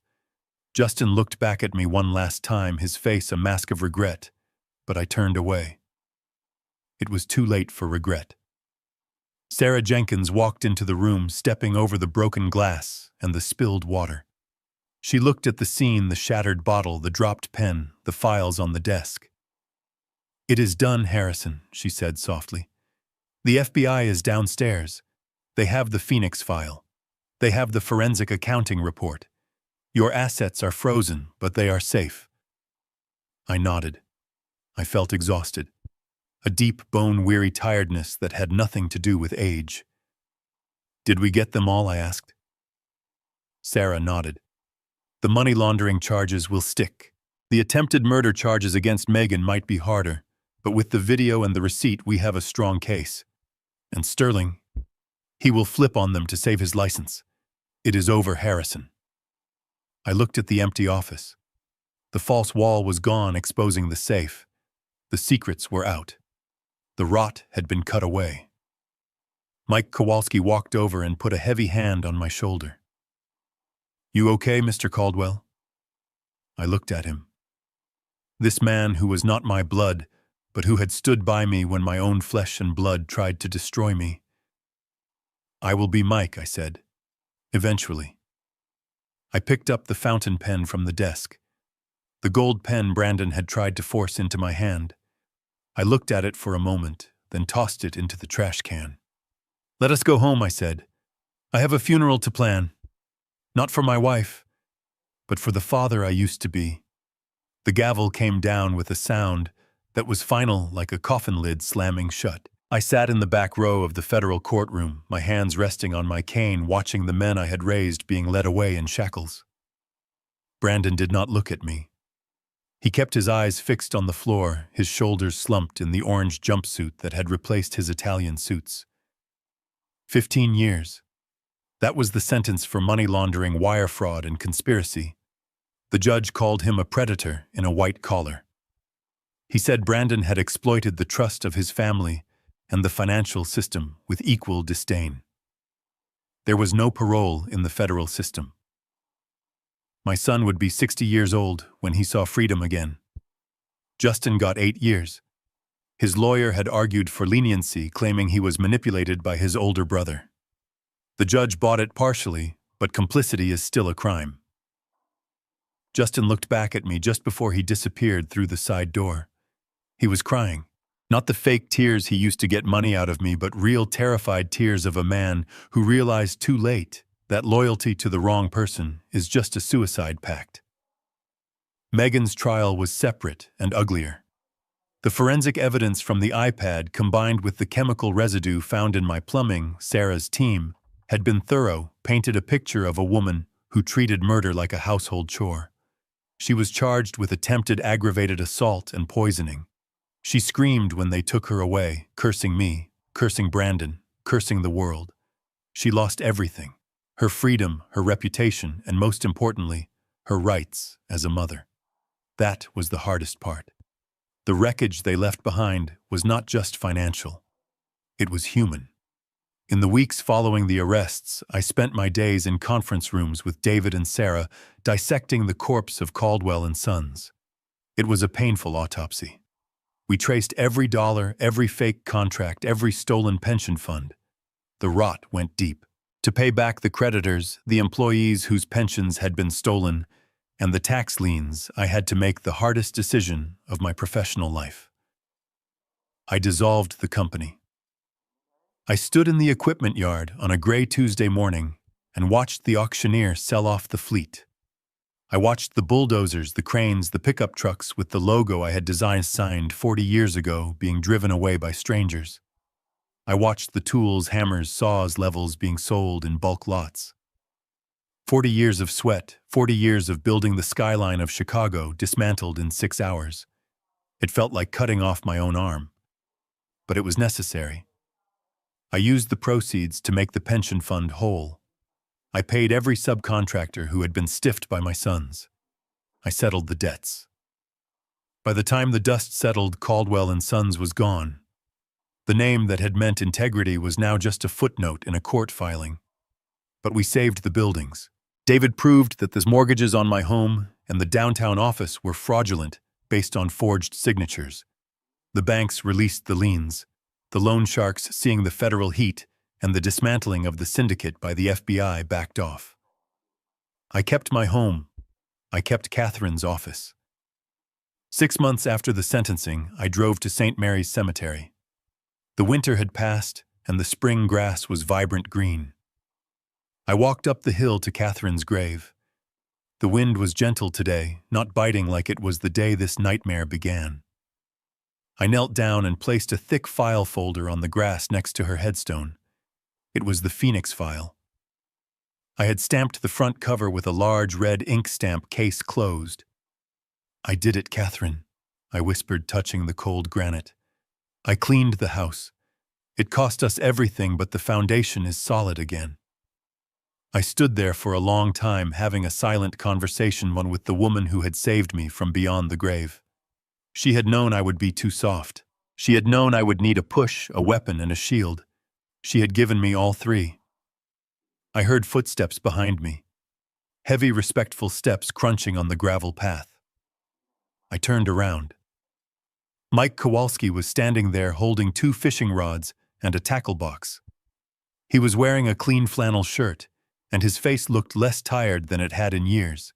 Justin looked back at me one last time, his face a mask of regret, but I turned away. It was too late for regret. Sarah Jenkins walked into the room, stepping over the broken glass and the spilled water. She looked at the scene, the shattered bottle, the dropped pen, the files on the desk. It is done, Harrison, she said softly. The FBI is downstairs. They have the Phoenix file. They have the forensic accounting report. Your assets are frozen, but they are safe. I nodded. I felt exhausted. A deep, bone-weary tiredness that had nothing to do with age. Did we get them all? I asked. Sarah nodded. The money laundering charges will stick. The attempted murder charges against Megan might be harder, but with the video and the receipt, we have a strong case. And Sterling, he will flip on them to save his license. It is over, Harrison. I looked at the empty office. The false wall was gone, exposing the safe. The secrets were out. The rot had been cut away. Mike Kowalski walked over and put a heavy hand on my shoulder. You okay, Mr. Caldwell? I looked at him. This man who was not my blood, but who had stood by me when my own flesh and blood tried to destroy me. I will be Mike, I said. Eventually. I picked up the fountain pen from the desk. The gold pen Brandon had tried to force into my hand. I looked at it for a moment, then tossed it into the trash can. Let us go home, I said. I have a funeral to plan. Not for my wife, but for the father I used to be. The gavel came down with a sound that was final, like a coffin lid slamming shut. I sat in the back row of the federal courtroom, my hands resting on my cane, watching the men I had raised being led away in shackles. Brandon did not look at me. He kept his eyes fixed on the floor, his shoulders slumped in the orange jumpsuit that had replaced his Italian suits. 15 years. That was the sentence for money laundering, wire fraud, and conspiracy. The judge called him a predator in a white collar. He said Brandon had exploited the trust of his family and the financial system with equal disdain. There was no parole in the federal system. My son would be 60 years old when he saw freedom again. Justin got 8 years. His lawyer had argued for leniency, claiming he was manipulated by his older brother. The judge bought it partially, but complicity is still a crime. Justin looked back at me just before he disappeared through the side door. He was crying. Not the fake tears he used to get money out of me, but real terrified tears of a man who realized too late that loyalty to the wrong person is just a suicide pact. Megan's trial was separate and uglier. The forensic evidence from the iPad, combined with the chemical residue found in my plumbing, Sarah's team, had been thorough, painted a picture of a woman who treated murder like a household chore. She was charged with attempted aggravated assault and poisoning. She screamed when they took her away, cursing me, cursing Brandon, cursing the world. She lost everything: her freedom, her reputation, and most importantly, her rights as a mother. That was the hardest part. The wreckage they left behind was not just financial. It was human. In the weeks following the arrests, I spent my days in conference rooms with David and Sarah, dissecting the corpse of Caldwell and Sons. It was a painful autopsy. We traced every dollar, every fake contract, every stolen pension fund. The rot went deep. To pay back the creditors, the employees whose pensions had been stolen, and the tax liens, I had to make the hardest decision of my professional life. I dissolved the company. I stood in the equipment yard on a gray Tuesday morning and watched the auctioneer sell off the fleet. I watched the bulldozers, the cranes, the pickup trucks with the logo I had designed signed 40 years ago being driven away by strangers. I watched the tools, hammers, saws, levels being sold in bulk lots. 40 years of sweat, 40 years of building the skyline of Chicago dismantled in 6 hours. It felt like cutting off my own arm. But it was necessary. I used the proceeds to make the pension fund whole. I paid every subcontractor who had been stiffed by my sons. I settled the debts. By the time the dust settled, Caldwell and Sons was gone. The name that had meant integrity was now just a footnote in a court filing. But we saved the buildings. David proved that the mortgages on my home and the downtown office were fraudulent based on forged signatures. The banks released the liens, the loan sharks, seeing the federal heat and the dismantling of the syndicate by the FBI, backed off. I kept my home. I kept Catherine's office. 6 months after the sentencing, I drove to St. Mary's Cemetery. The winter had passed, and the spring grass was vibrant green. I walked up the hill to Catherine's grave. The wind was gentle today, not biting like it was the day this nightmare began. I knelt down and placed a thick file folder on the grass next to her headstone. It was the Phoenix file. I had stamped the front cover with a large red ink stamp, case closed. "I did it, Catherine," I whispered, touching the cold granite. "I cleaned the house. It cost us everything, but the foundation is solid again." I stood there for a long time, having a silent conversation with the woman who had saved me from beyond the grave. She had known I would be too soft. She had known I would need a push, a weapon, and a shield. She had given me all three. I heard footsteps behind me. Heavy, respectful steps crunching on the gravel path. I turned around. Mike Kowalski was standing there holding 2 fishing rods and a tackle box. He was wearing a clean flannel shirt, and his face looked less tired than it had in years.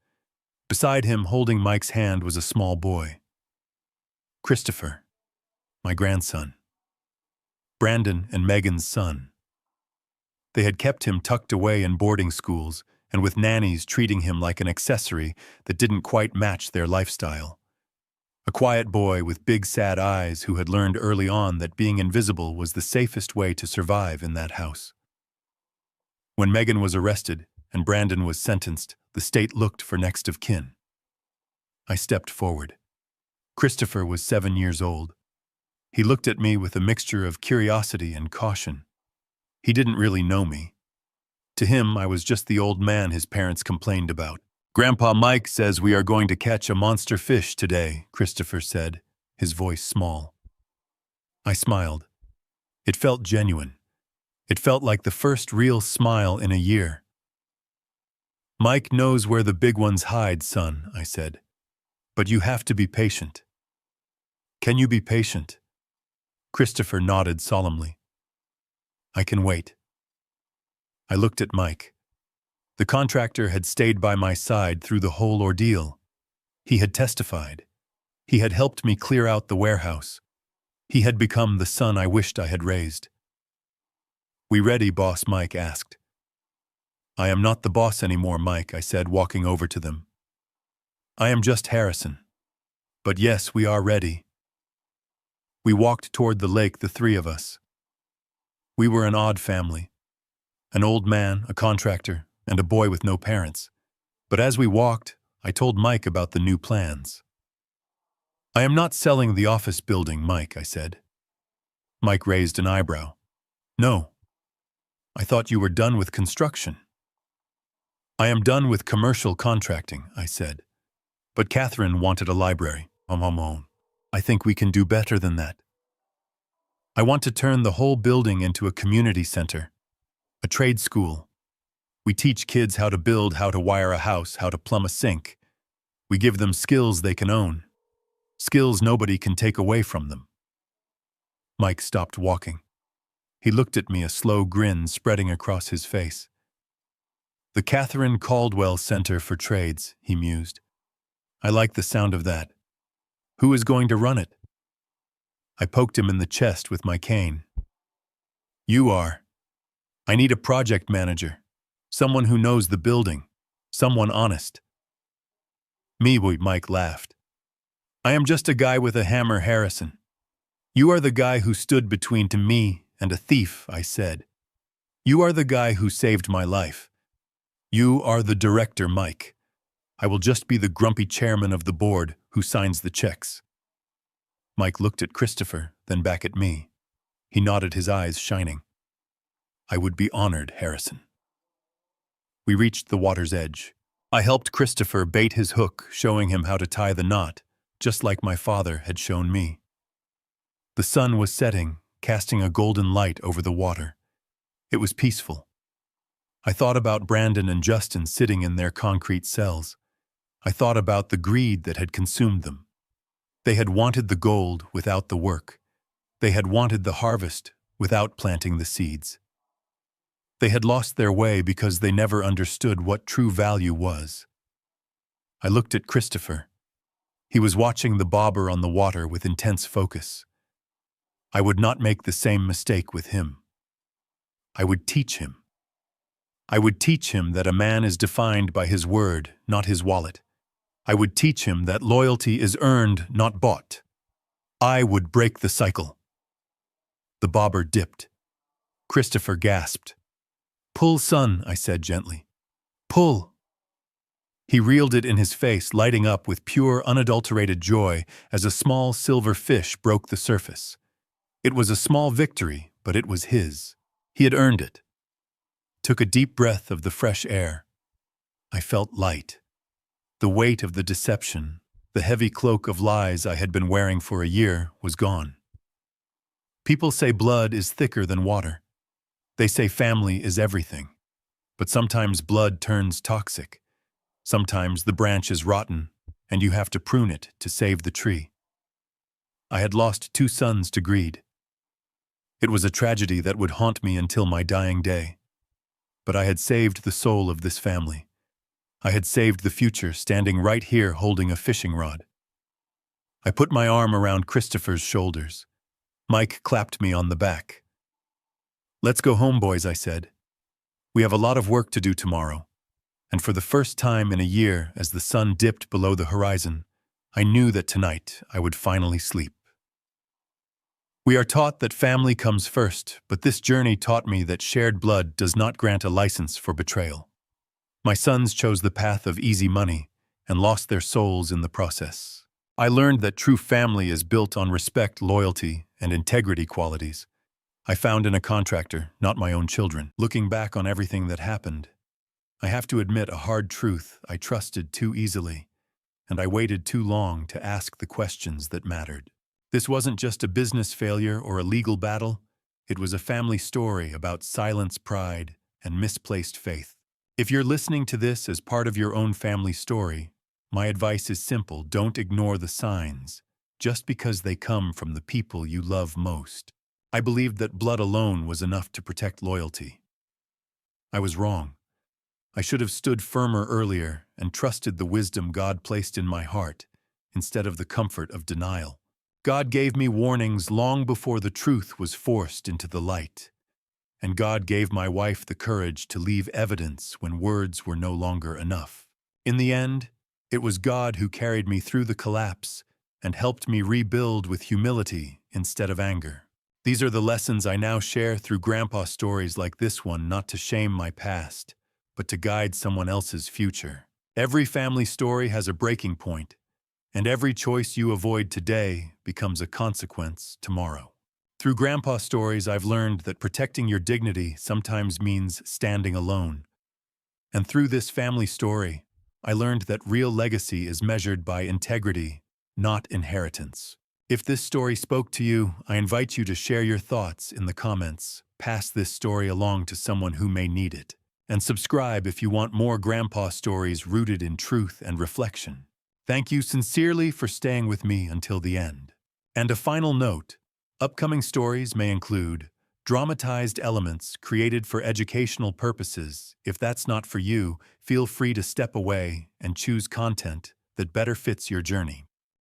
Beside him, holding Mike's hand, was a small boy. Christopher, my grandson. Brandon and Megan's son. They had kept him tucked away in boarding schools and with nannies treating him like an accessory that didn't quite match their lifestyle. A quiet boy with big sad eyes who had learned early on that being invisible was the safest way to survive in that house. When Megan was arrested and Brandon was sentenced, the state looked for next of kin. I stepped forward. Christopher was 7 years old. He looked at me with a mixture of curiosity and caution. He didn't really know me. To him, I was just the old man his parents complained about. "Grandpa Mike says we are going to catch a monster fish today," Christopher said, his voice small. I smiled. It felt genuine. It felt like the first real smile in a year. "Mike knows where the big ones hide, son," I said. "But you have to be patient." "Can you be patient?" Christopher nodded solemnly. "I can wait." I looked at Mike. The contractor had stayed by my side through the whole ordeal. He had testified. He had helped me clear out the warehouse. He had become the son I wished I had raised. "We ready, boss?" Mike asked. "I am not the boss anymore, Mike," I said, walking over to them. "I am just Harrison. But yes, we are ready." We walked toward the lake, the three of us. We were an odd family. An old man, a contractor, and a boy with no parents. But as we walked, I told Mike about the new plans. "I am not selling the office building, Mike," I said. Mike raised an eyebrow. "No. I thought you were done with construction." "I am done with commercial contracting," I said. "But Catherine wanted a library. I think we can do better than that. I want to turn the whole building into a community center, a trade school. We teach kids how to build, how to wire a house, how to plumb a sink. We give them skills they can own, skills nobody can take away from them." Mike stopped walking. He looked at me, a slow grin spreading across his face. "The Harrison Caldwell Center for Trades," he mused. "I like the sound of that. Who is going to run it?" I poked him in the chest with my cane. You are. I need a project manager. Someone who knows the building. Someone honest. Me, Mike laughed. I am just a guy with a hammer, Harrison. You are the guy who stood between to me and a thief, I said. You are the guy who saved my life. You are the director, Mike. I will just be the grumpy chairman of the board who signs the checks. Mike looked at Christopher, then back at me. He nodded, his eyes shining. I would be honored, Harrison. We reached the water's edge. I helped Christopher bait his hook, showing him how to tie the knot, just like my father had shown me. The sun was setting, casting a golden light over the water. It was peaceful. I thought about Brandon and Justin sitting in their concrete cells. I thought about the greed that had consumed them. They had wanted the gold without the work. They had wanted the harvest without planting the seeds. They had lost their way because they never understood what true value was. I looked at Christopher. He was watching the bobber on the water with intense focus. I would not make the same mistake with him. I would teach him. I would teach him that a man is defined by his word, not his wallet. I would teach him that loyalty is earned, not bought. I would break the cycle. The bobber dipped. Christopher gasped. Pull, son, I said gently. Pull. He reeled it in his face, lighting up with pure, unadulterated joy as a small silver fish broke the surface. It was a small victory, but it was his. He had earned it. Took a deep breath of the fresh air. I felt light. The weight of the deception, the heavy cloak of lies I had been wearing for a year, was gone. People say blood is thicker than water. They say family is everything. But sometimes blood turns toxic. Sometimes the branch is rotten, and you have to prune it to save the tree. I had lost 2 sons to greed. It was a tragedy that would haunt me until my dying day. But I had saved the soul of this family. I had saved the future, standing right here holding a fishing rod. I put my arm around Christopher's shoulders. Mike clapped me on the back. Let's go home, boys, I said. We have a lot of work to do tomorrow. And for the first time in a year, as the sun dipped below the horizon, I knew that tonight I would finally sleep. We are taught that family comes first, but this journey taught me that shared blood does not grant a license for betrayal. My sons chose the path of easy money and lost their souls in the process. I learned that true family is built on respect, loyalty, and integrity qualities I found in a contractor, not my own children. Looking back on everything that happened, I have to admit a hard truth: I trusted too easily, and I waited too long to ask the questions that mattered. This wasn't just a business failure or a legal battle. It was a family story about silence, pride, and misplaced faith. If you're listening to this as part of your own family story, my advice is simple: don't ignore the signs, just because they come from the people you love most. I believed that blood alone was enough to protect loyalty. I was wrong. I should have stood firmer earlier and trusted the wisdom God placed in my heart, instead of the comfort of denial. God gave me warnings long before the truth was forced into the light. And God gave my wife the courage to leave evidence when words were no longer enough. In the end, it was God who carried me through the collapse and helped me rebuild with humility instead of anger. These are the lessons I now share through Grandpa stories like this one, not to shame my past, but to guide someone else's future. Every family story has a breaking point, and every choice you avoid today becomes a consequence tomorrow. Through Grandpa stories, I've learned that protecting your dignity sometimes means standing alone. And through this family story, I learned that real legacy is measured by integrity, not inheritance. If this story spoke to you, I invite you to share your thoughts in the comments, pass this story along to someone who may need it, and subscribe if you want more Grandpa stories rooted in truth and reflection. Thank you sincerely for staying with me until the end. And a final note: upcoming stories may include dramatized elements created for educational purposes. If that's not for you, feel free to step away and choose content that better fits your journey.